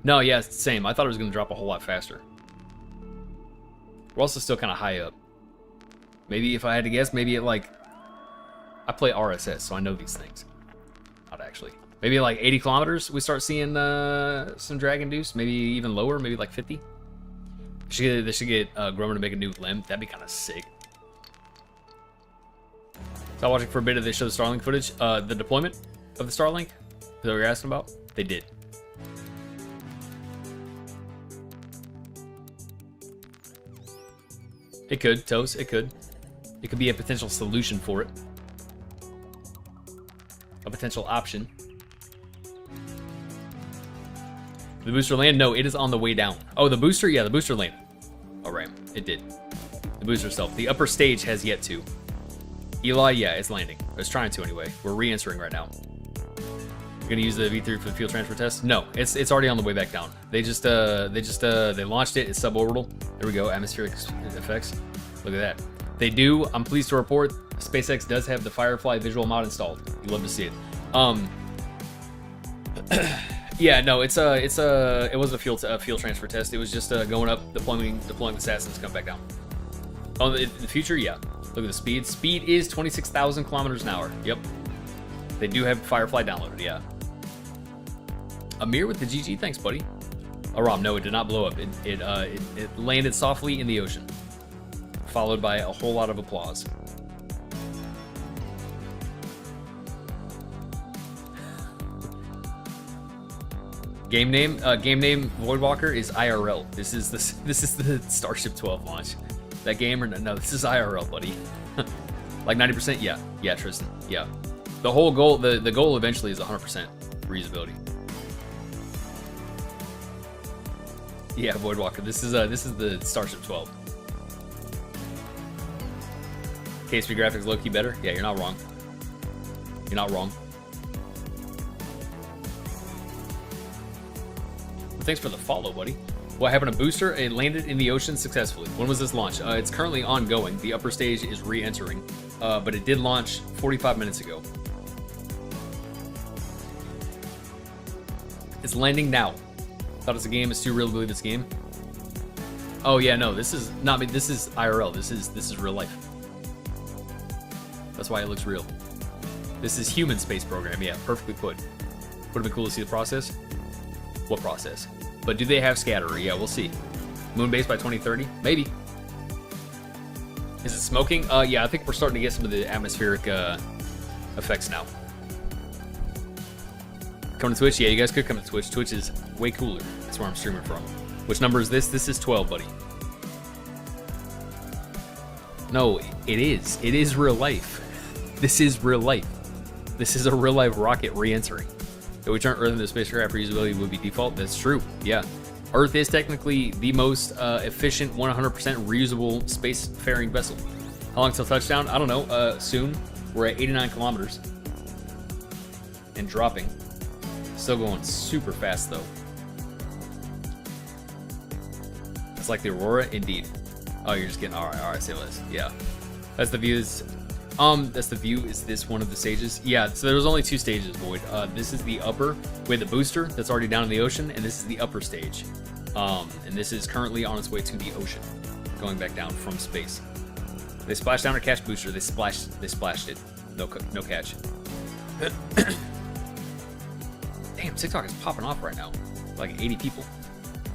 No, yeah, it's the same. I thought it was going to drop a whole lot faster. We're also still kind of high up. Maybe if I had to guess, maybe at like... I play RSS, so I know these things. Not actually. Maybe at like 80 kilometers, we start seeing some drag induced. Maybe even lower, maybe like 50. They should get Grumman to make a new limb. That'd be kind of sick. So watching for a bit of they show the Starlink footage. The deployment of the Starlink that we were asking about, they did. It could, Toes, it could. It could be a potential solution for it. A potential option. The booster land? No, it is on the way down. Oh, the booster? Yeah, the booster landed. All right, it did. The booster itself. The upper stage has yet to. Eli, yeah, it's landing. It's trying to anyway. We're re-entering right now. You're gonna use the V3 for the field transfer test? No, it's already on the way back down. They launched it. It's suborbital. There we go. Atmospheric effects. Look at that. They do. I'm pleased to report SpaceX does have the Firefly visual mod installed. You love to see it. Yeah, no, it wasn't a field transfer test. It was just going up, deploying the sats and come back down. Oh, in the future, yeah. Look at the speed. Speed is 26,000 kilometers an hour. Yep. They do have Firefly downloaded, yeah. Amir with the GG, thanks, buddy. Aram, no, it did not blow up. It landed softly in the ocean, followed by a whole lot of applause. Game name Voidwalker is IRL. This is the Starship 12 launch. That game or no? This is IRL, buddy. Like 90%. Yeah, Tristan. Yeah. The whole goal, the goal eventually is 100% reusability. Yeah, Voidwalker. This is the Starship 12. KSP graphics low key better. Yeah, you're not wrong. You're not wrong. Well, thanks for the follow, buddy. What happened to Booster? It landed in the ocean successfully. When was this launch? It's currently ongoing. The upper stage is re-entering, but it did launch 45 minutes ago. It's landing now. Thought it's a game. It's too real to believe it's a game. Oh yeah, no, this is not me. This is IRL. This is real life. That's why it looks real. This is human space program. Yeah, perfectly put. Would have been cool to see the process. What process? But do they have scatterer? Yeah, we'll see. Moon base by 2030? Maybe. Is it smoking? Yeah, I think we're starting to get some of the atmospheric effects now. Come to Twitch? Yeah, you guys could come to Twitch. Twitch is way cooler. That's where I'm streaming from. Which number is this? This is 12, buddy. No, it is. It is real life. This is real life. This is a real life rocket re-entering. If we turn Earth into spacecraft, reusability would be default. That's true. Yeah. Earth is technically the most efficient 100% reusable spacefaring vessel. How long till touchdown? I don't know. Soon. We're at 89 kilometers. And dropping. Still going super fast, though. It's like the Aurora? Indeed. Oh, you're just getting... Alright, say less. Yeah. That's the views. That's the view. Is this one of the stages? Yeah, so there was only 2 stages, Void. This is the upper with the booster that's already down in the ocean, and this is the upper stage. And this is currently on its way to the ocean, going back down from space. They splashed down or catch booster. They splashed it. No catch. Damn, TikTok is popping off right now. Like 80 people.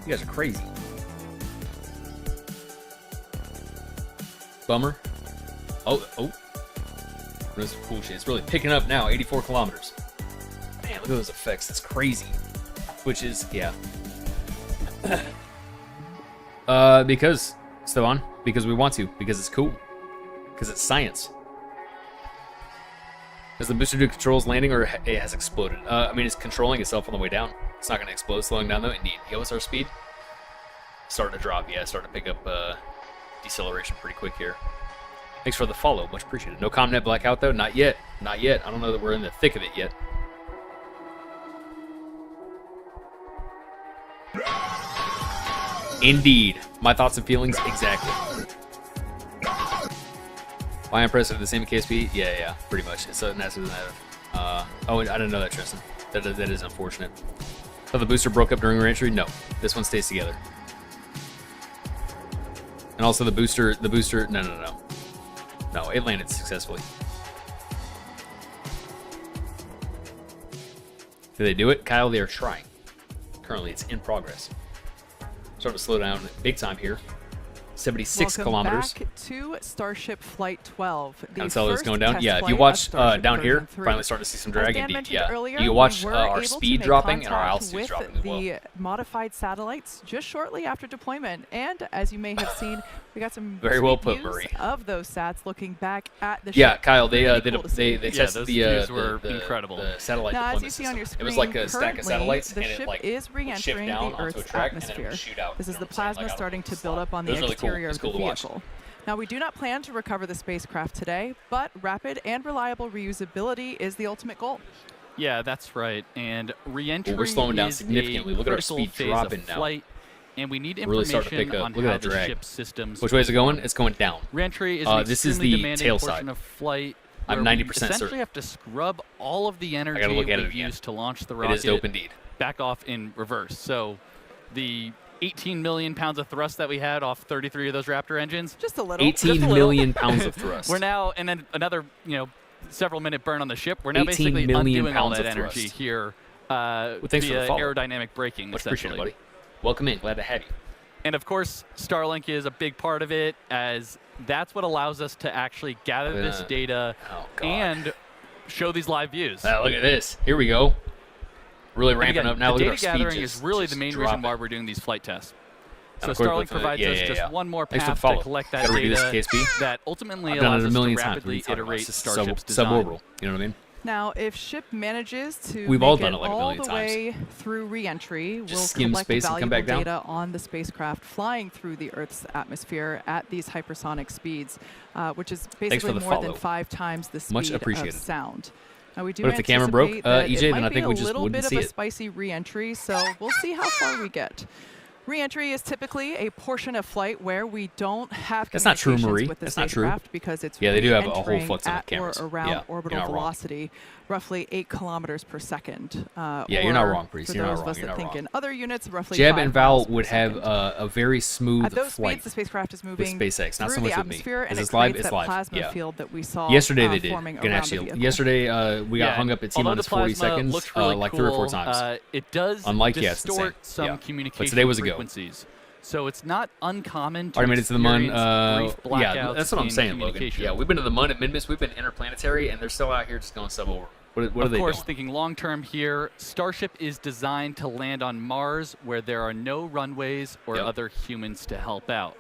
You guys are crazy. Bummer. Oh. This is cool shit. It's really picking up now. 84 kilometers. Man, look at those effects. That's crazy. Which is, yeah. Because, Stevan, because we want to. Because it's cool. Because it's science. Does the booster do controls landing or it has exploded? I mean, it's controlling itself on the way down. It's not going to explode slowing down though. Indeed. Yeah, what's our speed? Starting to drop. Yeah, starting to pick up deceleration pretty quick here. Thanks for the follow. Much appreciated. No ComNet blackout, though? Not yet. Not yet. I don't know that we're in the thick of it yet. Indeed. My thoughts and feelings, exactly. Why I'm president of the same KSP? Yeah, pretty much. It's a NASA oh, I didn't know that, Tristan. That is unfortunate. So the booster broke up during reentry? No. This one stays together. And also the booster, no. No, it landed successfully. Did they do it? Kyle, they are trying. Currently, it's in progress. Starting to slow down big time here. 76 kilometers. Back to Starship Flight 12. Cancelo is going down. Yeah, if you watch down here, finally starting to see some drag. Indeed, yeah. Earlier, you watch our speed dropping and our altitude dropping as well. The modified satellites just shortly after deployment, and as you may have seen, we got some very well put, Murray. Of those sats looking back at the ship. Yeah, Kyle, they those tested the were incredible. The satellite now, deployment as you see system. on your screen, it was like a stack of satellites, the and ship it like is re-entering the Earth's atmosphere. This is the plasma starting to build up on the exterior of the vehicle. Now, we do not plan to recover the spacecraft today, but rapid and reliable reusability is the ultimate goal. Yeah, that's right. And re-entry we're slowing down significantly. Look at our speed dropping now. Flight, and we need really information to pick up. on Look how at that the drag. ship systems. Which way is it going? It's going down. Re-entry is an this is extremely the demanding tail portion side. of flight. I'm 90% certain. Essentially, have to scrub all of the energy we've used to launch the rocket. It is dope indeed. Back off in reverse. So, the 18 million pounds of thrust that we had off 33 of those Raptor engines. Just a little. 18 million pounds of thrust. We're now, and then another, several minute burn on the ship. We're now basically undoing all that energy here via aerodynamic braking, Much essentially. Appreciated, buddy. Welcome in. Glad to have you. And of course, Starlink is a big part of it, as that's what allows us to actually gather this data and show these live views. Look at this. Here we go. Really And ramping again, up now. the Look at our data speed gathering is just- really just the main reason why dropping. we're doing these flight tests. So quick look Starlink for the- provides yeah, us yeah, just yeah. one more Thanks for the path follow. to collect that Gotta redo this, data KSP. that ultimately I've done allows it a us to million times. rapidly What are you talking about? iterate It's just Starship's design. suborbital. You know what I mean? Now, if ship manages to We've make all done it like a all million the times. way through re-entry, we'll skim collect space and come valuable back down? data on the spacecraft flying through the Earth's atmosphere at these hypersonic speeds, which is basically the more follow. than 5 times the Much speed appreciated. of sound. Now, we do But if the camera broke, anticipate that EJ, it then might I think be we a just little wouldn't bit see of a it. spicy re-entry, so we'll see how far we get. Re-entry is typically a portion of flight where we don't have That's not true, communications Marie. with the That's not true. spacecraft because it's Yeah, they do have a whole re-entering fuck ton of at cameras. or around Yeah, you're orbital not wrong. velocity, roughly 8 kilometers per second. Yeah, you're not or wrong, Priest. For You're not those wrong. of us You're that not think wrong. in other units, roughly Jeb 5 and Val miles per would have second. a very smooth At those flight. speeds, the spacecraft is moving SpaceX, not so through much the with me, atmosphere, 'cause and it it's live, creates it's that live, plasma yeah. field that we saw Yesterday they did. forming Gonna around actually, the vehicle. yesterday we got hung up at although the T-minus 40 plasma seconds, looks really like 3 or 4 cool, times. It does Unlike yes, the distort same. some Yeah. communication But today was a go. frequencies. So it's not uncommon to Already made it to the Mun. experience brief Yeah, blackouts that's what I'm in saying, Logan. communication. Yeah, we've been to the Mun at Minmus. We've been interplanetary, and they're still out here just going sub-over. What are Of they course, doing? thinking long-term here, Starship is designed to land on Mars where there are no runways or Yep. other humans to help out.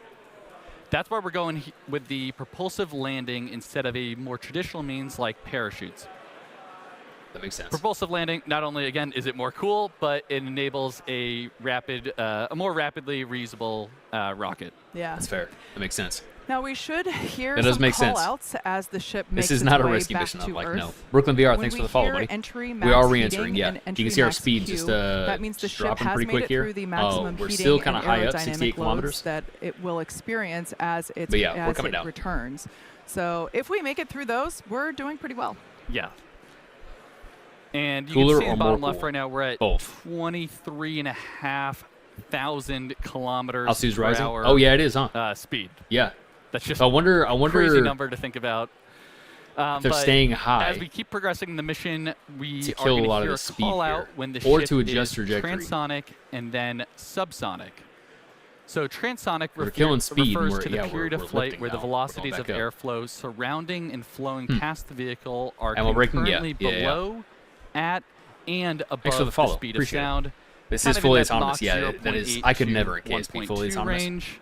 That's why we're going with the propulsive landing instead of a more traditional means like parachutes. That makes sense. Propulsive landing, not only, again, is it more cool, but it enables a more rapidly reusable rocket. Yeah. That's fair. That makes sense. Now we should hear That does some make sense. call-outs as the ship makes This is its not a way risky back mission. to I'm like, Earth. no. Brooklyn VR, When thanks for we the follow, hear buddy. entry, We max are heating, re-entering, yeah. and You entry can see our max speed Q, just that means the ship dropping has pretty made quick it here. through the maximum we're heating still kind and of high up, aerodynamic 68 loads kilometers. that it will experience as it But yeah, we're coming down. returns. So if we make it through those, we're doing pretty well. Yeah. And you Cooler can see in or the bottom more left cool? right now, we're at Both. 23,500 kilometers Altitude's per rising. hour Oh yeah, it is, huh? speed. Yeah. That's just I wonder. a crazy number to think about. if they're But staying high as we keep progressing in the mission, we to are kill going a lot to of hear the a speed call out here, when the or ship to adjust is trajectory. transonic and then subsonic. So transonic We're killing speed and refers we're- to the yeah, period we're of flight lifting where the now. We're velocities going of back up. airflow surrounding and flowing past the vehicle are And we're braking? Yeah. currently Yeah, yeah. below, at, and for above the the follow. speed Appreciate it. of sound. This kind is of in fully that autonomous. Mach Yeah, that is. 0.8 I could to never in KSP fully 1.2 autonomous. range.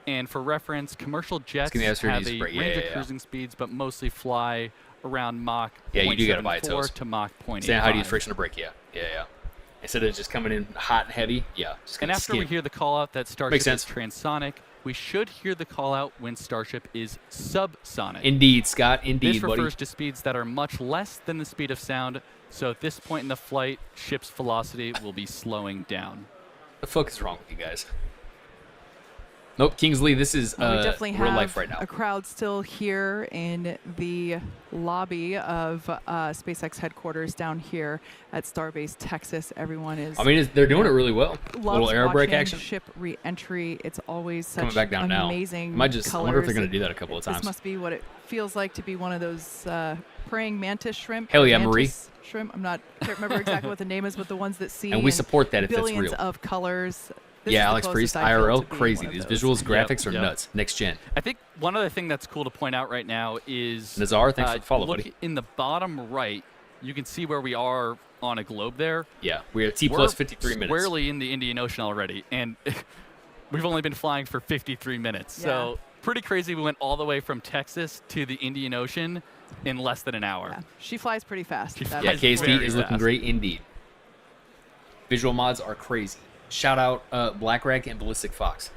And for reference, commercial jets Skin the atmosphere have needs a to break. Yeah, range yeah, of yeah. cruising speeds, but mostly fly around Mach Yeah, you do gotta buy 0.74 toes. to Mach 0.85. Stand how do you use friction to brake? Yeah, yeah, yeah. Instead of just coming in hot and heavy, yeah. Just And gonna after we skim. hear the call out that Starship sense. is transonic, we should hear the call out when Starship is subsonic. Indeed, Scott. Indeed, This buddy. refers to speeds that are much less than the speed of sound, so at this point in the flight, ship's velocity will be slowing down. The fuck is wrong with you guys? Nope, Kingsley. This is We definitely real have life right now. a crowd still here in the lobby of SpaceX headquarters down here at Starbase, Texas. Everyone is. I mean, they're doing it really well. loves Little air brake watching action. ship re-entry. It's always such Coming back down now. amazing I wonder if they're colors. going to do that a couple of This times. must be what it feels like to be one of those praying mantis shrimp. Hell or yeah, Marie. mantis Shrimp. Can't remember exactly what the name is, but the ones that see And we in support that if that's billions real. of colors. This is Yeah, the Alex closest Priest, I feel IRL, to being crazy. one of These those. visuals, graphics are Yep. nuts. Next gen. I think one other thing that's cool to point out right now is Nazar, thanks for the follow, look buddy. in the bottom right, you can see where we are on a globe there. Yeah, we're at T We're plus 53 minutes. squarely in the Indian Ocean already, and we've only been flying for 53 minutes. So pretty crazy. We went all the way from Texas to the Indian Ocean in less than an hour. Yeah, she flies pretty fast. She That Yeah, is KSP very is looking fast. great indeed. Visual mods are crazy. Shout out Black Rack and Ballistic Fox.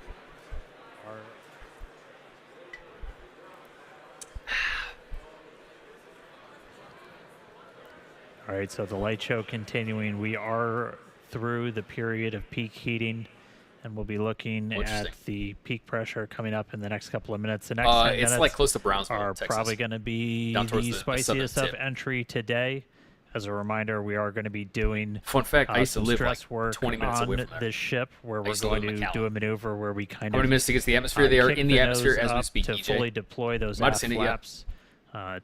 All right, so the light show continuing. We are through the period of peak heating, and we'll be looking Interesting. at the peak pressure coming up in the next couple of minutes. The next 10 It's minutes like close to Brownsville, are Texas. probably going to be Down towards the the spiciest southern of tip. entry today. As a reminder, we are going to be doing Fun fact, I used to some live stress like work 20 minutes on away from there. this ship, where we're used to live going in to McAllen. do a maneuver where we kind How many of minutes to get to the atmosphere? They are kick in the atmosphere nose as we up speak, to EJ. fully deploy those Might have aft seen it, yeah. flaps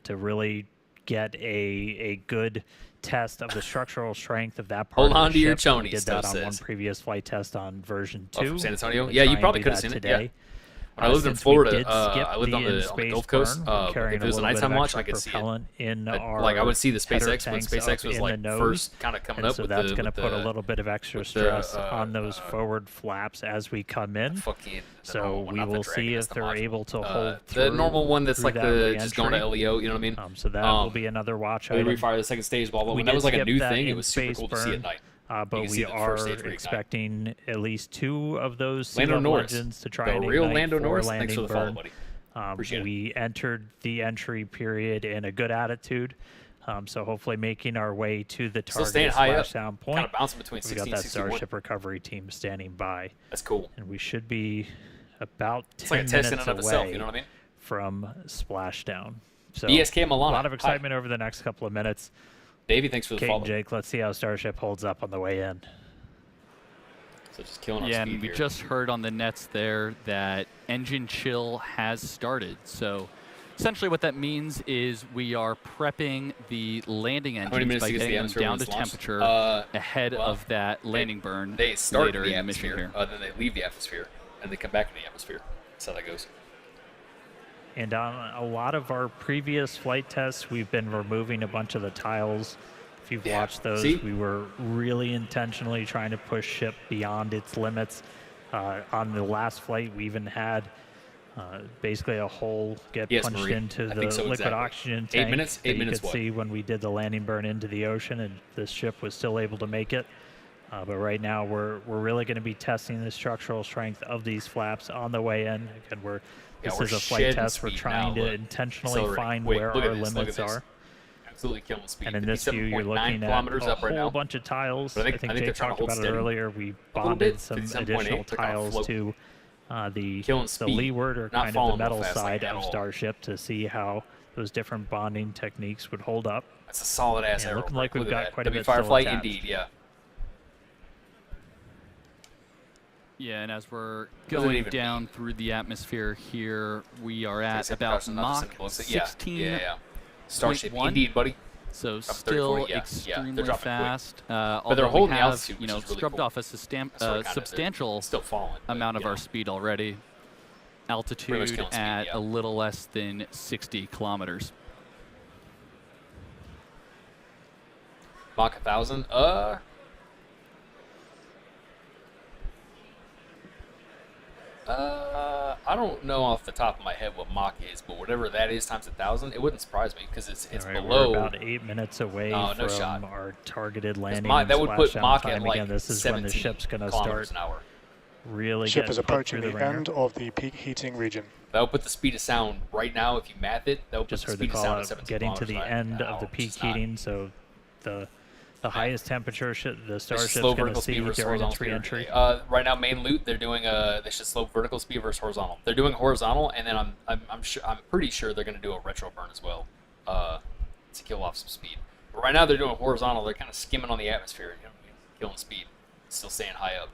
to really get a good test of the structural strength of that part Hold of the on to your ship. We chonies, did that Stove on one says. previous flight test on version Oh, 2. from San Antonio? We'll Yeah, try you and probably do could have that seen it, yeah. today. When I lived in Since we Florida, did skip I lived on the the in-space Gulf Coast. burn, we're carrying If it was a little bit nighttime of watch, extra I could see it. propellant in our Like I would see the header SpaceX when tanks SpaceX up was in like the nose, first kind of coming and up so with that's the going to put a with little bit of extra with the, stress on those forward flaps as we come in. fucking So we will see if they're able to hold the through normal one that's through like that the just going to re-entry. LEO. You know what I mean? So that will be another watch We item. refire the second stage, blah blah. We When that did was like a skip new that thing, it was super in-space cool to see at burn, night. but can see we the are first stage reignite. expecting at least 2 of those sea Lando level Norris, engines to try the and real ignite Lando for Norris. landing Thanks for the follow, burn. buddy. Appreciate it. We entered the entry period in a good attitude, so hopefully making our way to the Still staying target high up, splashdown kind of point. bouncing between We 60 got and that 61. Starship recovery team standing by, That's cool. and we should be about It's 10 like a test in minutes and of itself. away You know what I mean? from splashdown. So BSK a Milana. lot of excitement over the next couple of minutes. Davey, thanks for the Kate follow. and Jake, let's see how Starship holds up on the way in. So just killing our Yeah, speed and we here. just heard on the nets there that engine chill has started. So essentially what that means is we are prepping the landing many engines minutes by to get to the getting them atmosphere down when to it's launched? temperature ahead well, of that landing burn They start later in the in the mission atmosphere, here. then they leave the atmosphere, and they come back in the atmosphere. That's how that goes. And on a lot of our previous flight tests, we've been removing a bunch of the tiles. If you've Yeah. watched those, See? we were really intentionally trying to push ship beyond its limits. On the last flight, we even had basically a hole get Yes, punched Marie. into I the think so, liquid exactly. oxygen 8 tank minutes? that 8 you minutes could what? see when we did the landing burn into the ocean, and this ship was still able to make it. But right now, we're really going to be testing the structural strength of these flaps on the way in. Again, this we're is a flight shedding test. We're speed trying now, to look. intentionally Accelerating. find Wait, where look at our this, look at limits this. are. Absolutely killing speed. And in this view, you're 57.9 looking at kilometers a up right whole now. bunch of tiles. But I I think think they're Jake trying to talked hold about it steady. earlier. We A little bonded bit, some 57.8, additional they're kind of tiles float. to the Killing speed, leeward or not kind of the falling real metal fast, like, side at of all. Starship to see how those different bonding techniques would hold up. That's a solid ass Yeah, arrow. looking like we've Look at got that. quite a W bit still Firefly, attached. indeed, yeah. Yeah, and as we're Doesn't going even down through the atmosphere here, we are at Say about percussion, not Mach simple. Yeah, 16. yeah. Starship, 0.1. indeed, buddy. So Up 30, still 40, yeah. extremely They're dropping quick. fast. they're Although holding we the have, altitude, you know, which is really scrubbed cool. off a substantial still falling, but, amount of you our know. speed already. much Altitude killing speed, at yeah. a little less than 60 kilometers. Mach 1,000. I don't know off the top of my head what Mach is, but whatever that is times 1,000, it wouldn't surprise me because it's All right, below. we're about 8 minutes away No from shot. our targeted landing. That would put splashdown Mach time. at like Again, this is when 17 the ship's going to kilometers start an hour. really Ship getting is put approaching through the ringer. end of the peak heating region. That would put the speed of sound right now. If you math it, that would Just put heard the the speed of call sound at out 17 getting to kilometers the an hour, end of the which peak is not- heating, so the highest temperature the Starship's slow going to vertical see speed versus during horizontal its speed. re-entry. Right now, main loot, they're doing they should slow vertical speed versus horizontal. They're doing horizontal, and then I'm pretty sure they're going to do a retro burn as well, to kill off some speed. But right now they're doing horizontal. They're kind of skimming on the atmosphere, you know, killing speed, still staying high up.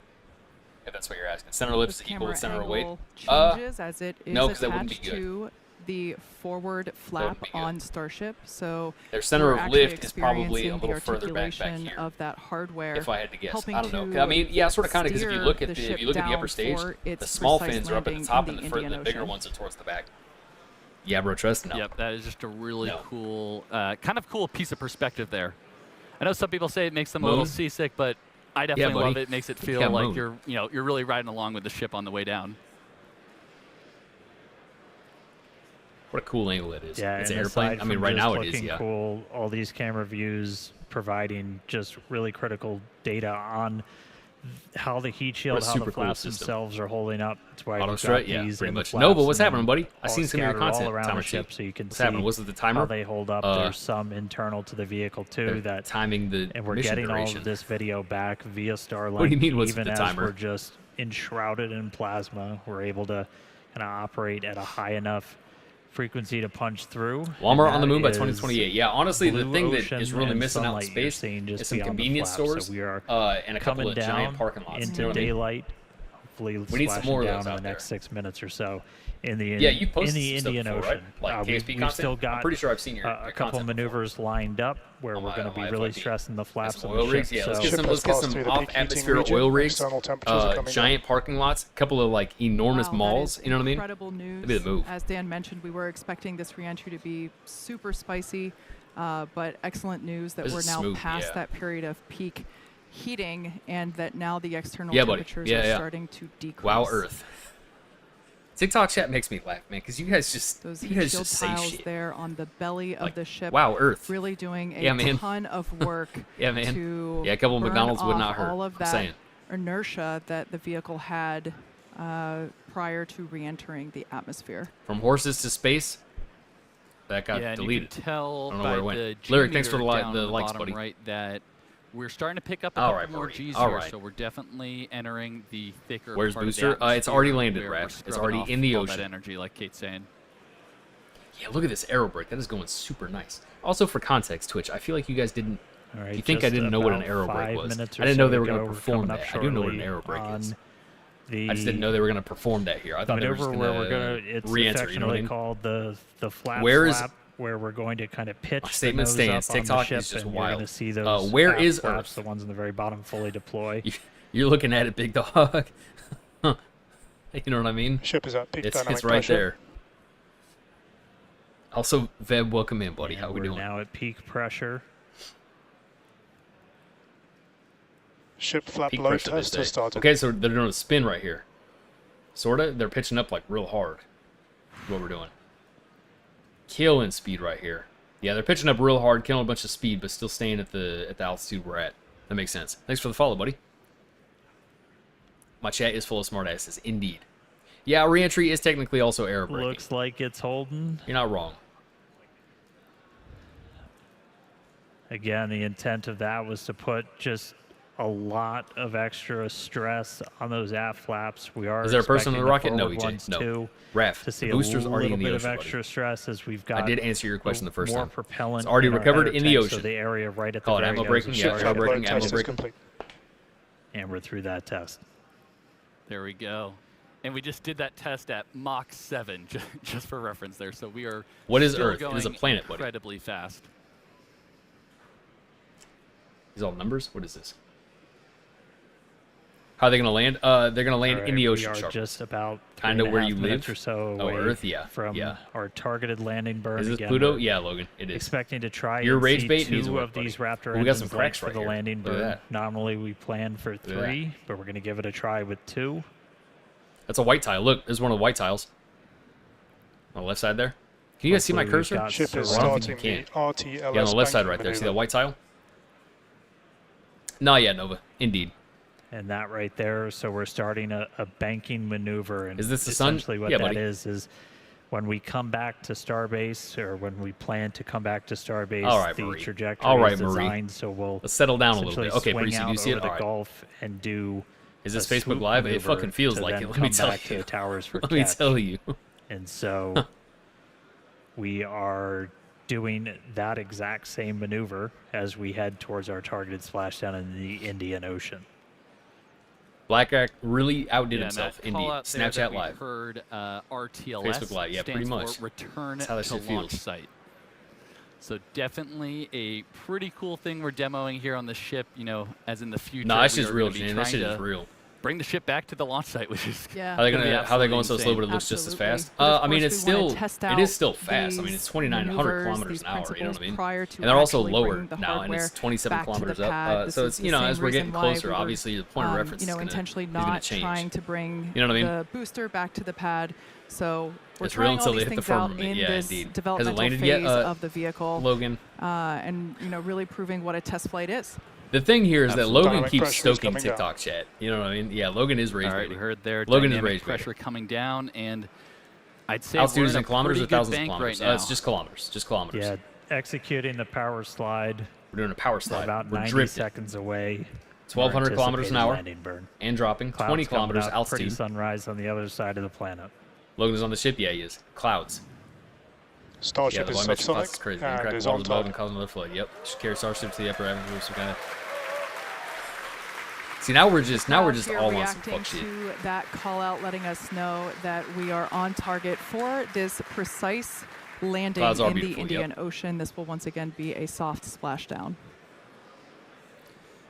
If that's what you're asking. Center lift This is equal camera to center of weight. angle changes as it is no, 'cause that wouldn't be attached good. to the forward flap be good. on Starship. So Their center we're of actually lift is probably a experiencing little the further back articulation here. of that hardware. If I had to guess, helping I don't know. to I mean, yeah, sort of, kind of, because if you steer look at the if ship you look at the upper down stage, for the its small precise fins are up at the landing top, in and the the Indian bigger Ocean. ones are towards the back. Yeah, bro, trust no. Yep, that is just a really No. cool, kind of cool piece of perspective there. I know some people say it makes them a little Moon? seasick, but I definitely buddy. love it. It makes it feel Yeah, like moon. you're really riding along with the ship on the way down. What a cool angle it is. Yeah, It's an and airplane. aside I mean, from right just now it is, looking yeah. cool, all these camera views providing just really critical data on how the heat shield, What a how the super cool flaps system. themselves are holding up. That's why Auto we've strut, got yeah, these pretty in the much. flaps No, but what's and happening, buddy? I all seen some of your scattered all content. around Timer the ship, sheet. so you can What's see happening? What's the timer? how they hold up. There's some internal to the vehicle too They're that timing the and we're mission getting duration. all of this video back via Starlink. What do you mean, what's even the as timer? we're just enshrouded in plasma, we're able to kind of operate at a high enough frequency to punch through. Walmart and on the moon by that 2028. is Yeah, honestly, the blue thing that ocean is really and missing out in sunlight you're space seeing just is some beyond the convenience flaps. stores So we are and a couple coming of down giant parking lots. into you know what I mean? daylight. Hopefully We need some splashing more of down those in out the there. next 6 minutes or so. in the Yeah, you posted in the some stuff Indian before, right? Ocean. Like KSP we've content? still got I'm pretty sure I've seen your a couple content maneuvers lined up where On we're my- going on to be my really FYP. stressing the flaps Some of oil the rigs, ship. yeah. So Let's get Ship some, has let's get passed some through the off peak heating atmosphere region. oil rigs, External temperatures are coming giant parking lots, a couple of like enormous Wow, that malls. is You know what I mean? Incredible news. That'd be the move. As Dan mentioned, we were expecting this reentry to be super spicy, but excellent news that This we're is now smooth, past yeah. that period of peak heating, and that now the external Yeah, buddy. temperatures Yeah, are yeah. starting to decrease. Wow, Earth. TikTok chat makes me laugh, man, because you guys Those you heat guys shield just say tiles shit. there on the belly of Like, the ship. wow, Earth. Really doing a Yeah, man. ton of work Yeah, man. to Yeah, a couple of burn McDonald's would off not hurt. all of I'm that saying. inertia that the vehicle had prior to re-entering the atmosphere. From horses to space, that got Yeah, and deleted. you can tell I don't know by where it went. the G Lyric, thanks for the meter li- down the on the likes, bottom buddy. right that we're starting to pick up a All couple right, more Marie. G's All here, right. so we're definitely entering the thicker Where's part booster? of the It's already atmosphere landed, where we're Raph. It's scrubbing already off in the all that ocean. energy, like Kate's saying. Yeah, look at this aero brake. That is going super nice. Also, for context, Twitch, I feel like you guys didn't. All right, You think I just didn't know what an about aero brake 5 was? minutes I or didn't know so they were to going go. to We're perform coming up that. I do know what an shortly aero brake is. on The I just didn't know they were going to perform that here. I thought they were just maneuver going where we're gonna to it's re-enter. You know what I affectionately mean? called the flap Where is- flap, where we're going to kind of pitch My the statement nose stands. up on TikTok the ship, is just and you're going wild. to see those where aft is flaps, Earth? the ones in the very bottom, fully deploy. You're looking at it, big dog. You know what I mean? Ship is at peak dynamic It's right pressure. there. Also, Veb, welcome in, buddy. And How we we're doing? now at peak pressure. Ship flap Peak load pressure, they test say. has started. Okay, so they're doing a spin right here. Sorta. They're pitching up like real hard. Is what we're doing. Killing speed right here. Yeah, they're pitching up real hard, killing a bunch of speed, but still staying at the altitude we're at. That makes sense. Thanks for the follow, buddy. My chat is full of smartasses, indeed. Yeah, reentry is technically also air braking. Looks like it's holding. You're not wrong. Again, the intent of that was to put just a lot of extra stress on those aft flaps. We are Is there a person on the rocket? expecting No, forward EJ. ones No. too, Ref, to see the a booster's already little in the bit ocean, of buddy. extra stress as we've got. I did answer your question the first more time. propellant It's already in our recovered outer in the tank, ocean. So the area right at Call the it very ammo nose braking? is Yeah, Ship air flap braking, load ammo test is braking. complete. and we're through that test. There we go. And we just did that test at Mach 7, just for reference there. So we are What is still Earth? It is a going planet, buddy. incredibly fast. These all numbers? What is this? How are they going to land? They're going to land All in right, the ocean, we are Sharp. just about Kinda 3.5 where you minutes live? or so Oh, away Earth? Yeah, from yeah. our targeted landing burn. Is this Again, Pluto? we're Yeah, Logan, it is. expecting to try Your and rage see bait needs two work, of these buddy. Raptor Ooh, we got engines some light cracks for right the here. landing Look at burn. that. Normally we plan for at that. 3, but we're going to give it a try with 2. That's a white tile. Look, there's one of the white tiles. On the left side there. Can you guys see my Hopefully we've cursor? got Ship is I don't think starting you the can. RTLS Yeah, on the left side banking right there. See that maneuver. white tile? No, yeah, Nova. Indeed. And that right there, so we're starting a banking maneuver. And Is this the sun? essentially what Yeah, that buddy. is when we come back to Starbase, or when we plan to come back to Starbase, All right, the Marie. trajectory All right, is Marie. designed so we'll Let's settle down a little essentially bit. Okay, swing Breezy, do you out see it? over the All right. Gulf and do Is this a Facebook swoop Live? It maneuver fucking feels to like then it. Let me come tell back to you. the towers for Let me catch. tell you. And so we are doing that exact same maneuver as we head towards our targeted splashdown in the Indian Ocean. Blackjack really outdid Yeah, and himself. that Indeed. call out there that Snapchat we Live. heard RTLS Facebook Live, yeah, pretty stands much. for Return That's how that to shit Launch feels. Site. So definitely a pretty cool thing we're demoing here on the ship. You know, as in the future. Nah, it's we just are real, gonna be Jan. That trying shit is to real. Bring the ship back to the launch site, which is Yeah. How they gonna be how they going so absolutely slow, but it looks just as Absolutely. fast? But of I mean, course it's we wanna still test it is out still fast. I mean, these it's 2,900 maneuvers, kilometers these an hour. You know what I principles mean? prior to And they're also actually lower bringing the now, and it's hardware 27 back to the kilometers pad. up. This So is it's the same as we're getting reason why closer, we were, obviously the point of reference is gonna, intentionally is gonna not change. trying to bring You know what I mean? the booster back to the pad. So we're It's real trying all until these they hit the things out firmament. in Yeah, this indeed. Has it developmental landed phase yet, of the vehicle, Logan? and really proving what a test flight is. The thing here is that Absolutely. Logan Dynamic keeps pressure is stoking coming down. TikTok chat. You know what I mean? Yeah, Logan is rage all right. We baiting. heard there Logan is dynamic rage pressure baiting. coming down, and I'd say Altitude we're is in in a kilometers or pretty good thousands of bank kilometers? right now. It's just kilometers. Just kilometers. Yeah, executing the power slide. We're doing a power We're slide. about We're 90 drifting. seconds away. 1,200 from our kilometers an anticipated hour landing burn. and dropping. Clouds 20 coming kilometers up, Pretty altitude. sunrise on the other side of the planet. Logan is on the ship. Yeah, he is. Clouds. Yeah, Starship the is volumetric subsonic class is crazy. and Crack is water on the boat top. and cause another flood. Yep. Just carry Starship to the upper atmosphere. Some kind of. See, now we're just Here all on some reacting fuck shit. to that call out, letting us know that we are on target for this precise landing Clouds are in the beautiful, Indian yep. Ocean. This will once again be a soft splashdown.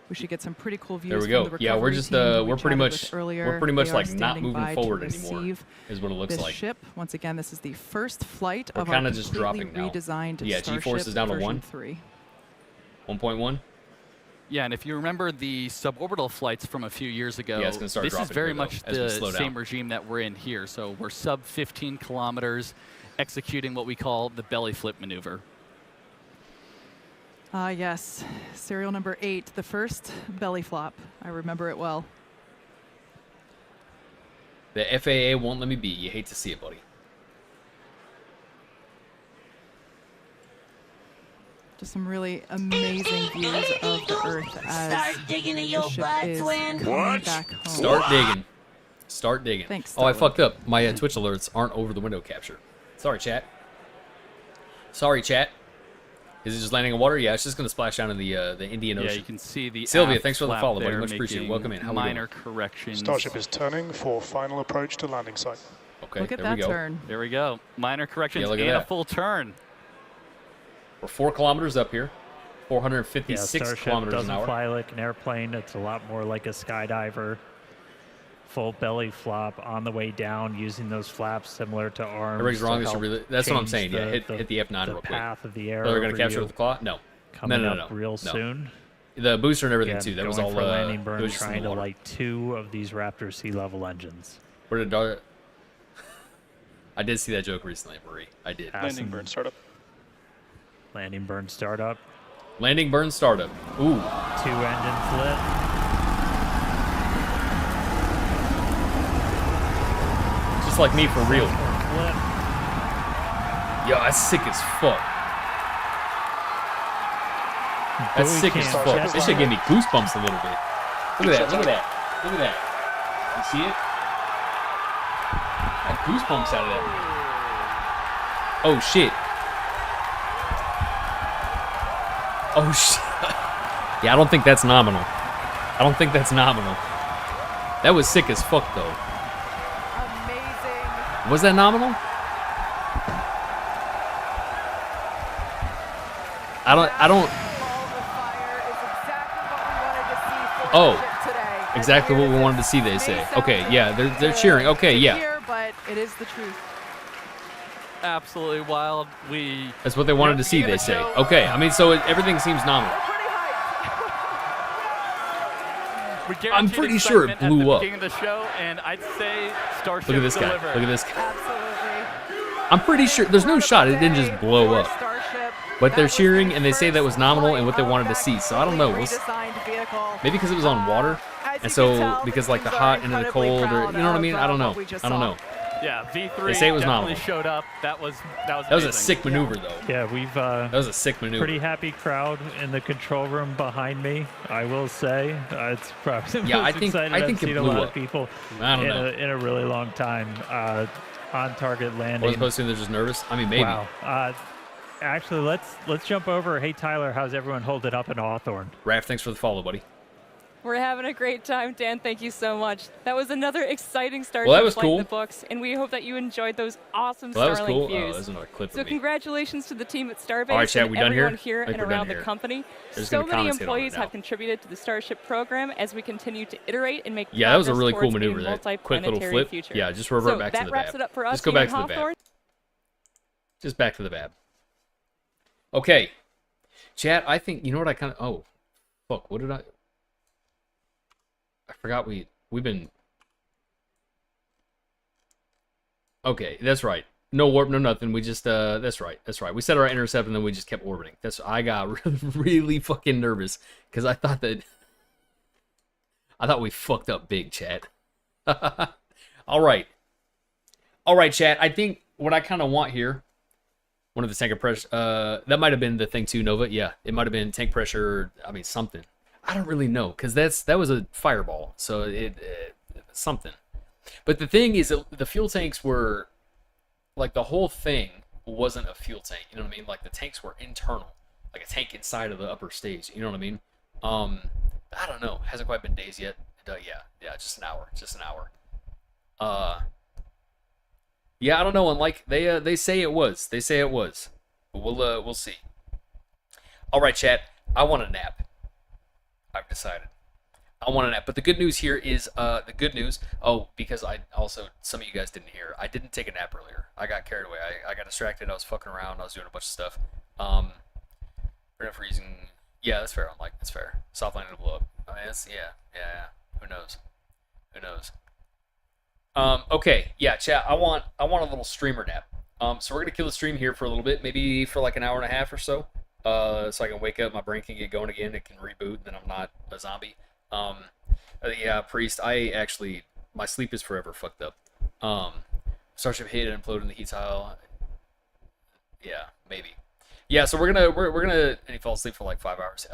We should get some pretty cool views. There we go. From the Yeah, we're recovery just team who we we're pretty chatted much with earlier. we're pretty much They are like not standing moving by to forward anymore. receive Is what it looks this like. ship. Once again, this is the first flight We're of our kinda just completely dropping now. redesigned Yeah, Starship G-force is down to version 1. 3. 1.1. Yeah, and if you remember the suborbital flights from a few years ago, Yeah, it's gonna start this is dropping very here, though, much as we slow the down. same regime that we're in here. So we're sub 15 kilometers, executing what we call the belly flip maneuver. Yes, serial number 8, the first belly flop. I remember it well. The FAA won't let me be. You hate to see it, buddy. Just some really amazing views of the Earth as Start digging in your the ship butt, is twin. coming back home. Start digging. Start digging. Thanks, Oh, I Starlink. fucked up. My Twitch alerts aren't over the window capture. Sorry, chat. Sorry, chat. Is it just landing in water? Yeah, it's just gonna splash down in the Indian Ocean. Yeah, you can see the Sylvia, aft thanks for the flap follow, buddy. there Much appreciated. making Welcome in. How we doing? minor corrections. Starship is turning for final approach to landing site. Okay, Look at there we that go. turn. There we go. Minor corrections Yeah, look at and a that. full turn. We're 4 kilometers up here. Yeah, 456 Starship kilometers an doesn't hour. fly like an airplane. It's a lot more like a skydiver. Full belly flop on the way down, using those flaps similar to arms. Everybody's to wrong. They should help really, that's what I'm change saying. Yeah, hit the F9 the real quick. path of the air. Oh, they're gonna over capture you. with the claw? No. Coming no, no, up no. real No. soon. The booster and everything Again, too. That was going all. for landing it burn, was just in trying the to water. light 2 of these Raptor sea level engines. Where did Dar? I did see that joke recently, Marie. I did. Pass Landing and burn startup. Landing burn startup. Landing burn startup. Ooh. 2 engines lit. Just like me for real. Flip. Yo, that's sick as fuck. That's Buoy sick as cam fuck. check This should on. give me goosebumps a little bit. Look at that. Look at that. Look at that. You see it? Got goosebumps out of that. Oh shit. Oh shit. Yeah, I don't think that's nominal. I don't think that's nominal. That was sick as fuck though. Amazing. Was that nominal? I don't. Ball of fire is exactly what we wanted to see for Oh, the ship today. As exactly what we it wanted to see, they may say. sound Okay, yeah, they're cheering. Okay, to yeah. hear, but it is the truth. Absolutely wild. We That's what they wanted to see, they say. Okay, I mean, so everything seems nominal. We're pretty hyped. we I'm guaranteed pretty sure it excitement blew at up. the beginning of the show, and I'd say Starship Look at this guy. delivered. Look at this guy. Absolutely. I'm pretty sure there's no shot it didn't just blow up. But they're cheering and they say that was nominal and what they wanted to see. So I don't know. Maybe because it was on water, and so because like the hot and the cold, or you know what I mean? I don't know. I don't know. Yeah, V3 They say it was definitely nominal. showed up. That was That was a amazing. sick maneuver though. Yeah, we've That was a sick maneuver. pretty happy crowd in the control room behind me. I will say it's probably the Yeah, most I think excited it I've seen a blew lot up. of people I don't know. in a really long time. On target I was landing. supposed to think they're just nervous. I mean, maybe. Wow. Actually, let's jump over. Hey Tyler, how's everyone holding up in Hawthorne? Raph, thanks for the follow, buddy. We're having a great time, Dan. Thank you so much. That was another exciting Starship Well, that was flight cool. in the books, and we hope that you enjoyed those awesome Well, that was Starlink cool. Oh, views. there's another clip So of me. congratulations to the team at Starbase All right, chat, and we done here? everyone here I think and we're done around the here. company. There's So gonna many commentate on it employees now. have contributed to the Starship program as we continue to iterate and make Yeah, that was a progress really cool towards a maneuver. That quick little multi-planetary flip. future. Yeah, just revert So back to that the wraps bab. it up for us Just go here back in to the bab. Hawthorne. Just back to the bab. Okay. Chat, I think, you know what I kind of, oh, fuck, what did I forgot we've been, okay, that's right. No warp, no nothing. We just, that's right. We set our intercept and then we just kept orbiting. I got really fucking nervous because I thought we fucked up big, chat. All right, chat. I think what I kind of want here, one of the tank pressure, that might have been the thing too, Nova. Yeah, it might have been tank pressure. I mean, something. I don't really know because that was a fireball, so it something. But the thing is, the fuel tanks were like the whole thing wasn't a fuel tank. You know what I mean? Like the tanks were internal, like a tank inside of the upper stage. You know what I mean? I don't know. Hasn't quite been days yet. Yeah, just an hour. Just an hour. Yeah, I don't know. And like they say it was. They say it was. But we'll see. All right, chat. I want a nap. I've decided. I want a nap. But the good news here is the good news. Oh, because I also, some of you guys didn't hear. I didn't take a nap earlier. I got carried away. I got distracted. I was fucking around. I was doing a bunch of stuff. For enough reason. Yeah, that's fair. I'm like, that's fair. Soft landing to blow up. I mean, that's, yeah. Who knows? Who knows? Okay, yeah, chat. I want a little streamer nap. So we're gonna kill the stream here for a little bit, maybe for like an hour and a half or so. So I can wake up, my brain can get going again, it can reboot, and then I'm not a zombie. Yeah, Priest. My sleep is forever fucked up. Starship hit and imploded in the heat tile. Yeah, maybe. Yeah, so we're gonna and he fell asleep for like 5 hours.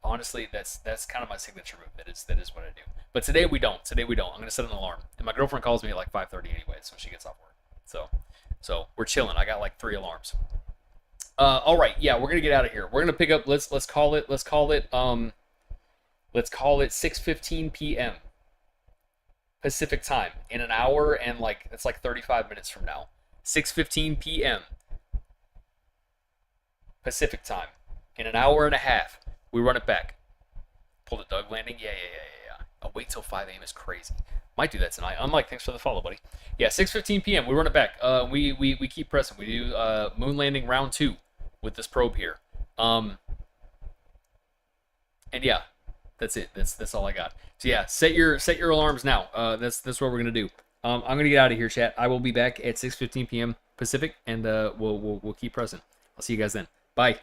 Honestly, that's kind of my signature move. That is what I do. But today we don't. I'm gonna set an alarm, and my girlfriend calls me at like 5:30 anyway, so she gets off work. So we're chilling. I got like 3 alarms. All right, yeah, we're gonna get out of here. We're gonna pick up. Let's call it 6:15 p.m. Pacific time in an hour and like it's like 35 minutes from now. 6:15 p.m. Pacific time. In an hour and a half, we run it back. Pull the Doug landing? Yeah. Oh, wait till 5 a.m. is crazy. Might do that tonight. I'm Mike, thanks for the follow, buddy. Yeah, 6:15 p.m. We run it back. We keep pressing. We do moon landing round 2 with this probe here. And yeah, that's it. That's all I got. So yeah, set your alarms now. That's what we're gonna do. I'm gonna get out of here, chat. I will be back at 6:15 p.m. Pacific, and we'll keep pressing. I'll see you guys then. Bye.